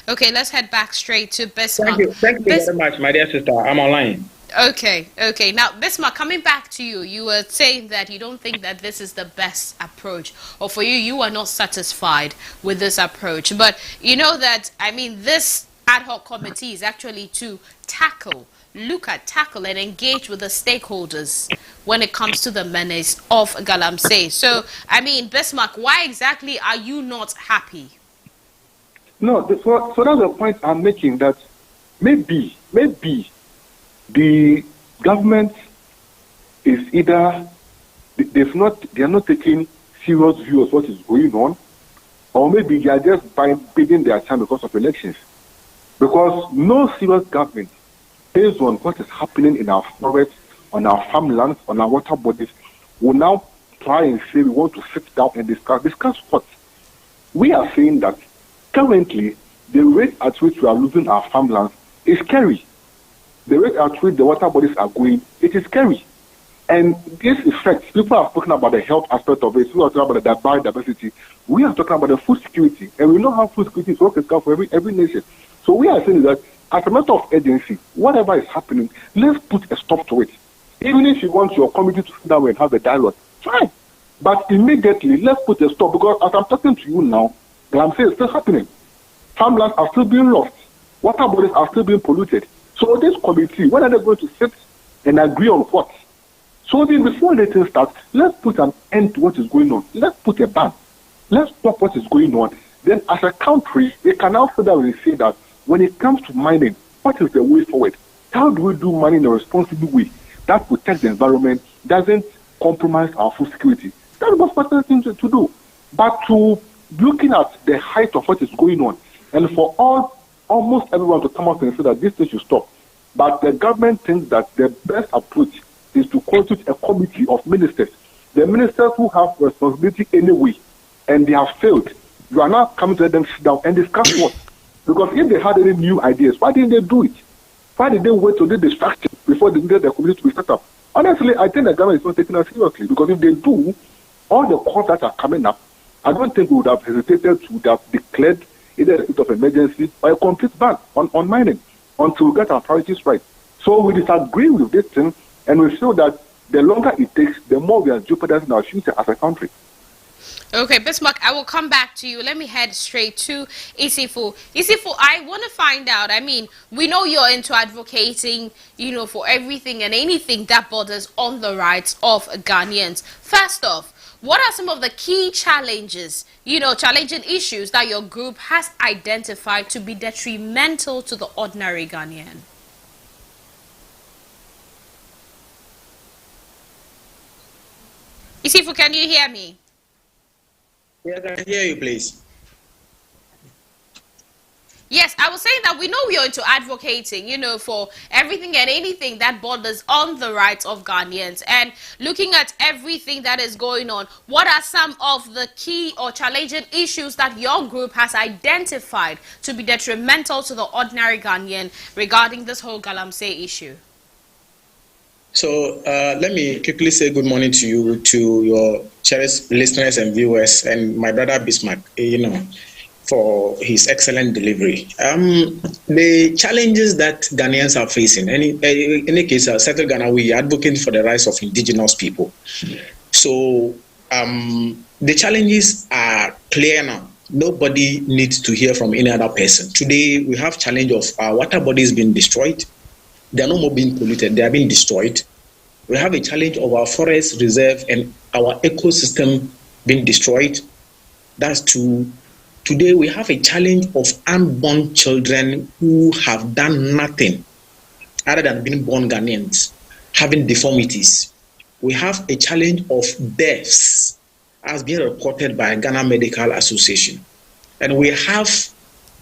Okay, let's head back straight to Bismarck. Thank you very much, my dear sister. I'm online. Okay. Now, Bismarck, coming back to you, you were saying that you don't think that this is the best approach, or for you are not satisfied with this approach. But you know that, this ad hoc committee is actually to tackle and engage with the stakeholders when it comes to the menace of Galamsey. So, Bismarck, why exactly are you not happy? No, so that's the point I'm making, that maybe the government is either they are not taking serious view of what is going on, or maybe they are just biding their time because of elections. Because no serious government, based on what is happening in our forests, on our farmlands, on our water bodies, will now try and say we want to sit down and discuss. Discuss what? We are saying that currently, the rate at which we are losing our farmlands is scary. The rate at which the water bodies are going, it is scary. And this effect, people are talking about the health aspect of it, people are talking about the biodiversity. We are talking about the food security. And we know how food security is so critical for every nation. So we are saying that as a matter of urgency, whatever is happening, let's put a stop to it. Even if you want your committee to sit down and have a dialogue, fine. But immediately, let's put a stop, because as I'm talking to you now, Galamsey is still happening. Farmlands are still being lost. Water bodies are still being polluted. So this committee, when are they going to sit and agree on what? So then before anything starts, let's put an end to what is going on. Let's put a ban. Let's stop what is going on. Then as a country, we can now sit down and say that when it comes to mining, what is the way forward? How do we do mining in a responsible way that protects the environment, doesn't compromise our food security? That's what's the thing to do. But to looking at the height of what is going on, and for almost everyone to come out and say that this thing should stop. But the government thinks that the best approach is to constitute a committee of ministers. The ministers who have responsibility anyway, and they have failed. You are now coming to let them sit down and discuss what? Because if they had any new ideas, why didn't they do it? Why did they wait till the structure before they needed the committee to be set up? Honestly, I think the government is not taking us seriously, because if they do, all the costs that are coming up, I don't think we would have hesitated to have declared either a state of emergency or a complete ban on mining until we get our priorities right. So we disagree with this thing, and we feel that the longer it takes, the more we are jeopardizing our future as a country. Okay, Bismarck, I will come back to you. Let me head straight to Isifu. Isifu, I want to find out, we know you're into advocating, for everything and anything that borders on the rights of Ghanaians. First off, what are some of the key challenges, challenging issues that your group has identified to be detrimental to the ordinary Ghanaian? Isifu, can you hear me? Yes, I can hear you, please. Yes, I was saying that we know we are into advocating, for everything and anything that borders on the rights of Ghanaians. And looking at everything that is going on, what are some of the key or challenging issues that your group has identified to be detrimental to the ordinary Ghanaian regarding this whole Galamsey issue? So let me quickly say good morning to you, to your cherished listeners and viewers, and my brother Bismarck, for his excellent delivery. The challenges that Ghanaians are facing, in any case, Settle Ghana, we advocate for the rights of indigenous people. So the challenges are clear now. Nobody needs to hear from any other person. Today, we have challenge of our water bodies being destroyed. They are no more being polluted. They are being destroyed. We have a challenge of our forest reserve and our ecosystem being destroyed. That's two. Today, we have a challenge of unborn children who have done nothing other than being born Ghanaians, having deformities. We have a challenge of deaths as being reported by Ghana Medical Association. And we have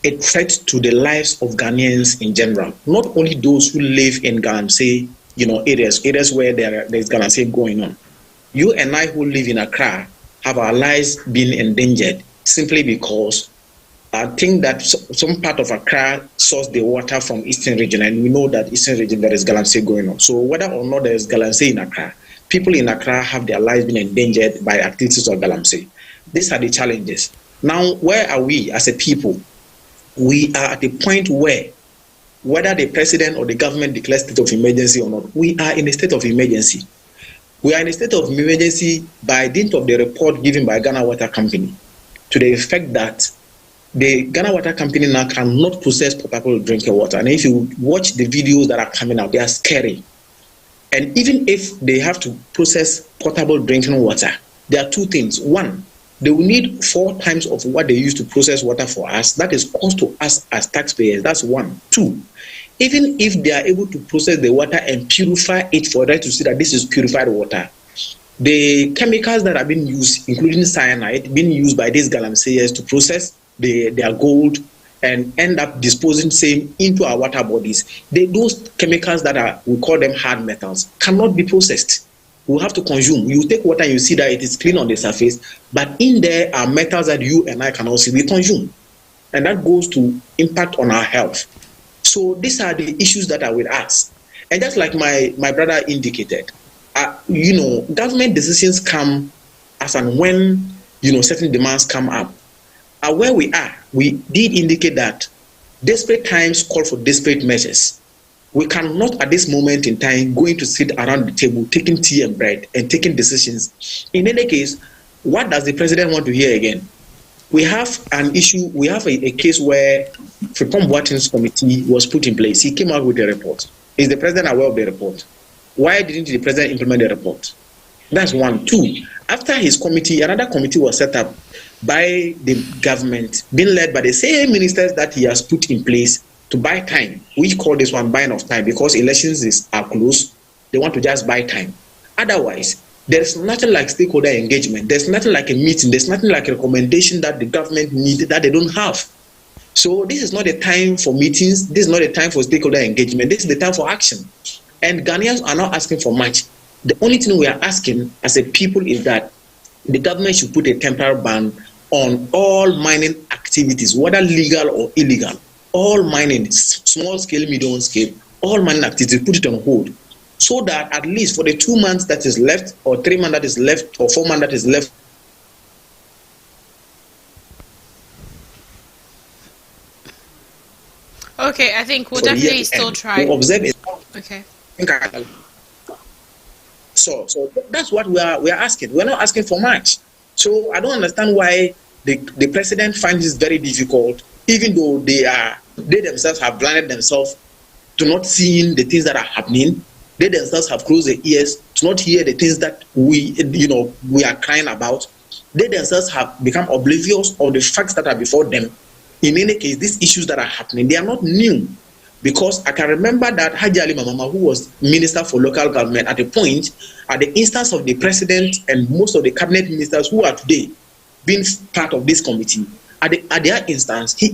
a threat to the lives of Ghanaians in general, not only those who live in Galamsey, areas where there's Galamsey going on. You and I who live in Accra have our lives been endangered simply because I think that some part of Accra source the water from Eastern region, and we know that Eastern region there is Galamsey going on. So whether or not there is Galamsey in Accra, people in Accra have their lives been endangered by activities of Galamsey. These are the challenges. Now, where are we as a people? We are at a point where, whether the president or the government declares state of emergency or not, we are in a state of emergency. We are in a state of emergency by dint of the report given by Ghana Water Company, to the effect that the Ghana Water Company now cannot process potable drinking water. And if you watch the videos that are coming out, they are scary. And even if they have to process potable drinking water, there are two things. One, they will need 4 times of what they use to process water for us. That is cost to us as taxpayers. That's one. Two, even if they are able to process the water and purify it for us to see that this is purified water, the chemicals that are being used, including cyanide, being used by these Galamseyers to process their gold and end up disposing same into our water bodies, those chemicals that we call them hard metals, cannot be processed. We have to consume. You take water and you see that it is clean on the surface, but in there are metals that you and I cannot see. We consume. And that goes to impact on our health. So these are the issues that are with us. And just like my brother indicated, government decisions come as and when, certain demands come up. Where we are, we did indicate that desperate times call for desperate measures. We cannot, at this moment in time, going to sit around the table, taking tea and bread and taking decisions. In any case, what does the president want to hear again? We have an issue, we have a case where Frimpong Boateng's committee was put in place. He came out with a report. Is the president aware of the report? Why didn't the president implement the report? That's one. Two, after his committee, another committee was set up by the government, being led by the same ministers that he has put in place to buy time. We call this one buying of time because elections are close. They want to just buy time. Otherwise, there's nothing like stakeholder engagement. There's nothing like a meeting. There's nothing like a recommendation that the government needs that they don't have. So this is not a time for meetings. This is not a time for stakeholder engagement. This is the time for action. And Ghanaians are not asking for much. The only thing we are asking as a people is that the government should put a temporary ban on all mining activities, whether legal or illegal. All mining, small scale, medium scale, all mining activities, put it on hold. So that at least for the 2 months that is left, or 3 months that is left, or 4 months that is left. Okay, I think we'll definitely still try. We'll observe it. Okay. So that's what we are asking. We're not asking for much. So I don't understand why the president finds this very difficult, even though they themselves have blinded themselves to not seeing the things that are happening. They themselves have closed their ears to not hear the things that we are crying about. They themselves have become oblivious of the facts that are before them. In any case, these issues that are happening, they are not new. Because I can remember that Haji Ali Mamama, who was Minister for Local Government at a point, at the instance of the President and most of the cabinet ministers who are today being part of this committee, at their instance, she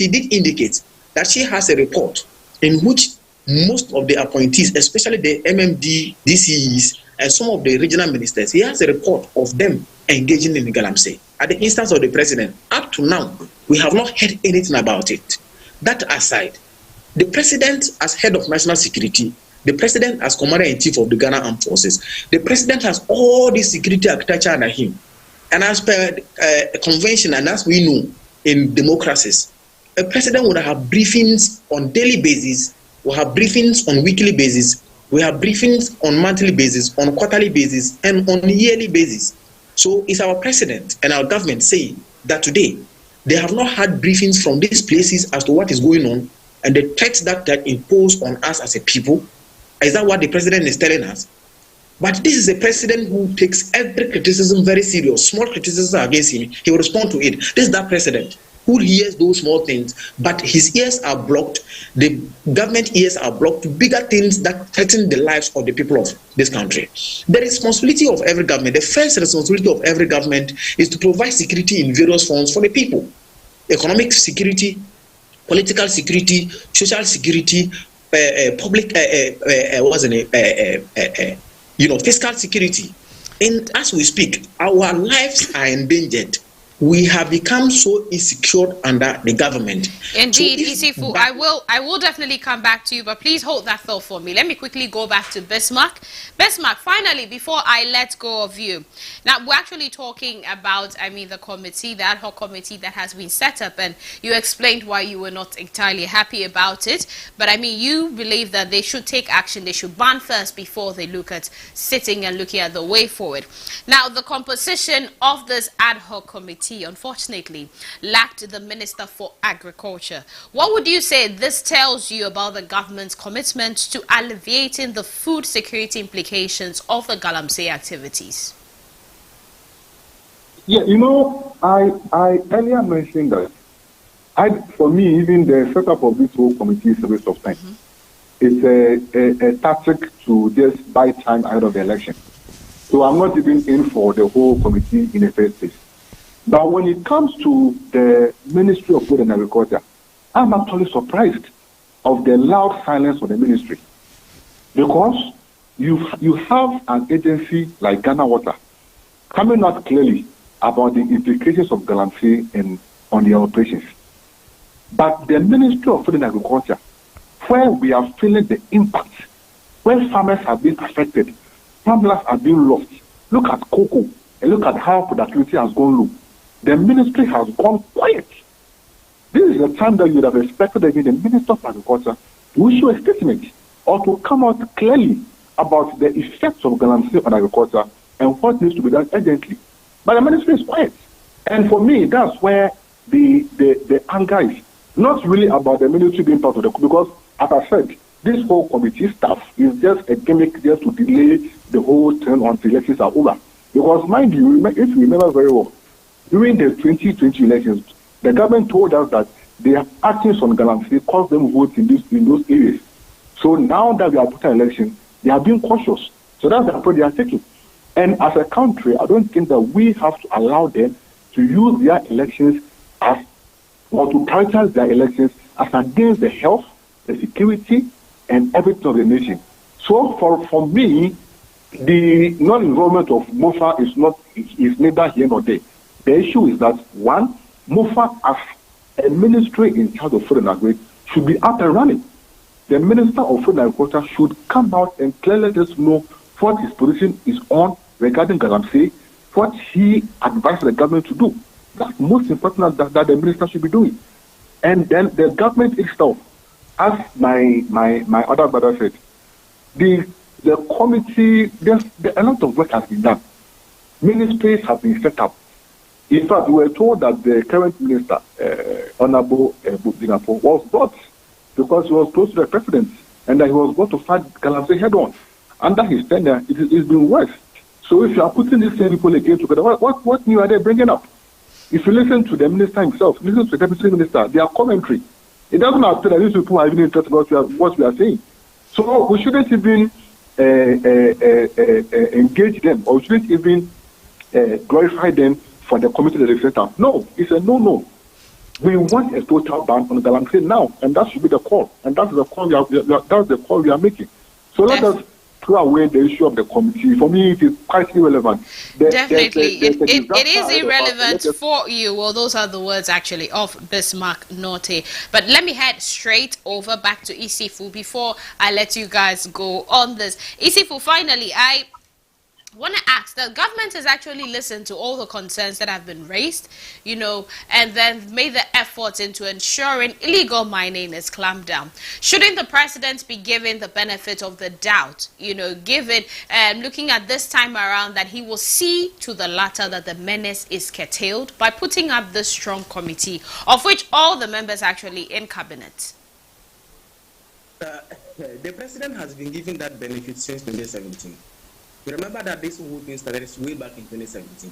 did indicate that she has a report in which most of the appointees, especially the MMD, DCEs, and some of the regional ministers, he has a report of them engaging in Galamsey. At the instance of the president, up to now, we have not heard anything about it. That aside, the president as head of national security, the president as commander-in-chief of the Ghana Armed Forces, the president has all the security architecture under him. And as per a convention, and as we know in democracies, a president would have briefings on daily basis, will have briefings on weekly basis, we have briefings on monthly basis, on quarterly basis, and on yearly basis. So it's our president and our government saying that today they have not had briefings from these places as to what is going on and the threats that impose on us as a people. Is that what the president is telling us? But this is a president who takes every criticism very serious. Small criticism against him, he will respond to it. This is that president who hears those small things, but his ears are blocked. The government ears are blocked to bigger things that threaten the lives of the people of this country. The responsibility of every government, the first responsibility of every government is to provide security in various forms for the people. Economic security, political security, social security, public, fiscal security. And as we speak, our lives are endangered. We have become so insecure under the government. Indeed, Isifu, I will definitely come back to you, but please hold that thought for me. Let me quickly go back to Bismarck. Bismarck, finally, before I let go of you. Now, we're actually talking about, the committee, the ad hoc committee that has been set up, and you explained why you were not entirely happy about it. But you believe that they should take action, they should ban first before they look at sitting and looking at the way forward. Now, the composition of this ad hoc committee unfortunately lacked the Minister for Agriculture. What would you say this tells you about the government's commitment to alleviating the food security implications of the Galamsey activities? Yeah, I earlier mentioned that for me, even the setup of this whole committee is a waste of time. It's a tactic to just buy time ahead of the election. So I'm not even in for the whole committee in the first place. But when it comes to the Ministry of Food and Agriculture, I'm actually surprised of the loud silence of the ministry. Because you have an agency like Ghana Water coming out clearly about the implications of Galamsey on the operations. But the Ministry of Food and Agriculture, where we are feeling the impact, where farmers have been affected, farmers have been lost. Look at cocoa and look at how productivity has gone low. The ministry has gone quiet. This is the time that you would have expected the Minister of Agriculture to issue a statement or to come out clearly about the effects of Galamsey on agriculture and what needs to be done urgently. But the ministry is quiet. And for me, that's where the anger is. Not really about the ministry being part of the, because as I said, this whole committee staff is just a gimmick just to delay the whole thing until elections are over. Because mind you, if you remember very well, during the 2020 elections, the government told us that their actions on Galamsey cost them votes in those areas. So now that we are putting an election, they are being cautious. So that's the approach they are taking. And as a country, I don't think that we have to allow them to use their elections or to prioritize their elections as against the health, the security, and everything of the nation. So for me, the non-involvement of MOFA is neither here nor there. The issue is that, one, MOFA as a ministry in charge of food and agriculture should be up and running. The Minister of Food and Agriculture should come out and clearly let us know what his position is on regarding Galamsey, what he advised the government to do. That's most important that the minister should be doing. And then the government itself, as my other brother said, the committee, a lot of work has been done. Ministries have been set up. In fact, we were told that the current minister, Honorable Buginapo, was brought because he was close to the president and that he was going to fight Galamsey head on. Under his tenure, it's been worse. So if you are putting these same people again together, what new are they bringing up? If you listen to the minister himself, listen to the deputy minister, their commentary, it doesn't appear that these people are even interested about what we are saying. So we shouldn't even engage them, or we shouldn't even glorify them for the committee that they set up. No, it's a no-no. We want a total ban on galamsey now, and that should be the call. And that's the call we are making. So let us throw away the issue of the committee. For me, it is quite irrelevant. Definitely. It is irrelevant for you. Well, those are the words actually of Bismarck Nortey. But let me head straight over back to Isifu before I let you guys go on this. Isifu, finally, I want to ask, the government has actually listened to all the concerns that have been raised, you know, and then made the efforts into ensuring illegal mining is clamped down. Shouldn't the president be given the benefit of the doubt, you know, given looking at this time around that he will see to the latter that the menace is curtailed by putting up this strong committee, of which all the members actually in cabinet? The president has been given that benefit since 2017. Remember that this whole thing started way back in 2017.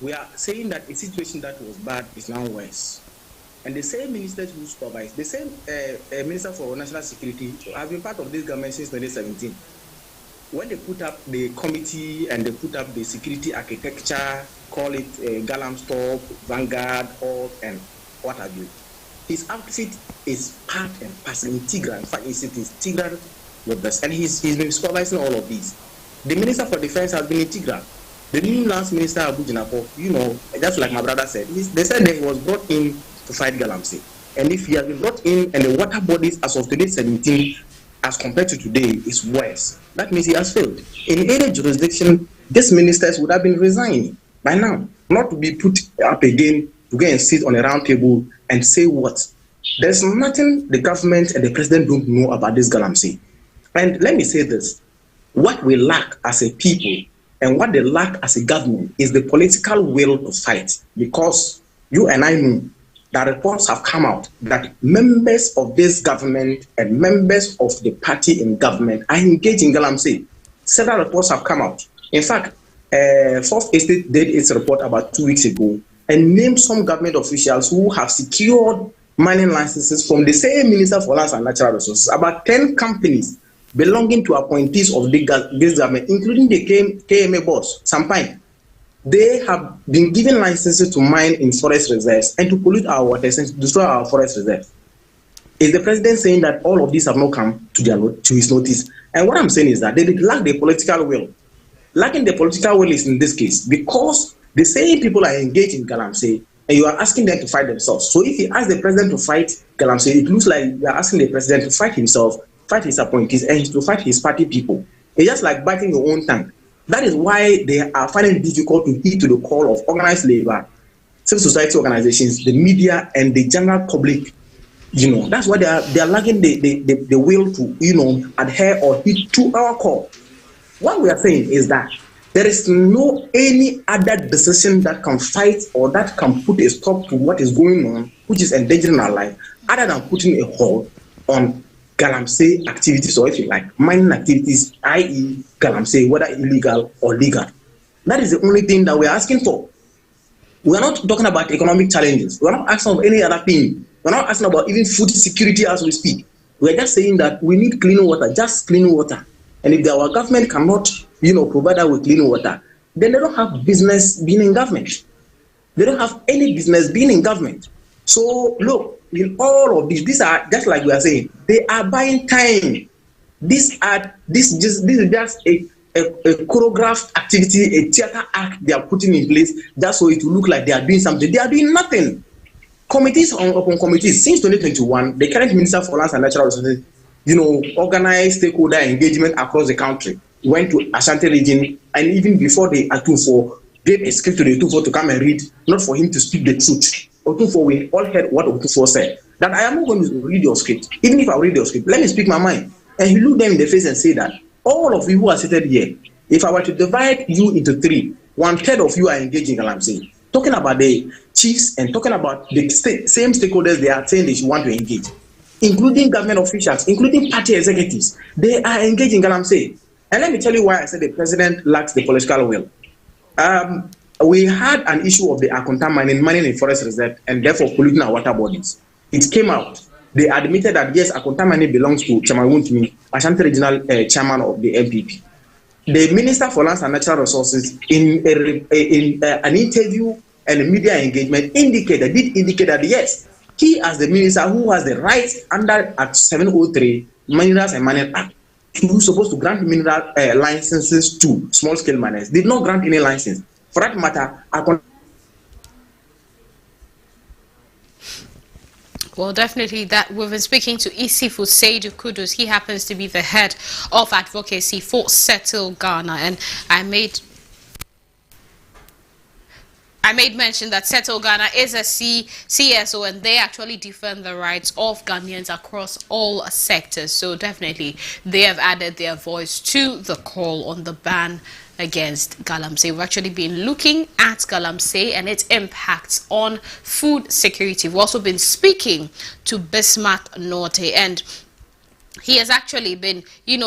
We are saying that a situation that was bad is now worse. And the same ministers who supervise, the same Minister for National Security have been part of this government since 2017. When they put up the committee and they put up the security architecture, call it Galamstop, Vanguard, Alt, and what have you, his outfit is part and parcel, integral. In fact, it is integral with this. And he's been supervising all of these. The Minister for Defense has been integral. The new Lands Minister, Abu Jinapor, you know, just like my brother said, they said that he was brought in to fight galamsey. And if he has been brought in and the water bodies as of 2017, as compared to today, is worse, that means he has failed. In any jurisdiction, these ministers would have been resigning by now, not to be put up again to go and sit on a round table and say what? There's nothing the government and the president don't know about this galamsey. And let me say this. What we lack as a people and what they lack as a government is the political will to fight. Because you and I know that reports have come out that members of this government and members of the party in government are engaged in galamsey. Several reports have come out. In fact, Fourth Estate did its report about 2 weeks ago and named some government officials who have secured mining licenses from the same Minister for Lands and Natural Resources. About 10 companies belonging to appointees of this government, including the KMA boss, Sampine, they have been given licenses to mine in forest reserves and to pollute our waters and to destroy our forest reserves. Is the president saying that all of these have not come to his notice? And what I'm saying is that they lack the political will. Lacking the political will is in this case because the same people are engaged in galamsey and you are asking them to fight themselves. So if you ask the president to fight galamsey, it looks like you are asking the president to fight himself, fight his appointees, and to fight his party people. It's just like biting your own tongue. That is why they are finding it difficult to heed to the call of organized labor, civil society organizations, the media, and the general public. You know, that's why they are lacking the will to, adhere or heed to our call. What we are saying is that there is no any other decision that can fight or that can put a stop to what is going on, which is endangering our life, other than putting a hold on galamsey activities, or if you like, mining activities, i.e. galamsey, whether illegal or legal. That is the only thing that we are asking for. We are not talking about economic challenges. We are not asking of any other thing. We are not asking about even food security as we speak. We are just saying that we need clean water, just clean water. And if our government cannot, provide us with clean water, then they don't have business being in government. They don't have any business being in government. So look, in all of these are just like we are saying, they are buying time. This is just a choreographed activity, a theater act they are putting in place just so it will look like they are doing something. They are doing nothing. Committees upon committees since 2021, the current Minister for Lands and Natural Resources, organized stakeholder engagement across the country. Went to Ashanti region, and even before the Atufo gave a script to the Atufo to come and read, not for him to speak the truth. Otufo, we all heard what Otufo said, that I am not going to read your script. Even if I read your script, let me speak my mind. And he looked them in the face and said that, all of you who are seated here, if I were to divide you into three, 1/3 of you are engaging in galamsey. Talking about the chiefs and talking about the same stakeholders they are saying they should want to engage, including government officials, including party executives, they are engaged in galamsey. And let me tell you why I said the president lacks the political will. We had an issue of the Akonta mining in forest reserve and therefore polluting our water bodies. It came out. They admitted that yes, Akonta mining belongs to Chairman Wuntumi, Ashanti Regional Chairman of the MPP. The Minister for Lands and Natural Resources, in an interview and the media engagement did indicate that yes, he as the minister who has the rights under Act 703 Minerals and Mining Act, who's supposed to grant mineral licenses to small-scale miners, did not grant any license. For that matter, well, definitely that we've been speaking to Isifu Seidu Kudus. He happens to be the head of advocacy for Settle Ghana, and I made mention that Settle Ghana is a CSO, and they actually defend the rights of Ghanaians across all sectors. So definitely they have added their voice to the call on the ban against Galamsey. We've actually been looking at Galamsey and its impacts on food security. We've also been speaking to Bismarck Norte, and he has actually been,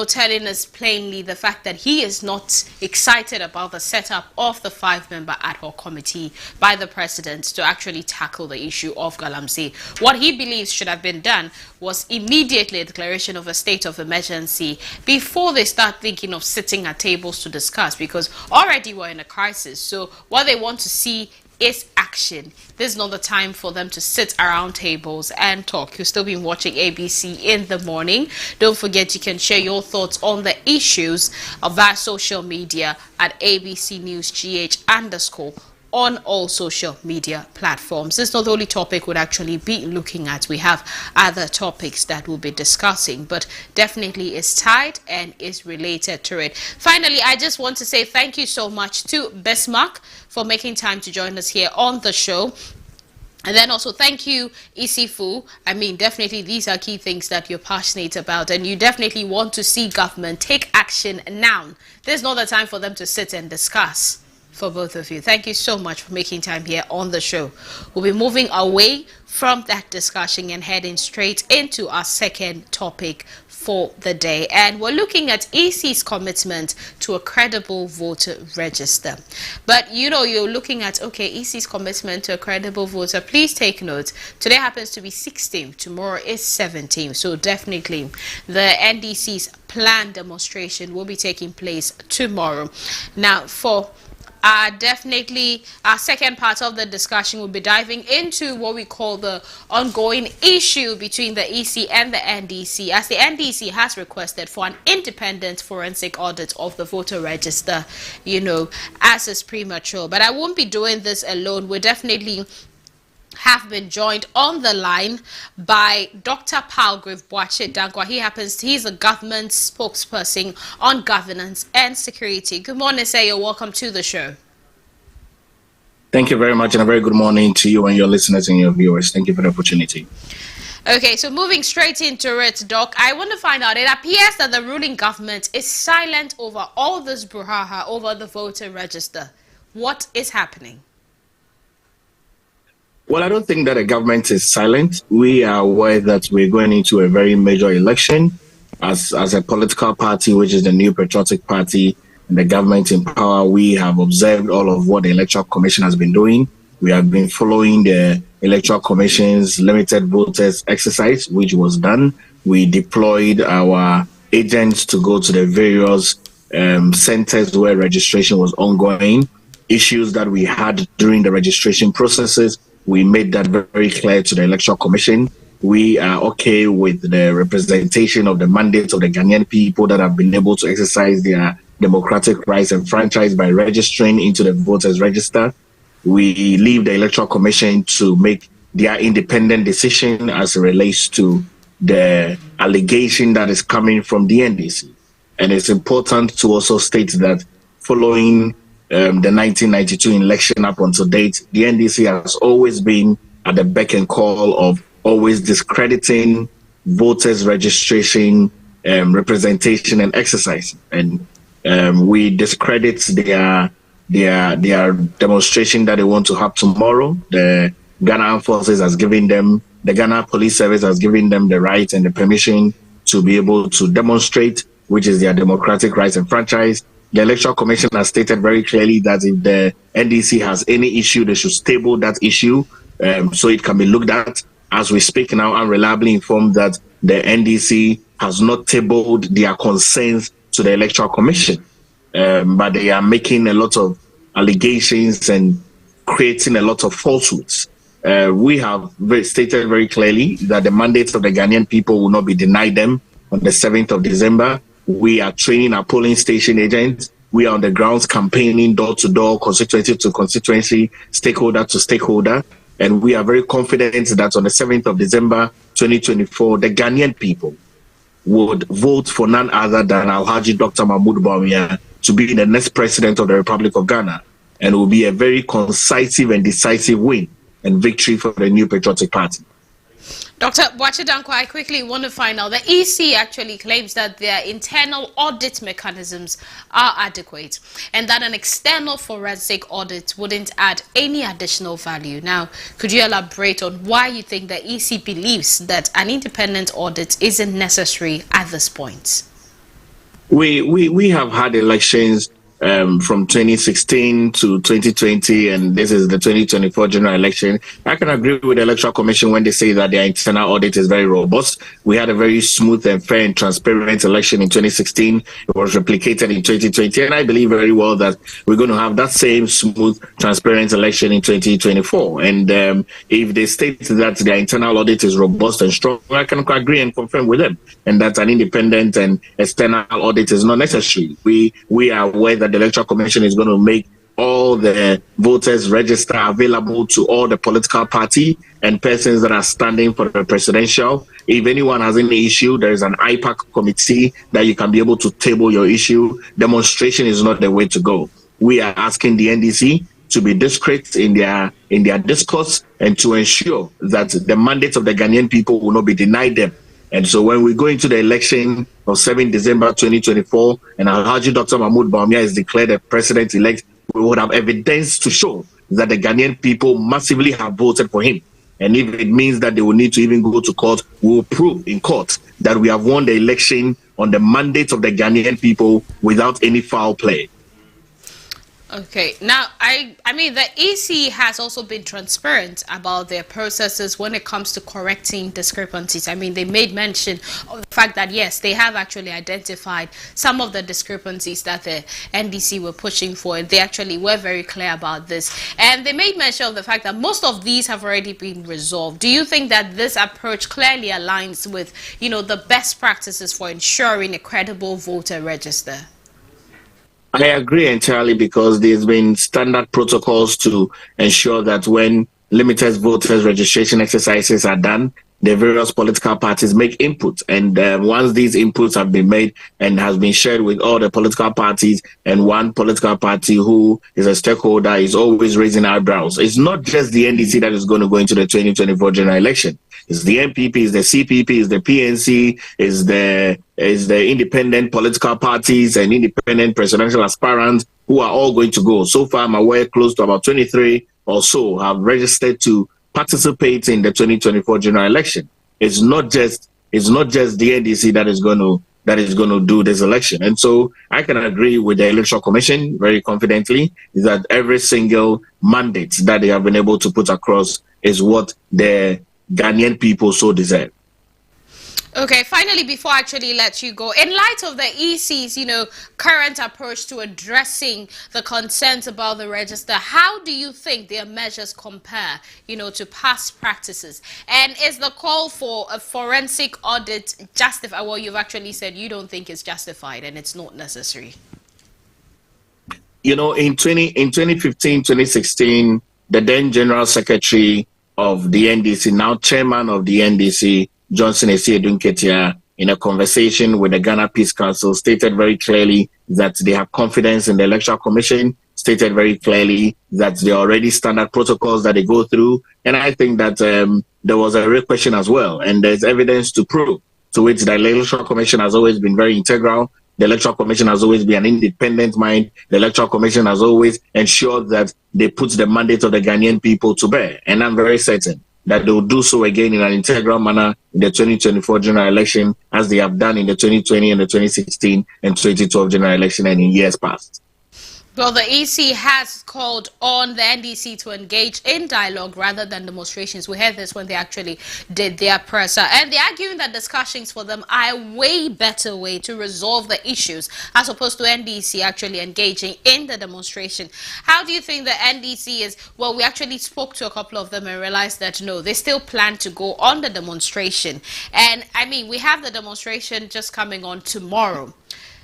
telling us plainly the fact that he is not excited about the setup of the 5-member ad hoc committee by the president to actually tackle the issue of Galamsey. What he believes should have been done was immediately a declaration of a state of emergency before they start thinking of sitting at tables to discuss, because already we're in a crisis. So what they want to see is action. This is not the time for them to sit around tables and talk. You've still been watching ABC in the morning. Don't forget you can share your thoughts on the issues of our social media at ABC News GH_ on all social media platforms. This is not the only topic we'll actually be looking at. We have other topics that we'll be discussing, but definitely is tied and is related to it. Finally, I just want to say thank you so much to Bismarck for making time to join us here on the show. And then also thank you, Isifu. I mean, definitely these are key things that you're passionate about, and you definitely want to see government take action now. There's not the time for them to sit and discuss. For both of you, thank you so much for making time here on the show. We'll be moving away from that discussion and heading straight into our second topic for the day, and we're looking at EC's commitment to a credible voter register. But you're looking at, okay, EC's commitment to a credible voter. Please take note, today happens to be 16th, tomorrow is 17th, so definitely the NDC's planned demonstration will be taking place tomorrow. Now, for definitely our second part of the discussion, will be diving into what we call the ongoing issue between the EC and the NDC, as the NDC has requested for an independent forensic audit of the voter register, as is premature. But I won't be doing this alone. We're definitely have been joined on the line by Dr. Palgrave Boakye Dankwa. He's a government spokesperson on governance and security. Good morning, sir. You're welcome to the show. Thank you very much, and a very good morning to you and your listeners and your viewers. Thank you for the opportunity. Okay, so moving straight into it, Doc, I want to find out, it appears that the ruling government is silent over all this brouhaha over the voter register. What is happening? Well, I don't think that the government is silent. We are aware that we're going into a very major election as a political party, which is the New Patriotic Party, and the government in power. We have observed all of what the Electoral Commission has been doing. We have been following the Electoral Commission's limited voters exercise, which was done. We deployed our agents to go to the various centers where registration was ongoing. Issues that we had during the registration processes, we made that very clear to the Electoral Commission. We are okay with the representation of the mandates of the Ghanaian people that have been able to exercise their democratic rights and franchise by registering into the voters register. We leave the Electoral Commission to make their independent decision as it relates to the allegation that is coming from the NDC. And it's important to also state that following the 1992 election up until date, the NDC has always been at the beck and call of always discrediting voters registration, representation and exercise. And we discredit their demonstration that they want to have tomorrow. The Ghana Armed Forces has given them, the Ghana Police Service has given them the right and the permission to be able to demonstrate, which is their democratic rights and franchise. The Electoral Commission has stated very clearly that if the NDC has any issue, they should table that issue so it can be looked at. As we speak now, I'm reliably informed that the NDC has not tabled their concerns to the Electoral Commission, but they are making a lot of allegations and creating a lot of falsehoods. We have stated very clearly that the mandates of the Ghanaian people will not be denied them on the 7th of December. We are training our polling station agents. We are on the grounds campaigning door to door, constituency to constituency, stakeholder to stakeholder. And we are very confident that on the 7th of December 2024, the Ghanaian people would vote for none other than Alhaji Dr. Mahmoud Bawumia to be the next president of the Republic of Ghana. And it will be a very concisive and decisive win and victory for the New Patriotic Party. Dr. Boakye Danquah, I quickly want to find out, the EC actually claims that their internal audit mechanisms are adequate and that an external forensic audit wouldn't add any additional value. Now, could you elaborate on why you think the EC believes that an independent audit isn't necessary at this point? We have had elections from 2016 to 2020, and this is the 2024 general election. I can agree with the Electoral Commission when they say that their internal audit is very robust. We had a very smooth and fair and transparent election in 2016. It was replicated in 2020, and I believe very well that we're going to have that same smooth, transparent election in 2024. And if they state that their internal audit is robust and strong, I can agree and confirm with them, and that an independent and external audit is not necessary. We are aware that the Electoral Commission is going to make all the voters register available to all the political party and persons that are standing for the presidential. If anyone has any issue, there is an IPAC committee that you can be able to table your issue. Demonstration is not the way to go. We are asking the NDC to be discreet in their discourse and to ensure that the mandate of the Ghanaian people will not be denied them. And so when we go into the election of 7 December 2024 and Alhaji Dr. Mahmoud Bawumia is declared the president-elect, we would have evidence to show that the Ghanaian people massively have voted for him. And if it means that they will need to even go to court, we will prove in court that we have won the election on the mandate of the Ghanaian people without any foul play. Okay, now I mean the EC has also been transparent about their processes when it comes to correcting discrepancies. I mean, they made mention of the fact that yes, they have actually identified some of the discrepancies that the NDC were pushing for, and they actually were very clear about this. And they made mention of the fact that most of these have already been resolved. Do you think that this approach clearly aligns with, you know, the best practices for ensuring a credible voter register? I agree entirely, because there's been standard protocols to ensure that when limited voters registration exercises are done, the various political parties make input. And once these inputs have been made and has been shared with all the political parties, and one political party who is a stakeholder is always raising eyebrows, it's not just the NDC that is going to go into the 2024 general election. It's the MPP, it's the CPP, it's the PNC, it's the independent political parties and independent presidential aspirants who are all going to go. So far, I'm aware close to about 23 or so have registered to participate in the 2024 general election. It's not just the NDC that is going to do this election. And so I can agree with the Electoral Commission very confidently that every single mandate that they have been able to put across is what the Ghanaian people so deserve. Okay, finally, before I actually let you go, in light of the EC's, current approach to addressing the concerns about the register, how do you think their measures compare, to past practices? And is the call for a forensic audit justified? Well, you've actually said you don't think it's justified and it's not necessary. In 2015, 2016, the then General Secretary of the NDC, now Chairman of the NDC, Johnson Essiedu Nketia, in a conversation with the Ghana Peace Council, stated very clearly that they have confidence in the Electoral Commission, stated very clearly that there are already standard protocols that they go through. And I think that there was a real question as well, and there's evidence to prove, to which the Electoral Commission has always been very integral. The Electoral Commission has always been an independent mind. The Electoral Commission has always ensured that they put the mandate of the Ghanaian people to bear. And I'm very certain that they will do so again in an integral manner in the 2024 general election, as they have done in the 2020 and the 2016 and 2012 general election and in years past. Well, the EC has called on the NDC to engage in dialogue rather than demonstrations. We heard this when they actually did their presser. And they're arguing that discussions for them are a way better way to resolve the issues as opposed to NDC actually engaging in the demonstration. How do you think the NDC is? Well, we actually spoke to a couple of them and realized that, no, they still plan to go on the demonstration. And, I mean, we have the demonstration just coming on tomorrow.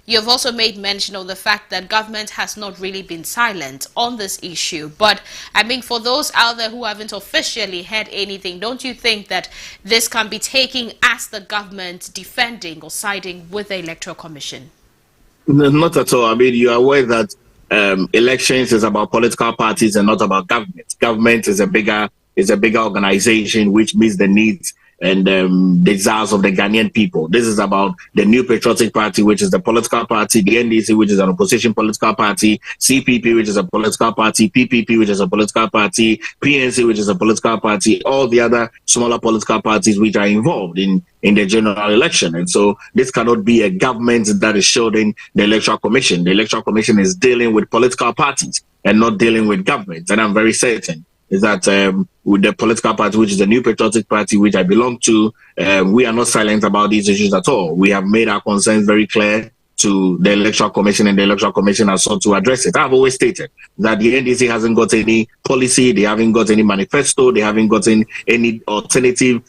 You've also made mention of the fact that government has not really been silent on this issue. But, I mean, for those out there who haven't officially heard anything, don't you think that this can be taken as the government defending or siding with the Electoral Commission? No, not at all. I mean, you are aware that elections is about political parties and not about government. Government is a bigger organization which meets the needs and desires of the Ghanaian people. This is about the New Patriotic Party, which is the political party, the NDC, which is an opposition political party, CPP, which is a political party, PPP, which is a political party, PNC, which is a political party, all the other smaller political parties which are involved in the general election. And so this cannot be a government that is shielding the Electoral Commission. The Electoral Commission is dealing with political parties and not dealing with government. And I'm very certain is that with the political party, which is the New Patriotic Party, which I belong to, we are not silent about these issues at all. We have made our concerns very clear to the Electoral Commission, and the Electoral Commission has sought to address it. I've always stated that the NDC hasn't got any policy, they haven't got any manifesto, they haven't gotten any alternative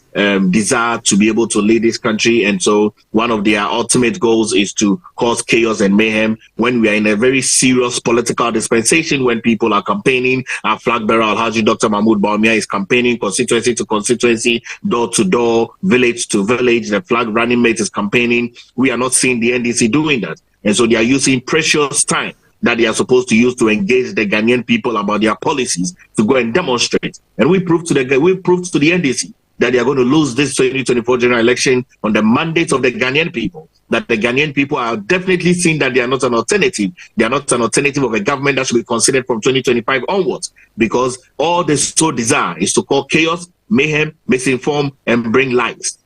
desire to be able to lead this country. And so one of their ultimate goals is to cause chaos and mayhem when we are in a very serious political dispensation, when people are campaigning. Our flag bearer, Alhaji Dr. Mahmoud Bawumia, is campaigning constituency to constituency, door to door, village to village. The flag running mate is campaigning. We are not seeing the NDC doing that. And so they are using precious time that they are supposed to use to engage the Ghanaian people about their policies to go and demonstrate. And we proved to the NDC that they are going to lose this 2024 general election on the mandate of the Ghanaian people, that the Ghanaian people are definitely seeing that they are not an alternative. They are not an alternative of a government that should be considered from 2025 onwards, because all they so desire is to cause chaos, mayhem, misinform, and bring lies.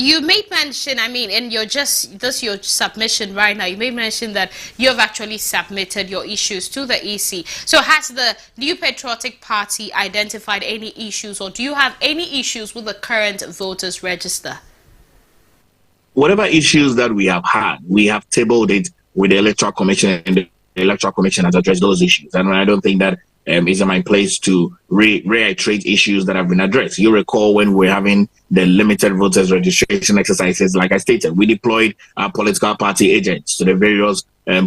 You made mention, I mean, in your submission right now, you made mention that you have actually submitted your issues to the EC. So has the New Patriotic Party identified any issues, or do you have any issues with the current voters register? Whatever issues that we have had, we have tabled it with the Electoral Commission, and the Electoral Commission has addressed those issues. And I don't think that is in my place to reiterate issues that have been addressed. You recall when we're having the limited voters registration exercises, like I stated, we deployed our political party agents to the various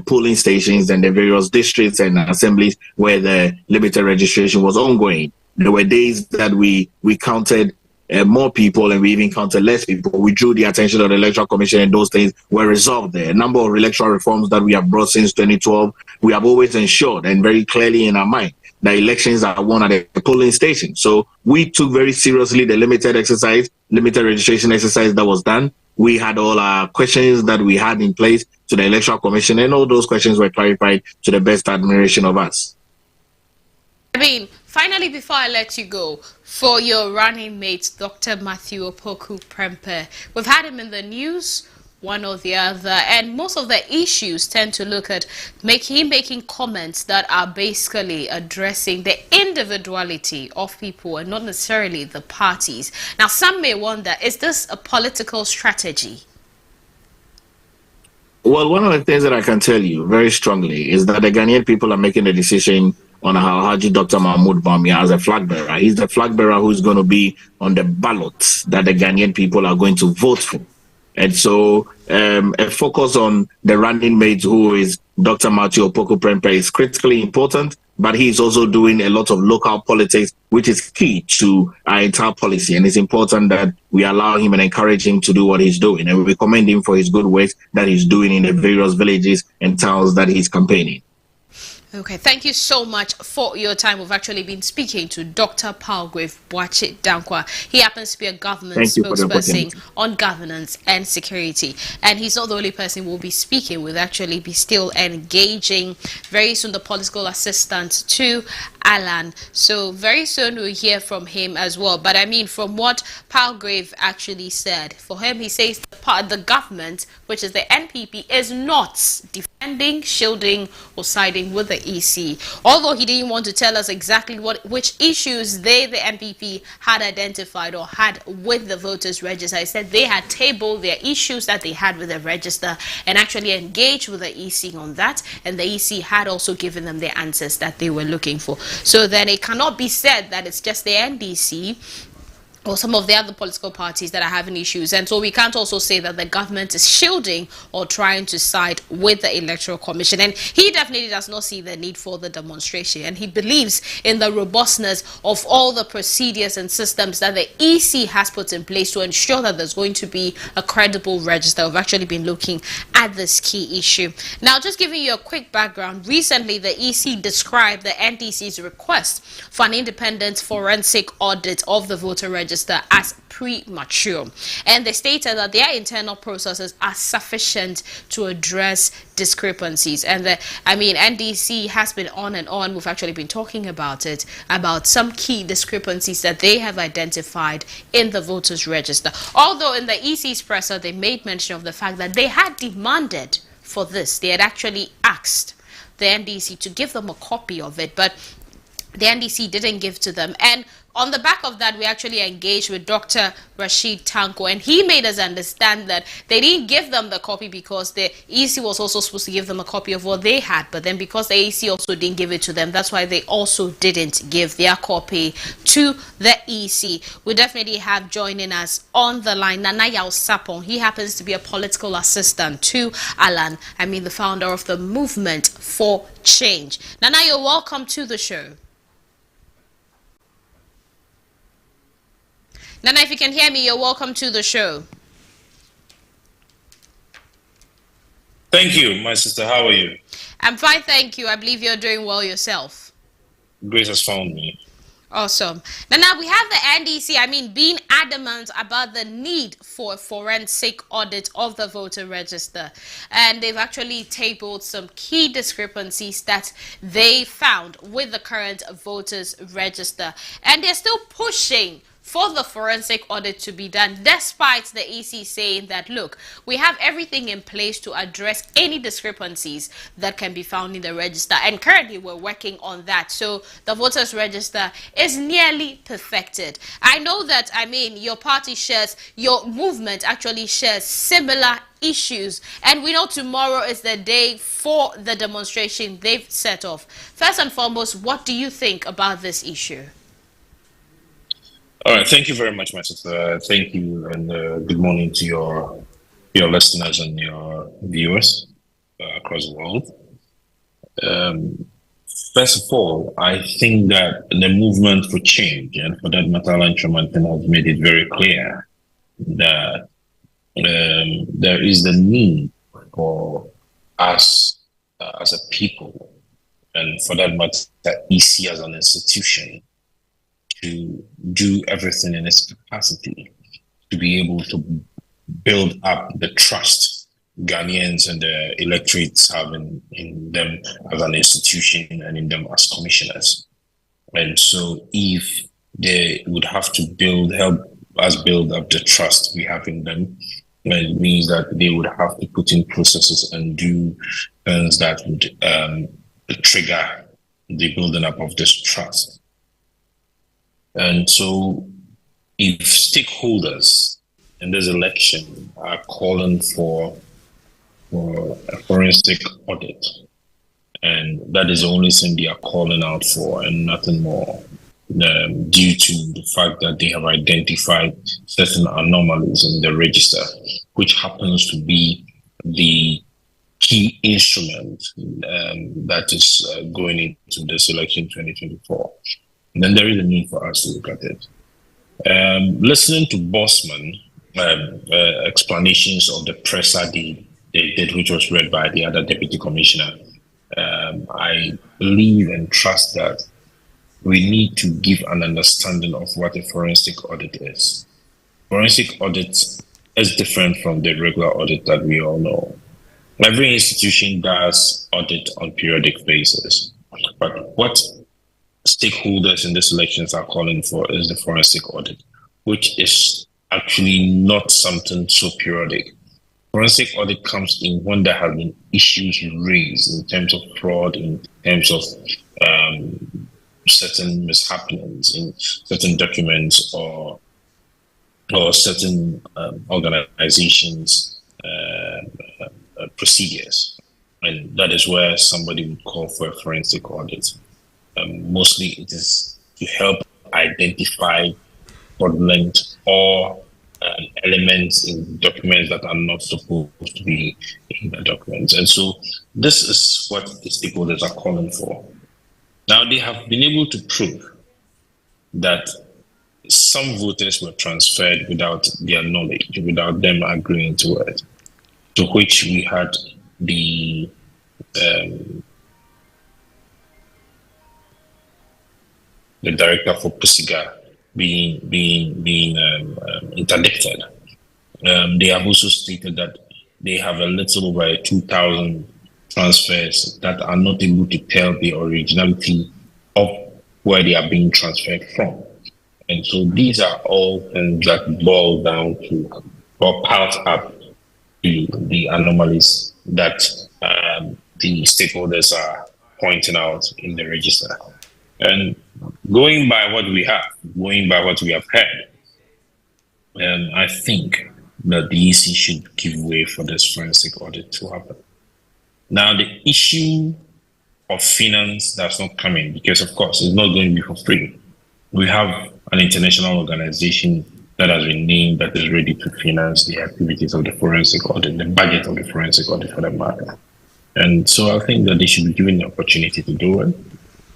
polling stations and the various districts and assemblies where the limited registration was ongoing. There were days that we counted more people, and we even counted less people. We drew the attention of the Electoral Commission, and those things were resolved there. A number of electoral reforms that we have brought since 2012, we have always ensured and very clearly in our mind that elections are won at the polling station. So we took very seriously the limited registration exercise that was done. We had all our questions that we had in place to the Electoral Commission, and all those questions were clarified to the best admiration of us. I mean, finally, before I let you go, for your running mate, Dr. Matthew Opoku Prempeh, we've had him in the news, one or the other, and most of the issues tend to look at making comments that are basically addressing the individuality of people and not necessarily the parties. Now, some may wonder, is this a political strategy? Well, one of the things that I can tell you very strongly is that the Ghanaian people are making a decision on Alhaji Dr. Mahmoud Bawumia as a flag bearer. He's the flag bearer who's going to be on the ballot that the Ghanaian people are going to vote for. And so a focus on the running mate, who is Dr. Matthew Opoku Prempeh, is critically important, but he's also doing a lot of local politics, which is key to our entire policy. And it's important that we allow him and encourage him to do what he's doing. And we commend him for his good work that he's doing in the various villages and towns that he's campaigning. Okay, thank you so much for your time. We've actually been speaking to Dr. Palgrave Boakye Dankwa. He happens to be a government spokesperson on governance and security. And he's not the only person we'll be speaking with, actually be still engaging very soon the political assistant to Alan. So very soon we'll hear from him as well. But I mean, from what Palgrave actually said, for him, he says the government, which is the NPP, is not defending, shielding, or siding with the EC. Although he didn't want to tell us exactly which issues the NPP had identified or had with the voters register. He said they had tabled their issues that they had with the register and actually engaged with the EC on that, and the EC had also given them the answers that they were looking for. So then it cannot be said that it's just the NDC or some of the other political parties that are having issues. And so we can't also say that the government is shielding or trying to side with the Electoral Commission. And he definitely does not see the need for the demonstration. And he believes in the robustness of all the procedures and systems that the EC has put in place to ensure that there's going to be a credible register. We've actually been looking at this key issue. Now, just giving you a quick background, recently the EC described the NDC's request for an independent forensic audit of the voter register as premature, and they stated that their internal processes are sufficient to address discrepancies. And NDC has been on and on. We've actually been talking about it, about some key discrepancies that they have identified in the voters register. Although in the EC's presser they made mention of the fact that they had demanded for this, they had actually asked the NDC to give them a copy of it, but the NDC didn't give to them. And on the back of that, we actually engaged with Dr. Rashid Tanko, and he made us understand that they didn't give them the copy because the EC was also supposed to give them a copy of what they had, but then because the EC also didn't give it to them, that's why they also didn't give their copy to the EC. We definitely have joining us on the line Nana Yao Sapong. He happens to be a political assistant to Alan, the founder of the Movement for Change. Nana, you're welcome to the show. Nana, if you can hear me, you're welcome to the show. Thank you, my sister. How are you? I'm fine, thank you. I believe you're doing well yourself. Grace has found me. Awesome. Nana, we have the NDC, being adamant about the need for a forensic audit of the voter register. And they've actually tabled some key discrepancies that they found with the current voters register. And they're still pushing for the forensic audit to be done, despite the EC saying that, look, we have everything in place to address any discrepancies that can be found in the register. And currently we're working on that. So the voters register is nearly perfected. I know that, your party shares, your movement actually shares similar issues, and we know tomorrow is the day for the demonstration they've set off. First and foremost, what do you think about this issue? All right, thank you very much, my sister. Thank you, and good morning to your listeners and your viewers across the world. First of all, I think that the Movement for Change, and for that matter, Alan Kyerematen has made it very clear that there is the need for us as a people, and for that matter, EC as an institution, to do everything in its capacity to be able to build up the trust Ghanaians and the electorates have in them as an institution and in them as commissioners. And so if they would have to help us build up the trust we have in them, it means that they would have to put in processes and do things that would trigger the building up of this trust. And so if stakeholders in this election are calling for a forensic audit, and that is the only thing they are calling out for and nothing more, due to the fact that they have identified certain anomalies in the register, which happens to be the key instrument that is going into this election 2024. Then there is a need for us to look at it. Listening to Bossman explanations of the presser they did, which was read by the other deputy commissioner, I believe and trust that we need to give an understanding of what a forensic audit is. Forensic audit is different from the regular audit that we all know. Every institution does audit on periodic basis, but what stakeholders in these elections are calling for is the forensic audit, which is actually not something so periodic. Forensic audit comes in when there have been issues raised in terms of fraud, in terms of certain mishappenings in certain documents or certain organizations' procedures. And that is where somebody would call for a forensic audit. Mostly it is to help identify fraudulent or elements in documents that are not supposed to be in the documents. And so this is what the stakeholders are calling for. Now, they have been able to prove that some voters were transferred without their knowledge, without them agreeing to it, to which we had the director for PUSIGA being interdicted. They have also stated that they have a little over 2,000 transfers that are not able to tell the originality of where they are being transferred from. And so these are all things that boil down to or piles up to the anomalies that the stakeholders are pointing out in the register. And going by what we have heard, I think that the EC should give way for this forensic audit to happen. Now, the issue of finance does not come in because, of course, it's not going to be for free. We have an international organization that has been named that is ready to finance the activities of the forensic audit, the budget of the forensic audit for that matter. And so I think that they should be given the opportunity to do it.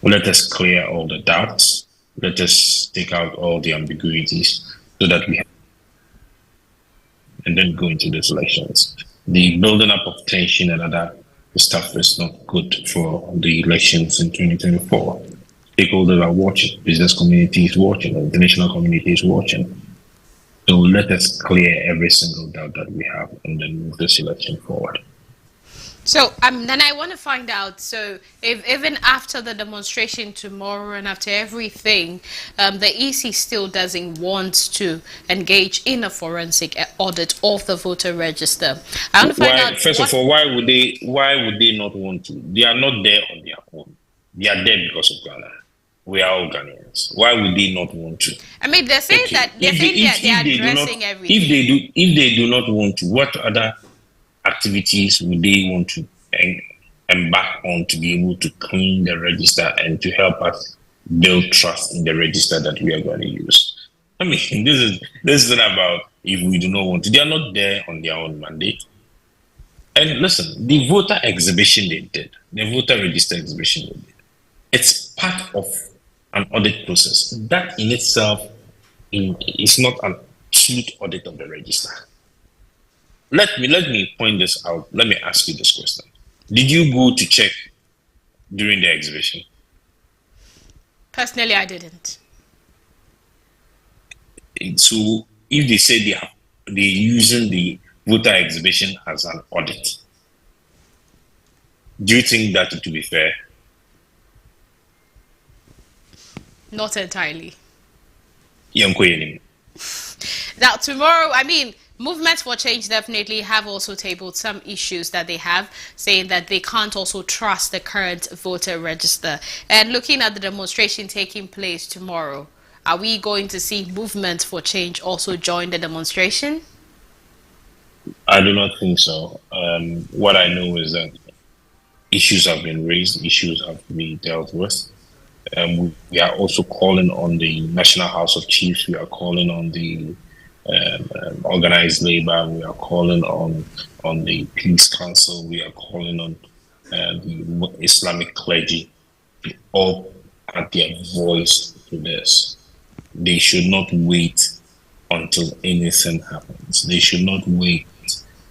Let us clear all the doubts. Let us take out all the ambiguities so that we have, and then go into these elections. The building up of tension and other stuff is not good for the elections in 2024. Stakeholders are watching, business community is watching, the international community is watching. So let us clear every single doubt that we have and then move this election forward. So then I want to find out, so if even after the demonstration tomorrow and after everything, the EC still doesn't want to engage in a forensic audit of the voter register. I want to find out. First of all, why would they not want to? They are not there on their own. They are there because of Ghana. We are all Ghanaians. Why would they not want to? I mean, they're saying that they're addressing everything. If they do not want to, what other activities would they want to embark on to be able to clean the register and to help us build trust in the register that we are going to use? I mean, this is not about if we do not want to. They are not there on their own mandate. And listen, the voter exhibition they did, the voter register exhibition they did, it's part of an audit process. That in itself is not an absolute audit of the register. Let me point this out. Let me ask you this question. Did you go to check during the exhibition? Personally, I didn't. So if they say they're using the voter exhibition as an audit, do you think that it will be fair? Not entirely. Now tomorrow, I mean, Movement for Change definitely have also tabled some issues that they have, saying that they can't also trust the current voter register. And looking at the demonstration taking place tomorrow, are we going to see Movement for Change also join the demonstration? I do not think so. What I know is that issues have been raised, issues have to be dealt with. We are also calling on the National House of Chiefs. We are calling on the organized labor. We are calling on the Peace Council. We are calling on the Islamic clergy to all add their voice to this. They should not wait until anything happens. They should not wait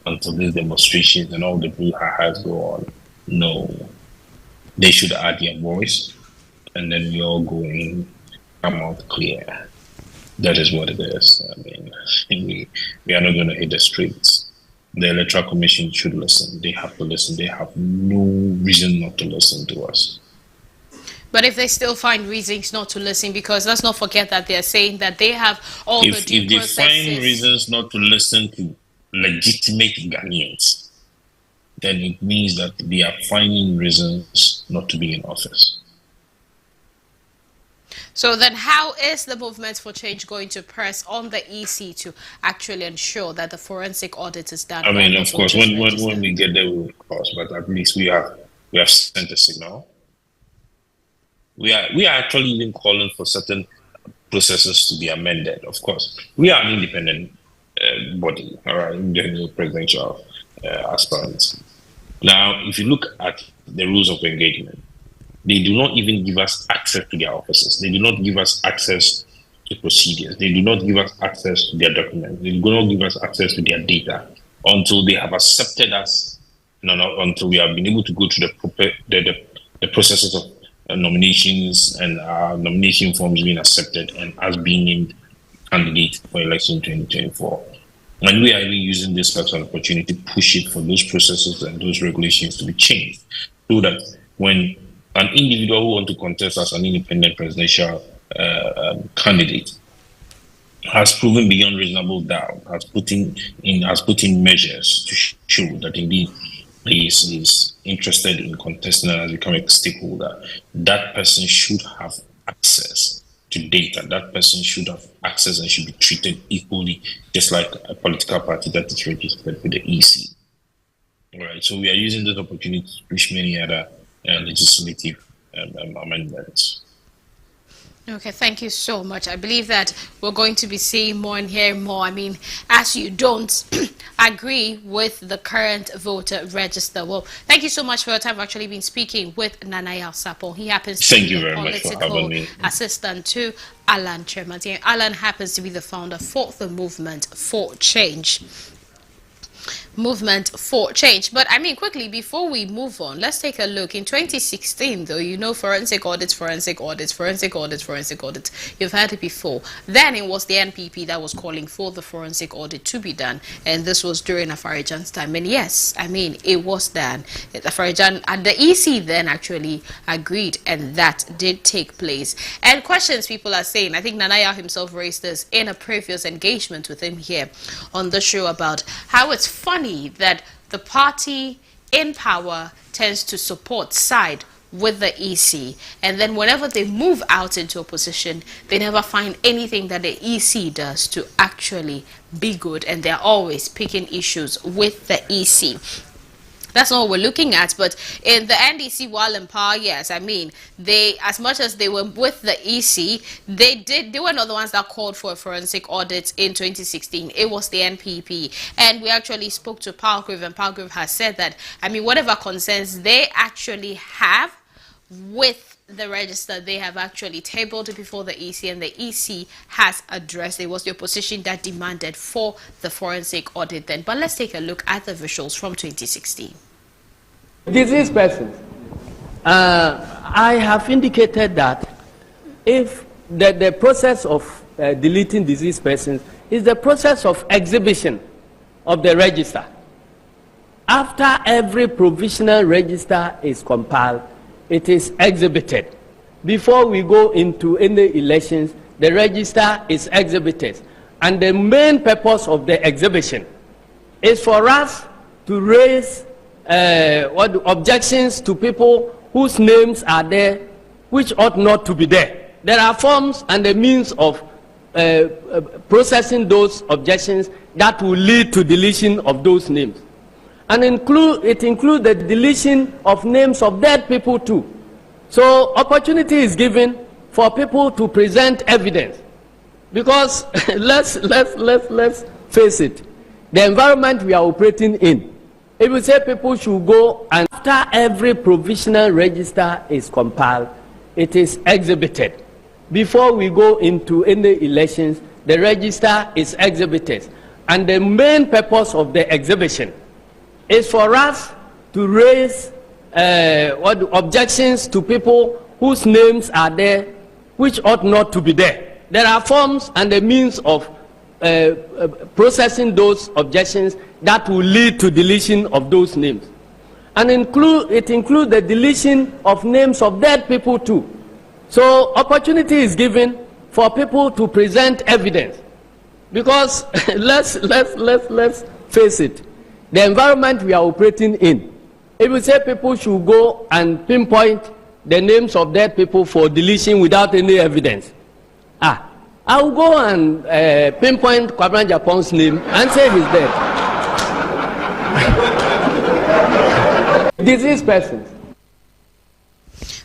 until these demonstrations and all the brouhaha go on. No. They should add their voice, and then we all go in, come out clear. That is what it is. I mean, we are not going to hit the streets. The Electoral Commission should listen. They have to listen. They have no reason not to listen to us. But if they still find reasons not to listen, because let's not forget that they're saying that they have all the due processes. If they find reasons not to listen to legitimate Ghanaians, then it means that they are finding reasons not to be in office. So then how is the Movement for Change going to press on the EC to actually ensure that the forensic audit is done? I mean, of course, when we get there, we will cross, but at least we have sent a signal. We are actually even calling for certain processes to be amended. Of course, we are an independent body, all right, general presidential aspirants. Now, if you look at the rules of engagement, they do not even give us access to their offices. They do not give us access to procedures. They do not give us access to their documents. They do not give us access to their data until they have accepted us. Until we have been able to go through the processes of nominations and nomination forms being accepted and us being named candidate for election 2024. And we are even using this as an opportunity to push it for those processes and those regulations to be changed, so that when an individual who wants to contest as an independent presidential candidate has proven beyond reasonable doubt, has put in measures to show that indeed he is interested in contesting and has become a stakeholder, that person should have access to data. That person should have access and should be treated equally, just like a political party that is registered with the EC. All right. So we are using this opportunity to push many other legislative amendments. Okay, thank you so much. I believe that we're going to be seeing more and hearing more. I mean, as you don't agree with the current voter register. Well, thank you so much for your time. I've actually been speaking with Nanaya Sarpong. He happens to be the political assistant to Alan Kyerematen. Alan happens to be the founder for the Movement for Change. Movement for Change. But I mean, quickly, before we move on, let's take a look. In 2016, though, you know, forensic audits. You've heard it before. Then it was the NPP that was calling for the forensic audit to be done. And this was during Afari-Gyan's time. And yes, I mean, it was done. Afari-Gyan and the EC then actually agreed, and that did take place. And questions people are saying, I think Nanaya himself raised this in a previous engagement with him here on the show, about how it's funny that the party in power tends to side with the EC, and then whenever they move out into opposition, they never find anything that the EC does to actually be good, and they're always picking issues with the EC. That's not what we're looking at. But in the NDC, while in power, yes, I mean, they, as much as they were with the EC, they were not the ones that called for a forensic audit in 2016. It was the NPP. And we actually spoke to Palgrave, and Palgrave has said that, I mean, whatever concerns they actually have with the register, they have actually tabled it before the EC, and the EC has addressed. It was the opposition that demanded for the forensic audit then. But let's take a look at the visuals from 2016. Diseased persons. I have indicated that if the process of deleting diseased persons is the process of exhibition of the register. After every provisional register is compiled, it is exhibited. Before we go into any elections, the register is exhibited. And the main purpose of the exhibition is for us to raise objections to people whose names are there, which ought not to be there. There are forms and the means of processing those objections that will lead to deletion of those names. And it includes the deletion of names of dead people too. So opportunity is given for people to present evidence, because let's face it, the environment we are operating in. If we say people should go, and after every provisional register is compiled, it is exhibited. Before we go into any elections, the register is exhibited. And the main purpose of the exhibition is for us to raise objections to people whose names are there, which ought not to be there. There are forms and the means of processing those objections that will lead to deletion of those names. And it includes the deletion of names of dead people too. So opportunity is given for people to present evidence. Because let's face it, the environment we are operating in, if we say people should go and pinpoint the names of dead people for deletion without any evidence, I will go and pinpoint Kwabena Japon's name and say he's dead. Deceased persons.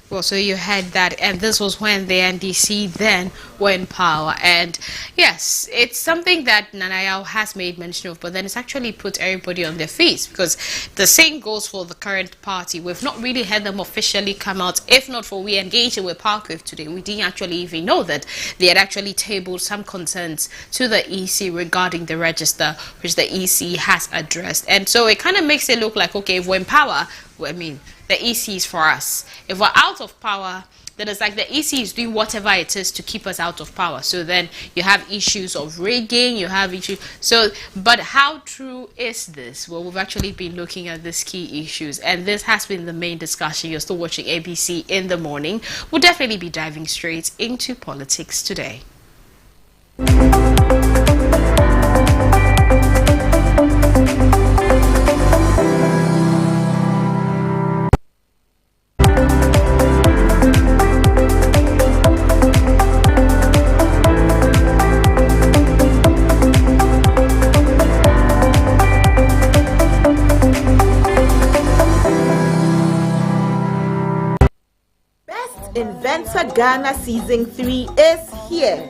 Well, so you heard that, and this was when the NDC then were in power. And yes, it's something that Nana-Yaw has made mention of, but then it's actually put everybody on their feet, because the same goes for the current party. We've not really had them officially come out. If not for we engaging with Parkwave today, we didn't actually even know that they had actually tabled some concerns to the EC regarding the register, which the EC has addressed. And so it kind of makes it look like, okay, if we're in power, well, I mean, the EC is for us. If we're out of power, then it's like the EC is doing whatever it is to keep us out of power. So then you have issues of rigging, you have issues. So, but how true is this? Well, we've actually been looking at these key issues, and this has been the main discussion. You're still watching ABC in the morning. We'll definitely be diving straight into politics today. Inventor Ghana Season 3 is here.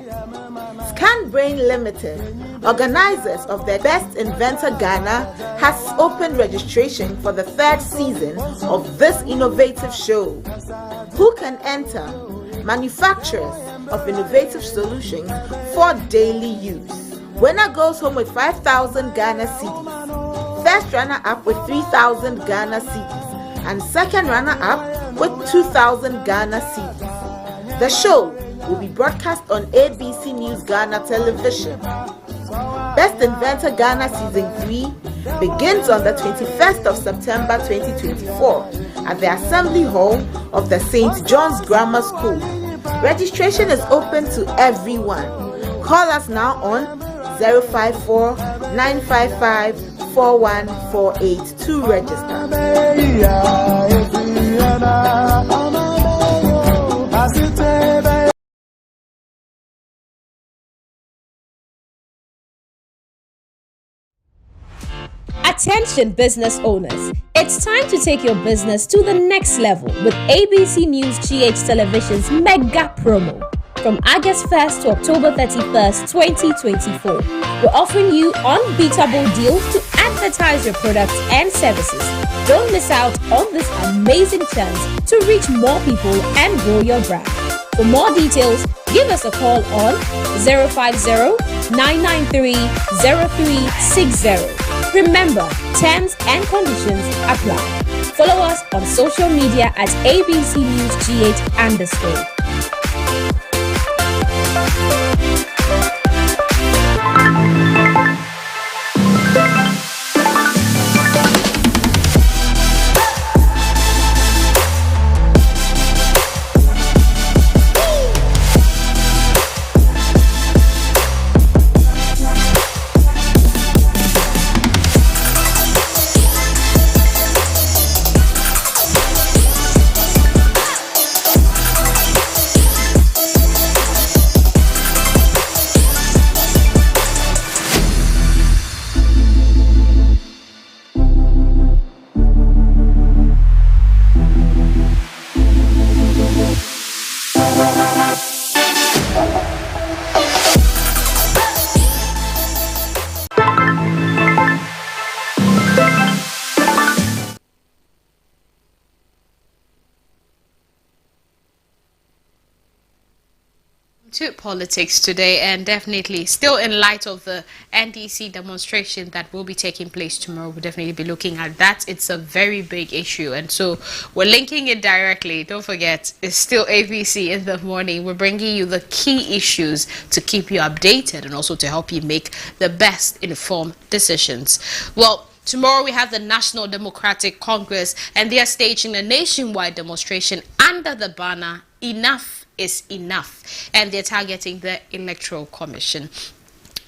ScanBrain Limited, organizers of the Best Inventor Ghana, has opened registration for the third season of this innovative show. Who can enter? Manufacturers of innovative solutions for daily use. Winner goes home with 5,000 Ghana cedis. First runner-up with 3,000 Ghana cedis. And second runner-up with 2,000 Ghana cedis. The show will be broadcast on ABC News Ghana Television. Best Inventor Ghana Season 3 begins on the 21st of September 2024 at the Assembly Hall of the St. John's Grammar School. Registration is open to everyone. Call us now on 054-955-4148 to register. Attention business owners, it's time to take your business to the next level with ABC News GH Television's mega promo. From August 1st to October 31st, 2024, we're offering you unbeatable deals to advertise your products and services. Don't miss out on this amazing chance to reach more people and grow your brand. For more details, give us a call on 050-993-0360. Remember, terms and conditions apply. Follow us on social media at ABC News GH_. to politics today, and definitely still in light of the NDC demonstration that will be taking place tomorrow. We'll definitely be looking at that. It's a very big issue, and so we're linking it directly. Don't forget, it's still ABC in the morning. We're bringing you the key issues to keep you updated and also to help you make the best informed decisions. Well, tomorrow we have the National Democratic Congress, and they are staging a nationwide demonstration under the banner "Enough is Enough," and they're targeting the Electoral Commission.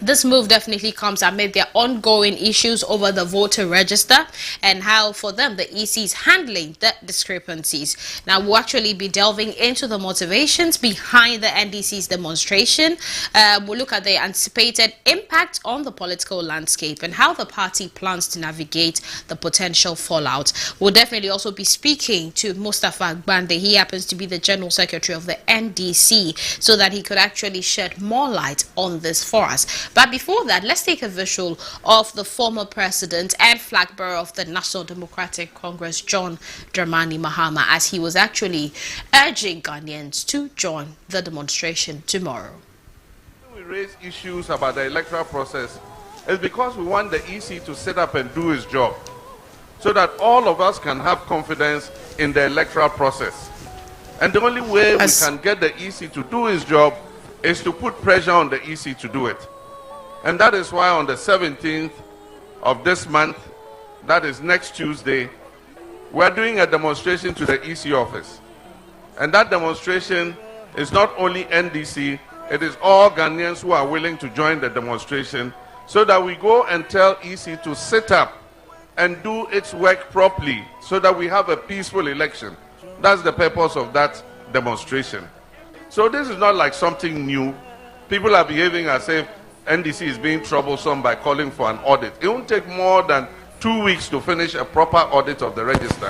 This move definitely comes amid their ongoing issues over the voter register and how, for them, the EC is handling the discrepancies. Now, we'll actually be delving into the motivations behind the NDC's demonstration. We'll look at the anticipated impact on the political landscape and how the party plans to navigate the potential fallout. We'll definitely also be speaking to Mustafa Agbande. He happens to be the General Secretary of the NDC, so that he could actually shed more light on this for us. But before that, let's take a visual of the former president and flag bearer of the National Democratic Congress, John Dramani Mahama, as he was actually urging Ghanaians to join the demonstration tomorrow. We raise issues about the electoral process is because we want the EC to sit up and do his job, so that all of us can have confidence in the electoral process. And the only way we can get the EC to do his job is to put pressure on the EC to do it. And that is why on the 17th of this month, that is next Tuesday, we're doing a demonstration to the EC office. And that demonstration is not only NDC, it is all Ghanaians who are willing to join the demonstration, so that we go and tell EC to sit up and do its work properly, so that we have a peaceful election. That's the purpose of that demonstration. So this is not like something new. People are behaving as if NDC is being troublesome by calling for an audit. It won't take more than 2 weeks to finish a proper audit of the register.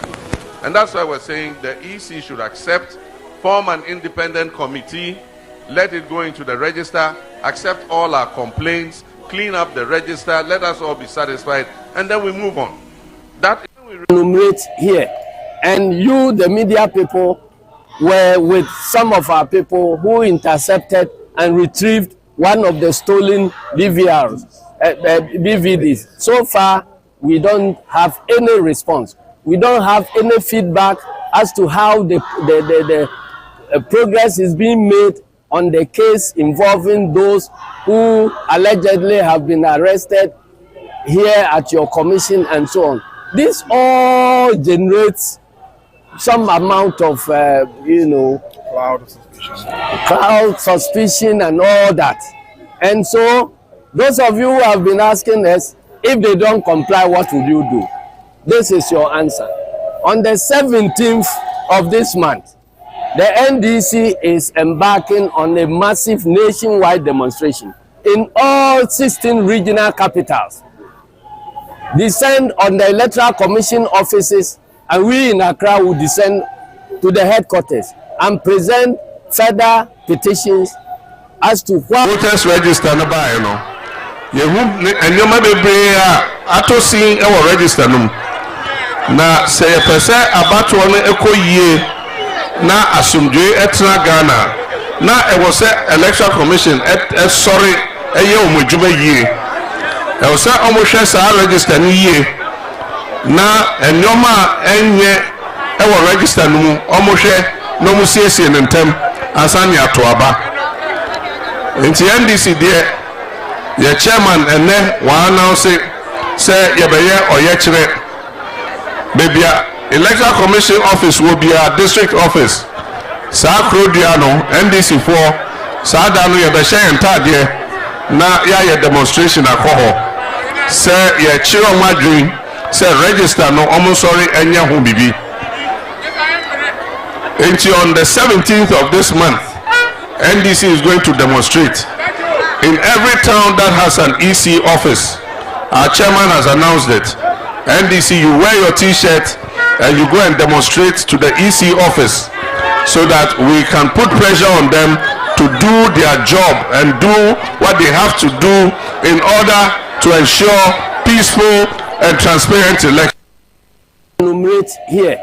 And that's why we're saying the EC should accept, form an independent committee, let it go into the register, accept all our complaints, clean up the register, let us all be satisfied, and then we move on. That we enumerate here. And you, the media people, were with some of our people who intercepted and retrieved one of the stolen DVDs. So far, we don't have any response. We don't have any feedback as to how the progress is being made on the case involving those who allegedly have been arrested here at your commission and so on. This all generates some amount of, cloud suspicion and all that. And so, those of you who have been asking us, if they don't comply, what would you do? This is your answer. On the 17th of this month, the NDC is embarking on a massive nationwide demonstration in all 16 regional capitals. Descend on the Electoral Commission offices, and we in Accra will descend to the headquarters and present further petitions as to what voters register no buy no. Yehu enyoma bebre ato sin e wo register no. Na say pese abato no ekoyie na asumdwe etna Ghana. Na e wo say Electoral Commission sorry eye omodwuma yie. E wo say omohwe sa register ni yie. Na enyoma enye e wo register no mu omohwe no mu siesie nentem asani atoaba. Nti NDC there your chairman ene wa announce say yebeye oyekire bebia Electoral Commission office will be a district office. Sa Krodiano NDC for sa danu yebehye entade na ya ye demonstration akoho. Say ye chiro madwin say register no omo sorry enye ho bibi. Until on the 17th of this month, NDC is going to demonstrate in every town that has an EC office. Our chairman has announced it. NDC, you wear your t-shirt and you go and demonstrate to the EC office, so that we can put pressure on them to do their job and do what they have to do in order to ensure peaceful and transparent elections. Enumerate here.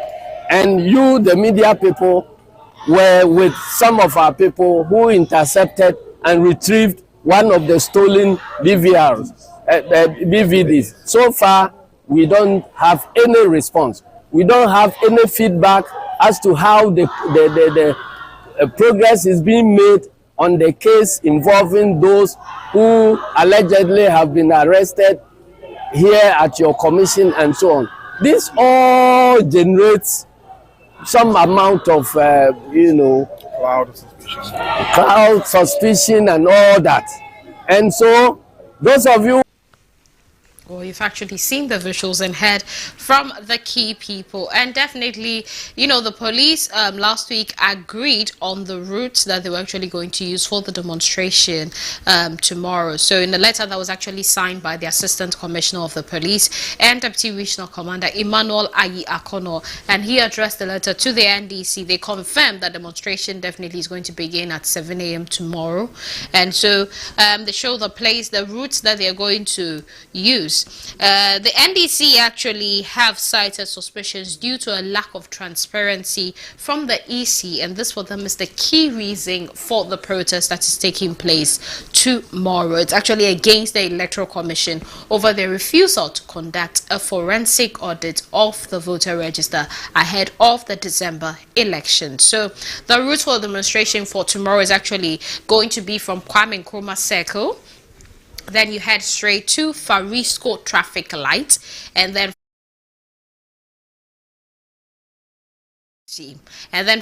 And you, the media people, were with some of our people who intercepted and retrieved one of the stolen BVDs. So far, we don't have any response. We don't have any feedback as to how the progress is being made on the case involving those who allegedly have been arrested here at your commission and so on. This all generates some amount of, cloud suspicion and all that. And so, those of you... Well, you've actually seen the visuals and heard from the key people. And definitely, the police last week agreed on the routes that they were actually going to use for the demonstration tomorrow. So in the letter that was actually signed by the Assistant Commissioner of the Police and Deputy Regional Commander Emmanuel Ayi Akono, and he addressed the letter to the NDC, they confirmed that demonstration definitely is going to begin at 7 a.m. tomorrow. And so they show the place, the routes that they are going to use. The NDC actually have cited suspicions due to a lack of transparency from the EC, and this for them is the key reason for the protest that is taking place tomorrow. It's actually against the Electoral Commission over their refusal to conduct a forensic audit of the voter register ahead of the December election. So the route for the demonstration for tomorrow is actually going to be from Kwame Nkrumah Circle. Then you head straight to Farisco traffic light, and then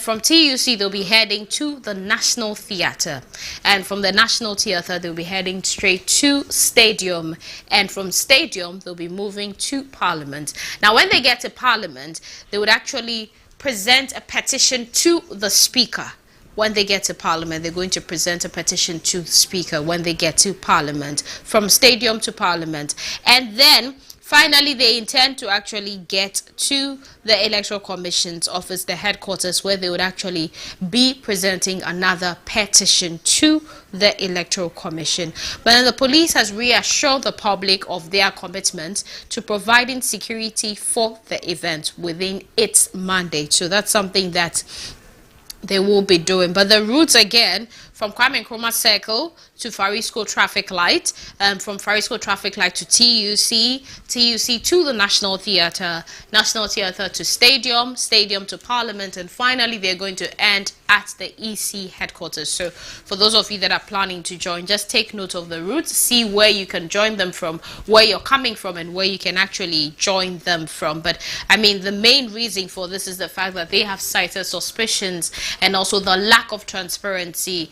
from TUC they'll be heading to the National Theatre, and from the National Theatre they'll be heading straight to Stadium, and from Stadium they'll be moving to Parliament. Now when they get to Parliament, they would actually present a petition to the Speaker. When they get to Parliament, they're going to present a petition to the Speaker when they get to Parliament, from Stadium to Parliament. And then, finally, they intend to actually get to the Electoral Commission's office, the headquarters, where they would actually be presenting another petition to the Electoral Commission. But then the police has reassured the public of their commitment to providing security for the event within its mandate. So that's something that they will be doing. But the routes again, from Kwame Nkrumah Circle to Farisco traffic light, from Farisco traffic light to TUC to the National Theatre, National Theatre to Stadium, Stadium to Parliament, and finally they're going to end at the EC headquarters. So for those of you that are planning to join, just take note of the routes, see where you can join them from, where you're coming from, and where you can actually join them from. But I mean, the main reason for this is the fact that they have cited suspicions and also the lack of transparency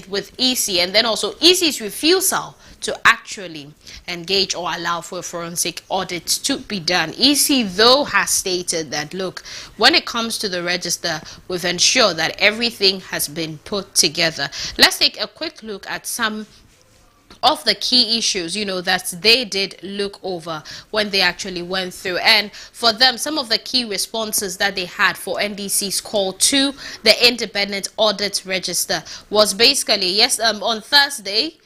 with EC, and then also EC's refusal to actually engage or allow for a forensic audit to be done. EC though has stated that, look, when it comes to the register, we've ensured that everything has been put together. Let's take a quick look at some of the key issues, that they did look over when they actually went through. And for them, some of the key responses that they had for NDC's call to the Independent Audit Register was basically, yes, on Thursday,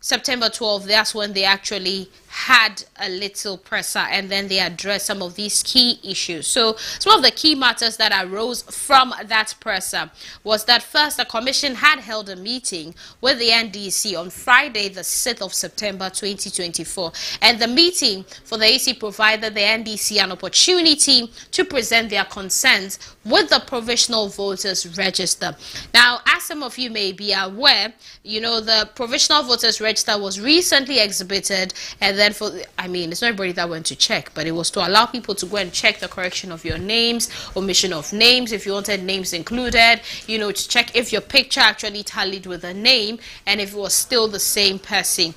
September 12th, that's when they actually had a little presser, and then they addressed some of these key issues. So some of the key matters that arose from that presser was that first, the commission had held a meeting with the NDC on Friday, the 6th of September 2024, and the meeting for the AC provided the NDC an opportunity to present their concerns with the Provisional Voters Register. Now, as some of you may be aware, the Provisional Voters Register was recently exhibited, and then it's not everybody that went to check, but it was to allow people to go and check the correction of your names, omission of names, if you wanted names included, to check if your picture actually tallied with the name and if it was still the same person.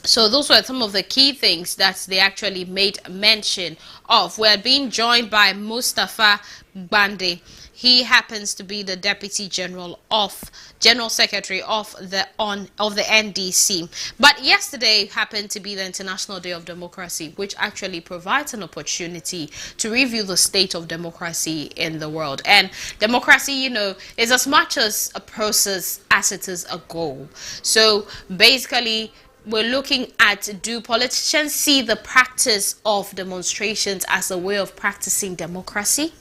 So those were some of the key things that they actually made mention of. We're being joined by Mustafa Bande. He happens to be the Deputy General Secretary of the NDC. But yesterday happened to be the International Day of Democracy, which actually provides an opportunity to review the state of democracy in the world. And democracy, is as much as a process as it is a goal. So basically, we're looking at, do politicians see the practice of demonstrations as a way of practicing democracy?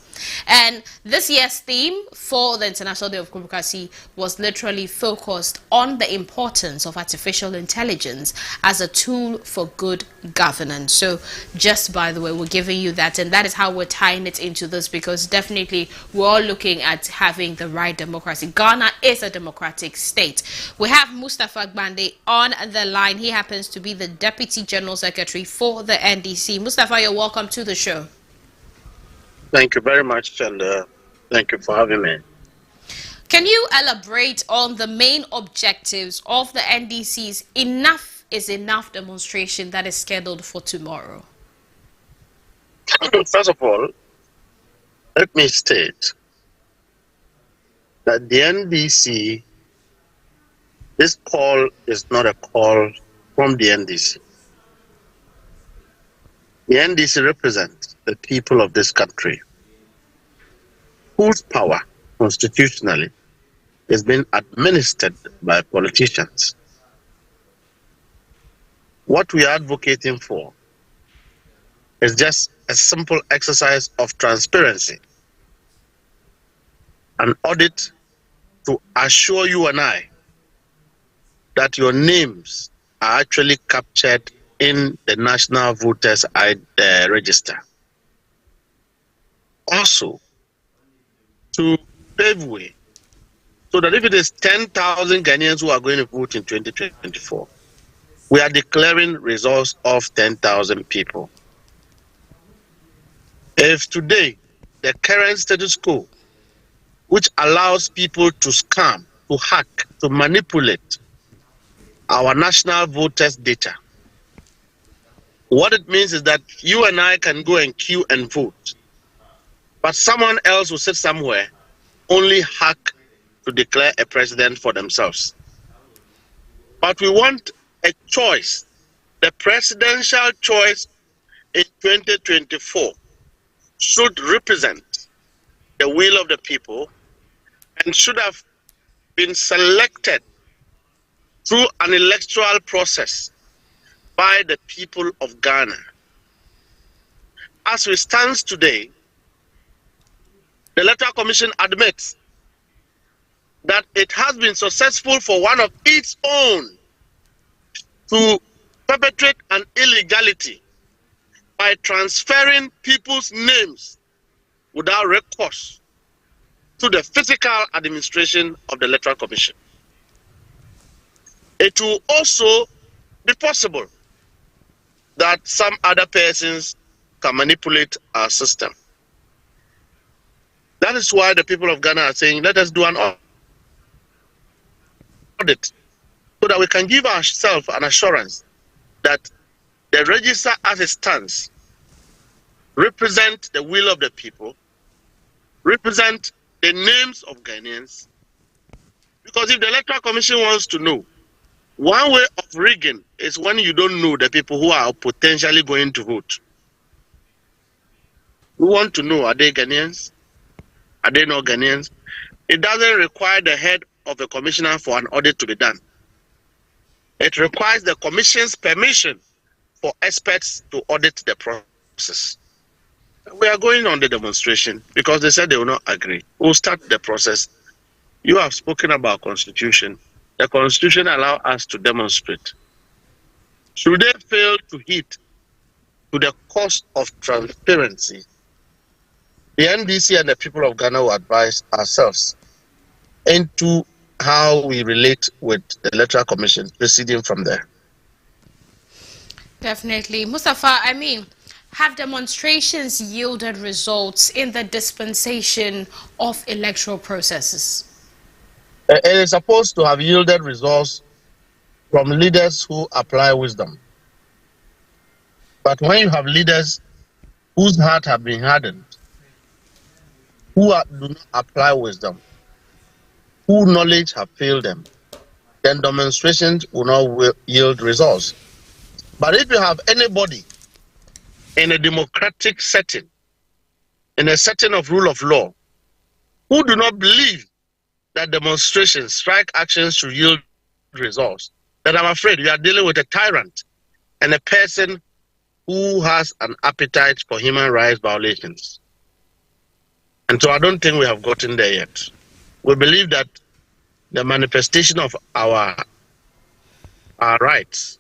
And this year's theme for the International Day of Democracy was literally focused on the importance of artificial intelligence as a tool for good governance. So just by the way, we're giving you that, and that is how we're tying it into this, because definitely we're all looking at having the right democracy. Ghana is a democratic state. We have Mustafa Gbande on the line. He happens to be the Deputy General Secretary for the NDC. Mustafa, you're welcome to the show. Thank you very much, and thank you for having me. Can you elaborate on the main objectives of the NDC's Enough is Enough demonstration that is scheduled for tomorrow? First of all, let me state that the NDC, this call is not a call from the NDC. The NDC represents the people of this country, whose power constitutionally is being administered by politicians. What we are advocating for is just a simple exercise of transparency, an audit to assure you and I that your names are actually captured in the National Voters Register. Also, to pave way so that if it is 10,000 Ghanaians who are going to vote in 2024, we are declaring results of 10,000 people. If today the current status quo, which allows people to scam, to hack, to manipulate our national voters' data, what it means is that you and I can go and queue and vote, but someone else will sit somewhere, only hack to declare a president for themselves. But we want a choice. The presidential choice in 2024 should represent the will of the people and should have been selected through an electoral process by the people of Ghana. As we stand today, the Electoral Commission admits that it has been successful for one of its own to perpetrate an illegality by transferring people's names without recourse to the physical administration of the Electoral Commission. It will also be possible that some other persons can manipulate our system. That is why the people of Ghana are saying, let us do an audit so that we can give ourselves an assurance that the register as it stands represent the will of the people, represent the names of Ghanaians. Because if the Electoral Commission wants to know, one way of rigging is when you don't know the people who are potentially going to vote. We want to know, are they Ghanaians? Are they not Ghanaians? It doesn't require the head of the commissioner for an audit to be done. It requires the commission's permission for experts to audit the process. We are going on the demonstration because they said they will not agree. We'll start the process. You have spoken about constitution. The constitution allows us to demonstrate. Should they fail to hit to the cost of transparency, the NDC and the people of Ghana will advise ourselves into how we relate with the Electoral Commission, proceeding from there. Definitely. Mustafa, I mean, have demonstrations yielded results in the dispensation of electoral processes? It is supposed to have yielded results from leaders who apply wisdom. But when you have leaders whose heart have been hardened, who do not apply wisdom, whose knowledge have failed them, then demonstrations will not yield results. But if you have anybody in a democratic setting, in a setting of rule of law, who do not believe that demonstrations, strike actions should yield results, then I'm afraid you are dealing with a tyrant and a person who has an appetite for human rights violations. And so I don't think we have gotten there yet. We believe that the manifestation of our rights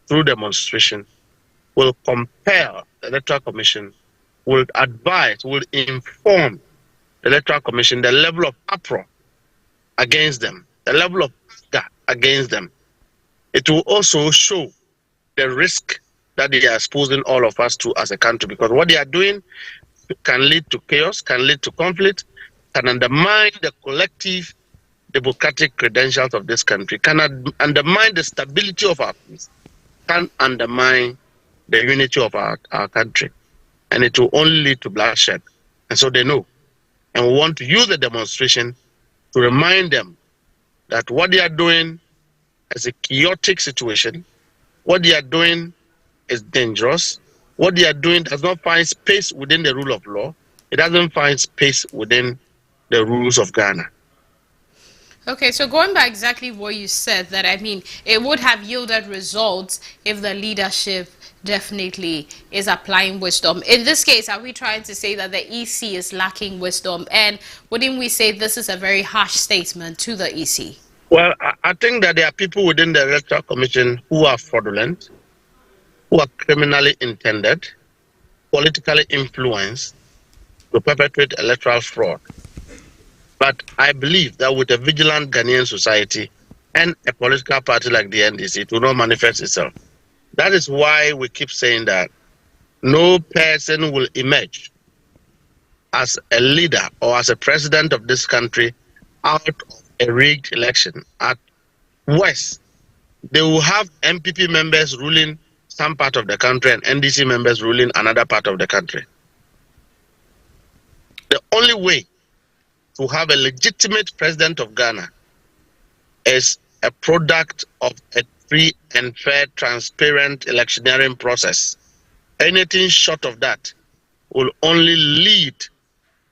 through demonstration will compel the Electoral Commission, will advise, will inform the Electoral Commission the level of uproar against them, the level of anger against them. It will also show the risk that they are exposing all of us to as a country, because what they are doing can lead to chaos, can lead to conflict, can undermine the collective democratic credentials of this country, can undermine the stability of our peace, can undermine the unity of our country. And it will only lead to bloodshed. And so they know. And we want to use the demonstration to remind them that what they are doing is a chaotic situation. What they are doing is dangerous. What they are doing does not find space within the rule of law. It doesn't find space within the rules of Ghana. Okay, so going by exactly what you said, that I mean, it would have yielded results if the leadership definitely is applying wisdom. In this case, are we trying to say that the EC is lacking wisdom? And wouldn't we say this is a very harsh statement to the EC? Well, I think that there are people within the Electoral Commission who are fraudulent, who are criminally intended, politically influenced to perpetrate electoral fraud. But I believe that with a vigilant Ghanaian society and a political party like the NDC, it will not manifest itself. That is why we keep saying that no person will emerge as a leader or as a president of this country out of a rigged election. At worst, they will have MPP members ruling some part of the country and NDC members ruling another part of the country. The only way to have a legitimate president of Ghana is a product of a free and fair, transparent electioneering process. Anything short of that will only lead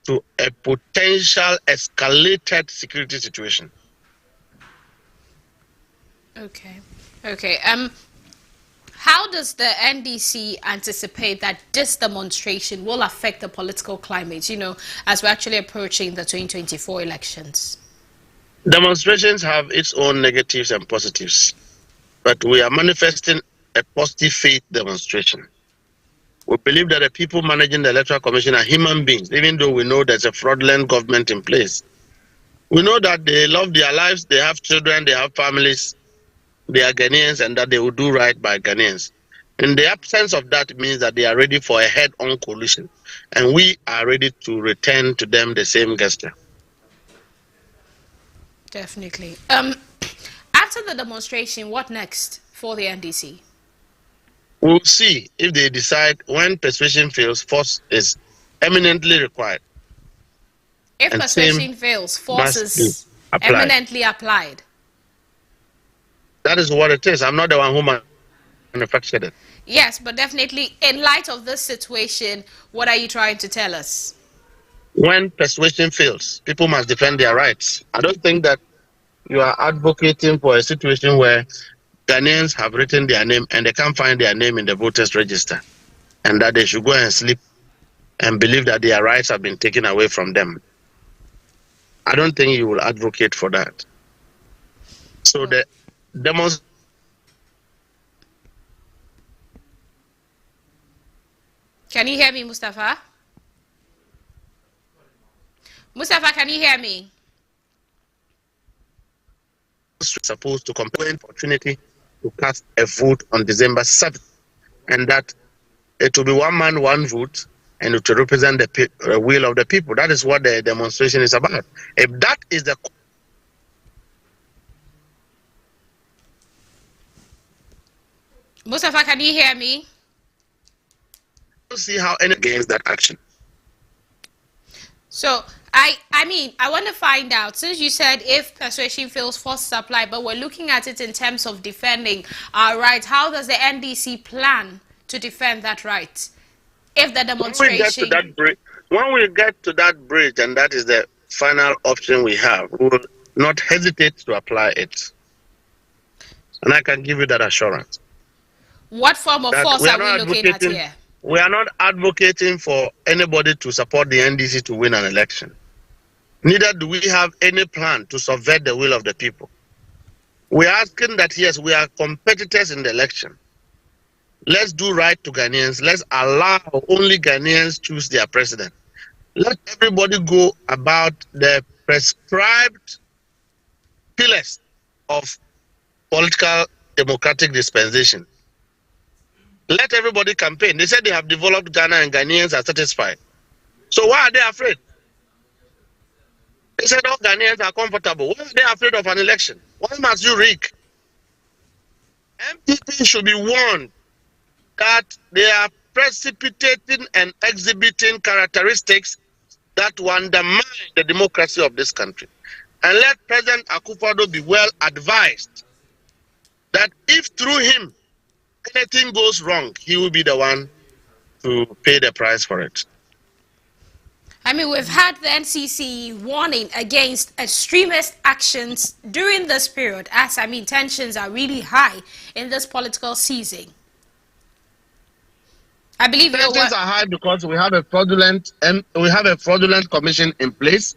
to a potential escalated security situation. Okay. How does the NDC anticipate that this demonstration will affect the political climate, as we're actually approaching the 2024 elections? Demonstrations have its own negatives and positives, but we are manifesting a positive faith demonstration. We believe that the people managing the Electoral Commission are human beings, even though we know there's a fraudulent government in place. We know that they love their lives, they have children, they have families, they are Ghanaians, and that they will do right by Ghanaians. In the absence of that, it means that they are ready for a head-on coalition, and we are ready to return to them the same gesture. Definitely. After the demonstration, what next for the NDC? We'll see if they decide when persuasion fails, force is eminently required. If persuasion fails, force is eminently applied. That is what it is. I'm not the one who manufactured it. Yes, but definitely, in light of this situation, what are you trying to tell us? When persuasion fails, people must defend their rights. I don't think that you are advocating for a situation where Ghanaians have written their name and they can't find their name in the voters' register, and that they should go and sleep and believe that their rights have been taken away from them. I don't think you will advocate for that. So the demonstration. Can you hear me, Mustafa? Mustafa, can you hear me? Supposed to compel an opportunity to cast a vote on December 7th, and that it will be one man, one vote, and it will represent the will of the people. That is what the demonstration is about. If that is the Mustafa, can you hear me? See how any against that action. So I mean, I want to find out, since you said if persuasion fails, force apply, but we're looking at it in terms of defending our rights. How does the NDC plan to defend that right? If the demonstration... When we get to that bridge, and that is the final option we have, we will not hesitate to apply it. And I can give you that assurance. What form of force are we looking at here? we are not advocating for anybody to support the NDC to win an election. Neither do we have any plan to subvert the will of the people. We are asking that, yes, we are competitors in the election. Let's do right to Ghanaians. Let's allow only Ghanaians choose their president. Let everybody go about the prescribed pillars of political democratic dispensation. Let everybody campaign. They said they have developed Ghana and Ghanaians are satisfied. So why are they afraid? They said all Ghanaians are comfortable. Why are they afraid of an election? Why must you rig? MPP should be warned that they are precipitating and exhibiting characteristics that will undermine the democracy of this country. And let President Akufo-Addo be well advised that if through him anything goes wrong, he will be the one to pay the price for it. I mean, we've had the NCC warning against extremist actions during this period, as I mean, tensions are really high in this political season. I believe tensions are high because we have a fraudulent commission in place,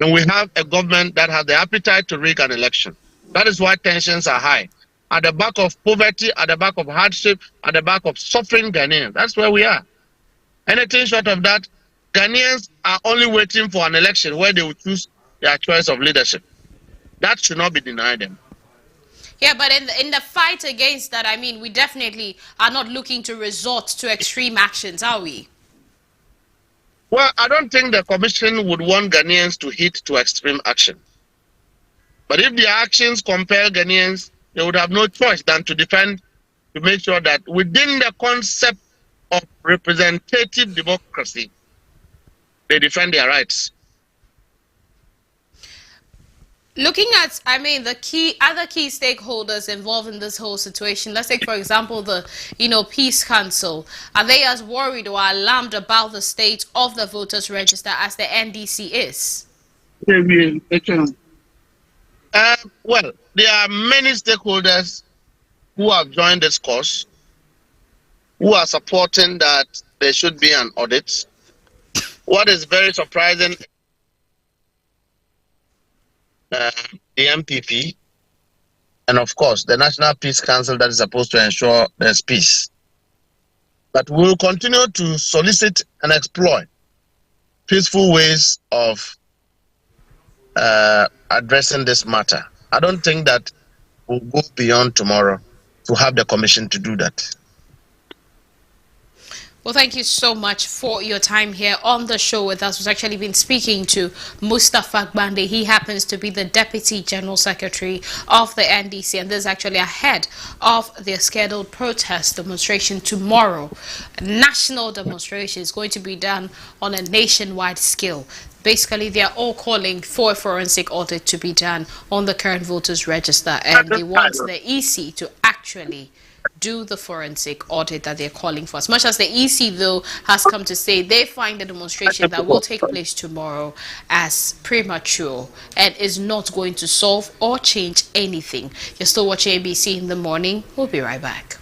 and we have a government that has the appetite to rig an election. That is why tensions are high. At the back of poverty, at the back of hardship, at the back of suffering Ghanaians. That's where we are. Anything short of that, Ghanaians are only waiting for an election where they will choose their choice of leadership. That should not be denied them. Yeah, but in the fight against that, I mean, we definitely are not looking to resort to extreme actions, are we? Well, I don't think the commission would want Ghanaians to hit to extreme action. But if their actions compel Ghanaians, they would have no choice than to defend, to make sure that within the concept of representative democracy, they defend their rights. Looking at, I mean, the other key stakeholders involved in this whole situation, let's take, for example, the, Peace Council. Are they as worried or alarmed about the state of the voters register as the NDC is? Well, there are many stakeholders who have joined this cause, who are supporting that there should be an audit. What is very surprising, the MPP, and of course the National Peace Council that is supposed to ensure there's peace. But we will continue to solicit and explore peaceful ways of addressing this matter. I don't think that we'll go beyond tomorrow to have the commission to do that. Well, thank you so much for your time here on the show with us. We've actually been speaking to Mustapha Gbande. He happens to be the Deputy General Secretary of the NDC, and this is actually ahead of their scheduled protest demonstration tomorrow. A national demonstration is going to be done on a nationwide scale. Basically, they are all calling for a forensic audit to be done on the current voters register, and they want the EC to actually do the forensic audit that they're calling for. As much as the EC, though, has come to say they find the demonstration that will take place tomorrow as premature and is not going to solve or change anything. You're still watching ABC in the morning. We'll be right back.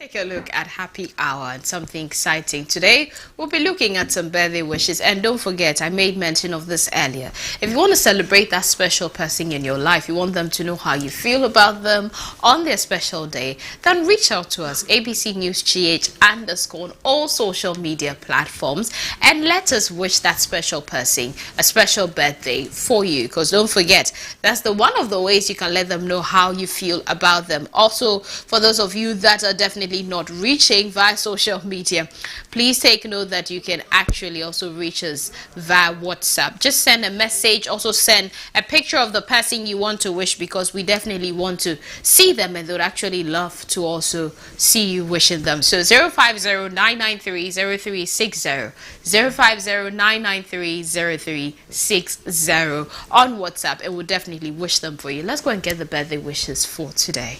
Take a look at Happy Hour and something exciting. Today, we'll be looking at some birthday wishes. And don't forget, I made mention of this earlier. If you want to celebrate that special person in your life, you want them to know how you feel about them on their special day, then reach out to us, ABC News GH _ on all social media platforms, and let us wish that special person a special birthday for you. Because don't forget, that's one of the ways you can let them know how you feel about them. Also, for those of you that are definitely not reaching via social media, please take note that you can actually also reach us via WhatsApp. Just send a message, also send a picture of the person you want to wish, because we definitely want to see them and they would actually love to also see you wishing them. So 050-993-0360, 050-993-0360 on WhatsApp, and we'll definitely wish them for you. Let's go and get the birthday wishes for today.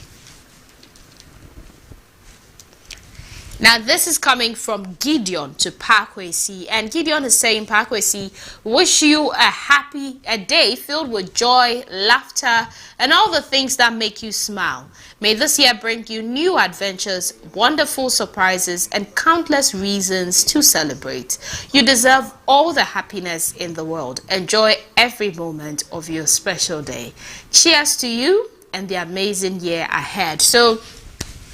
Now, this is coming from Gideon to Pakwesi, and Gideon is saying, Pakwesi, wish you a day filled with joy, laughter, and all the things that make you smile. May this year bring you new adventures, wonderful surprises, and countless reasons to celebrate. You deserve all the happiness in the world. Enjoy every moment of your special day. Cheers to you and the amazing year ahead. So,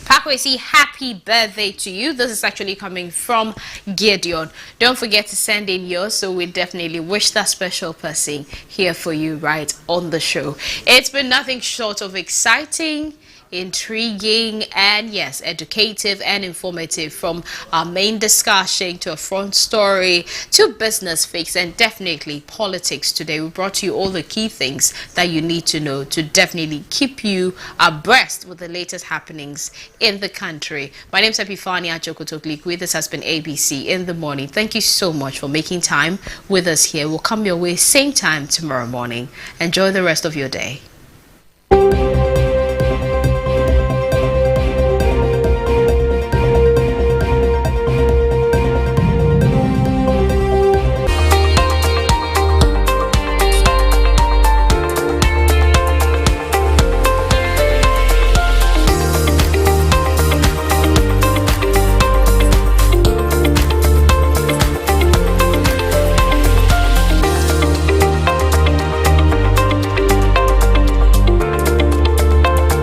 Pakwesi, happy birthday to you. This is actually coming from Gideon. Don't forget to send in yours, so we definitely wish that special person here for you right on the show. It's been nothing short of exciting, intriguing, and yes, educative and informative, from our main discussion to a front story to business fix and definitely politics. Today we brought you all the key things that you need to know to definitely keep you abreast with the latest happenings in the country. My name is Epifania Jokotoklikwe. This has been ABC in the Morning. Thank you so much for making time with us here. We'll come your way same time tomorrow morning. Enjoy the rest of your day.